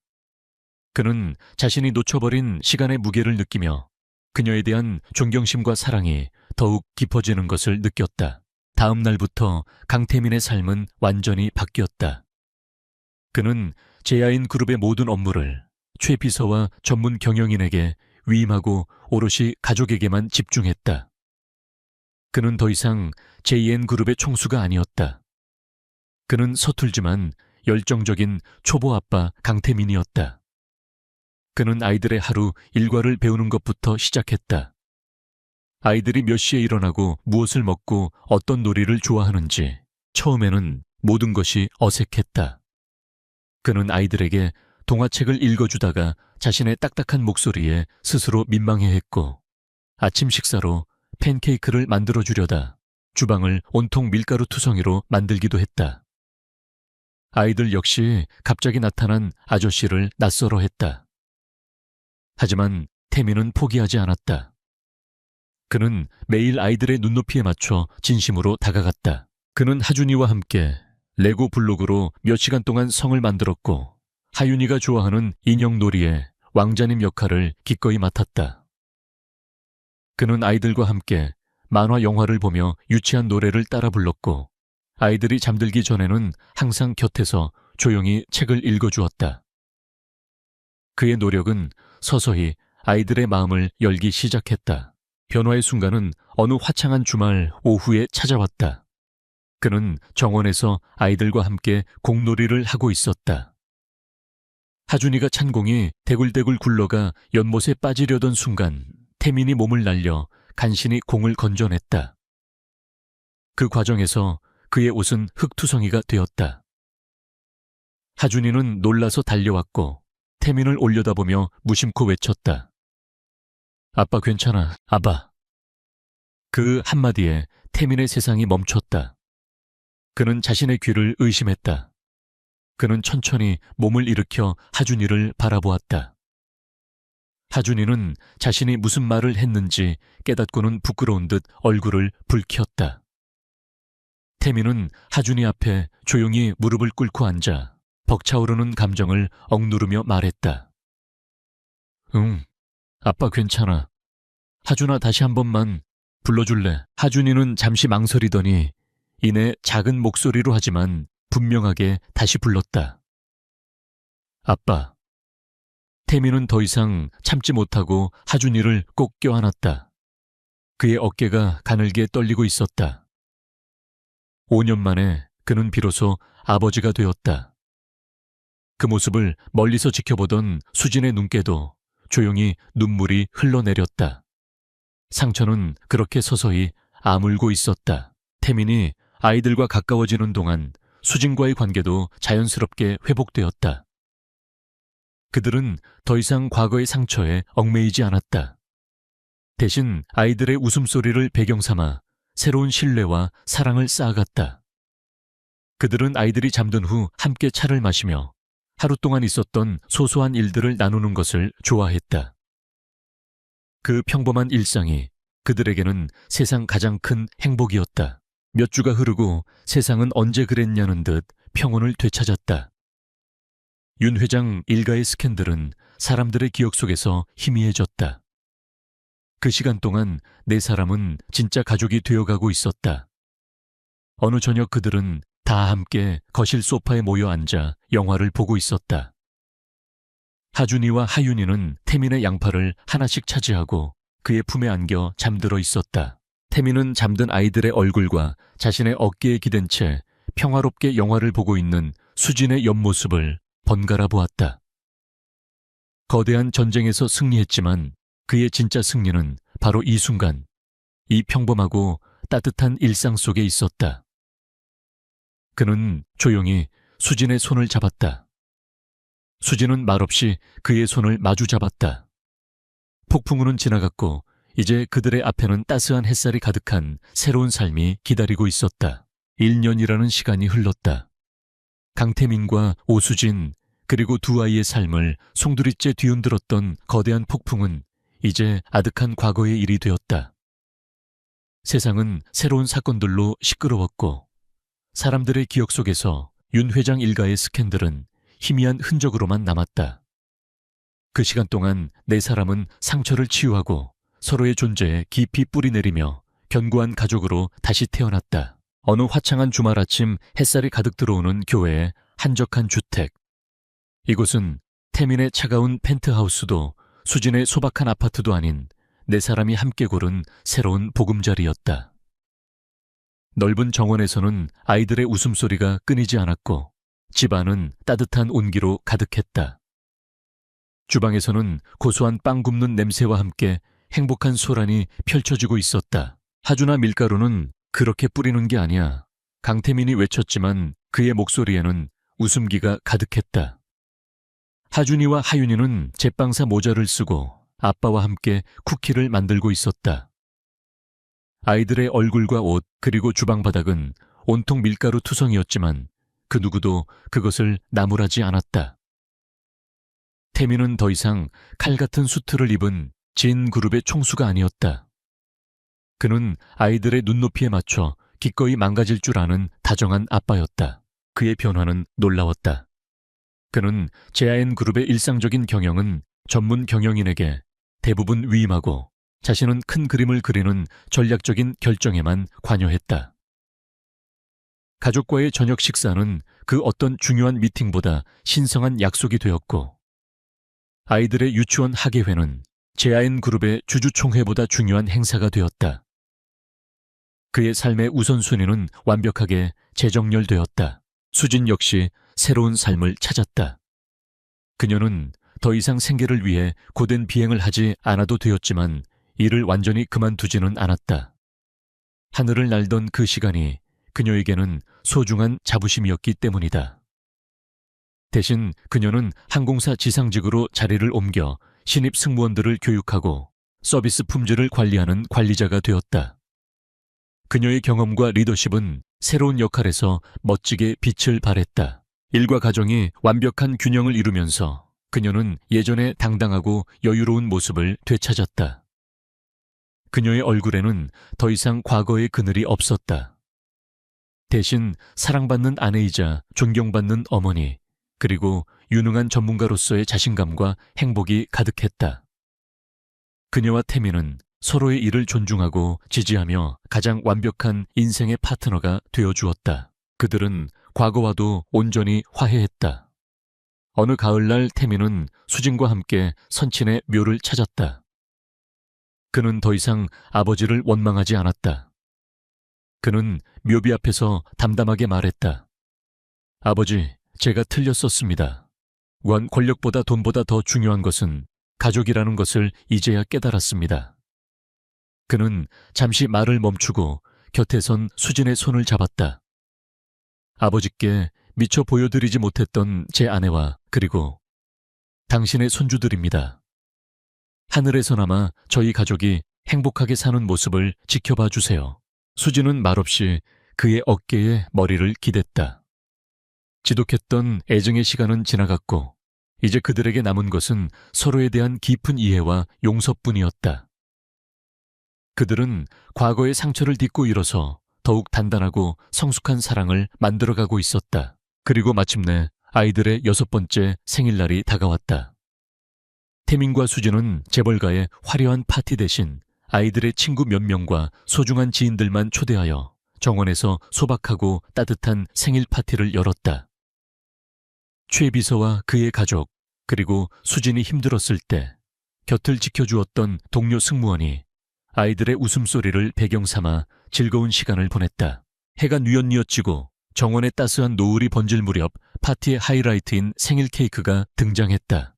그는 자신이 놓쳐버린 시간의 무게를 느끼며 그녀에 대한 존경심과 사랑이 더욱 깊어지는 것을 느꼈다. 다음 날부터 강태민의 삶은 완전히 바뀌었다. 그는 JIN그룹의 모든 업무를 최 비서와 전문 경영인에게 위임하고 오롯이 가족에게만 집중했다. 그는 더 이상 JN그룹의 총수가 아니었다. 그는 서툴지만 열정적인 초보 아빠 강태민이었다. 그는 아이들의 하루 일과를 배우는 것부터 시작했다. 아이들이 몇 시에 일어나고 무엇을 먹고 어떤 놀이를 좋아하는지 처음에는 모든 것이 어색했다. 그는 아이들에게 동화책을 읽어주다가 자신의 딱딱한 목소리에 스스로 민망해했고 아침 식사로 팬케이크를 만들어주려다 주방을 온통 밀가루 투성이로 만들기도 했다. 아이들 역시 갑자기 나타난 아저씨를 낯설어했다. 하지만 태민은 포기하지 않았다. 그는 매일 아이들의 눈높이에 맞춰 진심으로 다가갔다. 그는 하준이와 함께 레고 블록으로 몇 시간 동안 성을 만들었고 하윤이가 좋아하는 인형놀이에 왕자님 역할을 기꺼이 맡았다. 그는 아이들과 함께 만화 영화를 보며 유치한 노래를 따라 불렀고 아이들이 잠들기 전에는 항상 곁에서 조용히 책을 읽어주었다. 그의 노력은 서서히 아이들의 마음을 열기 시작했다. 변화의 순간은 어느 화창한 주말 오후에 찾아왔다. 그는 정원에서 아이들과 함께 공놀이를 하고 있었다. 하준이가 찬 공이 대굴대굴 굴러가 연못에 빠지려던 순간 태민이 몸을 날려 간신히 공을 건져냈다. 그 과정에서 그의 옷은 흙투성이가 되었다. 하준이는 놀라서 달려왔고 태민을 올려다보며 무심코 외쳤다. 아빠 괜찮아, 아빠. 그 한마디에 태민의 세상이 멈췄다. 그는 자신의 귀를 의심했다. 그는 천천히 몸을 일으켜 하준이를 바라보았다. 하준이는 자신이 무슨 말을 했는지 깨닫고는 부끄러운 듯 얼굴을 붉혔다. 태민은 하준이 앞에 조용히 무릎을 꿇고 앉아 벅차오르는 감정을 억누르며 말했다. 응, 아빠 괜찮아. 하준아 다시 한 번만 불러줄래? 하준이는 잠시 망설이더니 이내 작은 목소리로 하지만 분명하게 다시 불렀다. 아빠. 태민은 더 이상 참지 못하고 하준이를 꼭 껴안았다. 그의 어깨가 가늘게 떨리고 있었다. 5년 만에 그는 비로소 아버지가 되었다. 그 모습을 멀리서 지켜보던 수진의 눈께도 조용히 눈물이 흘러내렸다. 상처는 그렇게 서서히 아물고 있었다. 태민이 아이들과 가까워지는 동안 수진과의 관계도 자연스럽게 회복되었다. 그들은 더 이상 과거의 상처에 얽매이지 않았다. 대신 아이들의 웃음소리를 배경 삼아 새로운 신뢰와 사랑을 쌓아갔다. 그들은 아이들이 잠든 후 함께 차를 마시며 하루 동안 있었던 소소한 일들을 나누는 것을 좋아했다. 그 평범한 일상이 그들에게는 세상 가장 큰 행복이었다. 몇 주가 흐르고 세상은 언제 그랬냐는 듯 평온을 되찾았다. 윤 회장 일가의 스캔들은 사람들의 기억 속에서 희미해졌다. 그 시간 동안 네 사람은 진짜 가족이 되어가고 있었다. 어느 저녁 그들은 다 함께 거실 소파에 모여 앉아 영화를 보고 있었다. 하준이와 하윤이는 태민의 양팔을 하나씩 차지하고 그의 품에 안겨 잠들어 있었다. 태민은 잠든 아이들의 얼굴과 자신의 어깨에 기댄 채 평화롭게 영화를 보고 있는 수진의 옆모습을 번갈아 보았다. 거대한 전쟁에서 승리했지만 그의 진짜 승리는 바로 이 순간, 이 평범하고 따뜻한 일상 속에 있었다. 그는 조용히 수진의 손을 잡았다. 수진은 말없이 그의 손을 마주 잡았다. 폭풍우는 지나갔고 이제 그들의 앞에는 따스한 햇살이 가득한 새로운 삶이 기다리고 있었다. 1년이라는 시간이 흘렀다. 강태민과 오수진 그리고 두 아이의 삶을 송두리째 뒤흔들었던 거대한 폭풍은 이제 아득한 과거의 일이 되었다. 세상은 새로운 사건들로 시끄러웠고 사람들의 기억 속에서 윤 회장 일가의 스캔들은 희미한 흔적으로만 남았다. 그 시간 동안 네 사람은 상처를 치유하고 서로의 존재에 깊이 뿌리내리며 견고한 가족으로 다시 태어났다. 어느 화창한 주말 아침 햇살이 가득 들어오는 교회의 한적한 주택. 이곳은 태민의 차가운 펜트하우스도 수진의 소박한 아파트도 아닌 네 사람이 함께 고른 새로운 보금자리였다. 넓은 정원에서는 아이들의 웃음소리가 끊이지 않았고 집안은 따뜻한 온기로 가득했다. 주방에서는 고소한 빵 굽는 냄새와 함께 행복한 소란이 펼쳐지고 있었다. 하준아 밀가루는 그렇게 뿌리는 게 아니야. 강태민이 외쳤지만 그의 목소리에는 웃음기가 가득했다. 하준이와 하윤이는 제빵사 모자를 쓰고 아빠와 함께 쿠키를 만들고 있었다. 아이들의 얼굴과 옷 그리고 주방 바닥은 온통 밀가루 투성이었지만 그 누구도 그것을 나무라지 않았다. 태민은 더 이상 칼 같은 수트를 입은 진 그룹의 총수가 아니었다. 그는 아이들의 눈높이에 맞춰 기꺼이 망가질 줄 아는 다정한 아빠였다. 그의 변화는 놀라웠다. 그는 제아엔 그룹의 일상적인 경영은 전문 경영인에게 대부분 위임하고 자신은 큰 그림을 그리는 전략적인 결정에만 관여했다. 가족과의 저녁 식사는 그 어떤 중요한 미팅보다 신성한 약속이 되었고 아이들의 유치원 학예회는 제아엔 그룹의 주주총회보다 중요한 행사가 되었다. 그의 삶의 우선순위는 완벽하게 재정렬되었다. 수진 역시 새로운 삶을 찾았다. 그녀는 더 이상 생계를 위해 고된 비행을 하지 않아도 되었지만 일을 완전히 그만두지는 않았다. 하늘을 날던 그 시간이 그녀에게는 소중한 자부심이었기 때문이다. 대신 그녀는 항공사 지상직으로 자리를 옮겨 신입 승무원들을 교육하고 서비스 품질을 관리하는 관리자가 되었다. 그녀의 경험과 리더십은 새로운 역할에서 멋지게 빛을 발했다. 일과 가정이 완벽한 균형을 이루면서 그녀는 예전의 당당하고 여유로운 모습을 되찾았다. 그녀의 얼굴에는 더 이상 과거의 그늘이 없었다. 대신 사랑받는 아내이자 존경받는 어머니, 그리고 유능한 전문가로서의 자신감과 행복이 가득했다. 그녀와 태미는 서로의 일을 존중하고 지지하며 가장 완벽한 인생의 파트너가 되어주었다. 그들은 과거와도 온전히 화해했다. 어느 가을날 태미는 수진과 함께 선친의 묘를 찾았다. 그는 더 이상 아버지를 원망하지 않았다. 그는 묘비 앞에서 담담하게 말했다. 아버지, 제가 틀렸었습니다. 권력보다 돈보다 더 중요한 것은 가족이라는 것을 이제야 깨달았습니다. 그는 잠시 말을 멈추고 곁에 선 수진의 손을 잡았다. 아버지께 미처 보여드리지 못했던 제 아내와 그리고 당신의 손주들입니다. 하늘에서나마 저희 가족이 행복하게 사는 모습을 지켜봐 주세요. 수진은 말없이 그의 어깨에 머리를 기댔다. 지독했던 애증의 시간은 지나갔고 이제 그들에게 남은 것은 서로에 대한 깊은 이해와 용서뿐이었다. 그들은 과거의 상처를 딛고 일어서 더욱 단단하고 성숙한 사랑을 만들어가고 있었다. 그리고 마침내 아이들의 6번째 생일날이 다가왔다. 태민과 수진은 재벌가의 화려한 파티 대신 아이들의 친구 몇 명과 소중한 지인들만 초대하여 정원에서 소박하고 따뜻한 생일 파티를 열었다. 최 비서와 그의 가족, 그리고 수진이 힘들었을 때 곁을 지켜주었던 동료 승무원이 아이들의 웃음소리를 배경 삼아 즐거운 시간을 보냈다. 해가 뉘엿뉘엿지고 정원의 따스한 노을이 번질 무렵 파티의 하이라이트인 생일 케이크가 등장했다.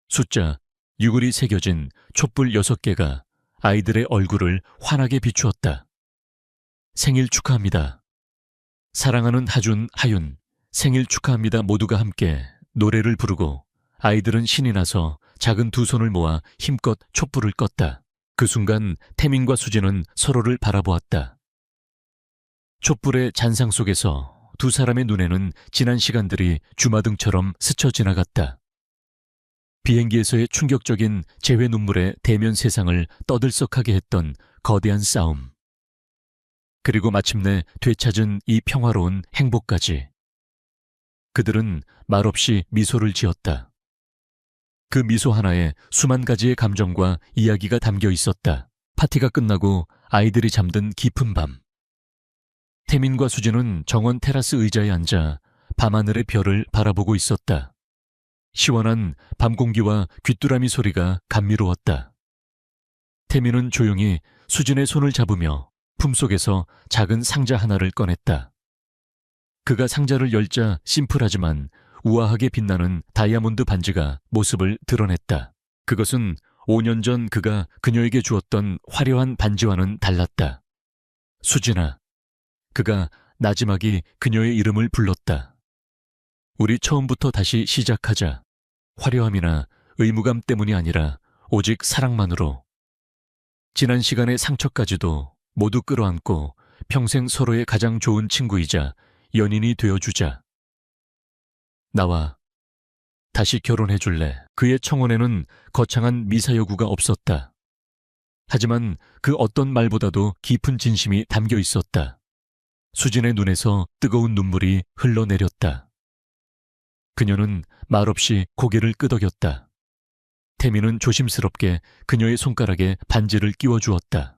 숫자 6이 새겨진 촛불 6개가 아이들의 얼굴을 환하게 비추었다. 생일 축하합니다. 사랑하는 하준, 하윤, 생일 축하합니다. 모두가 함께 노래를 부르고 아이들은 신이 나서 작은 두 손을 모아 힘껏 촛불을 껐다. 그 순간 태민과 수진은 서로를 바라보았다. 촛불의 잔상 속에서 두 사람의 눈에는 지난 시간들이 주마등처럼 스쳐 지나갔다. 비행기에서의 충격적인 재회 눈물에 대면 세상을 떠들썩하게 했던 거대한 싸움. 그리고 마침내 되찾은 이 평화로운 행복까지. 그들은 말없이 미소를 지었다. 그 미소 하나에 수만 가지의 감정과 이야기가 담겨 있었다. 파티가 끝나고 아이들이 잠든 깊은 밤. 태민과 수진은 정원 테라스 의자에 앉아 밤하늘의 별을 바라보고 있었다. 시원한 밤 공기와 귀뚜라미 소리가 감미로웠다. 태민은 조용히 수진의 손을 잡으며 품속에서 작은 상자 하나를 꺼냈다. 그가 상자를 열자 심플하지만 우아하게 빛나는 다이아몬드 반지가 모습을 드러냈다. 그것은 5년 전 그가 그녀에게 주었던 화려한 반지와는 달랐다. 수진아. 그가 나지막이 그녀의 이름을 불렀다. 우리 처음부터 다시 시작하자. 화려함이나 의무감 때문이 아니라 오직 사랑만으로. 지난 시간의 상처까지도 모두 끌어안고 평생 서로의 가장 좋은 친구이자 연인이 되어주자. 나와 다시 결혼해줄래? 그의 청혼에는 거창한 미사 여구가 없었다. 하지만 그 어떤 말보다도 깊은 진심이 담겨 있었다. 수진의 눈에서 뜨거운 눈물이 흘러내렸다. 그녀는 말없이 고개를 끄덕였다. 태민은 조심스럽게 그녀의 손가락에 반지를 끼워주었다.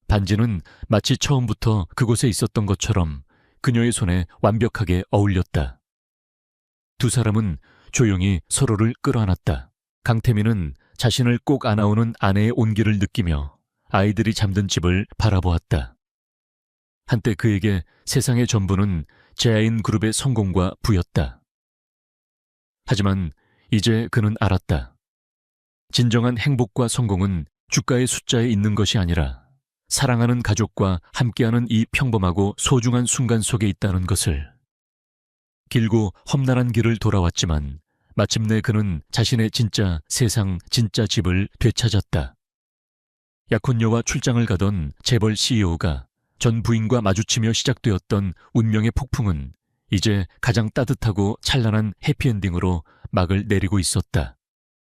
반지는 마치 처음부터 그곳에 있었던 것처럼 그녀의 손에 완벽하게 어울렸다. 두 사람은 조용히 서로를 끌어안았다. 강태민은 자신을 꼭 안아오는 아내의 온기를 느끼며 아이들이 잠든 집을 바라보았다. 한때 그에게 세상의 전부는 제아인 그룹의 성공과 부였다. 하지만 이제 그는 알았다. 진정한 행복과 성공은 주가의 숫자에 있는 것이 아니라 사랑하는 가족과 함께하는 이 평범하고 소중한 순간 속에 있다는 것을. 길고 험난한 길을 돌아왔지만 마침내 그는 자신의 진짜 세상 진짜 집을 되찾았다. 약혼녀와 출장을 가던 재벌 CEO가 전 부인과 마주치며 시작되었던 운명의 폭풍은 이제 가장 따뜻하고 찬란한 해피엔딩으로 막을 내리고 있었다.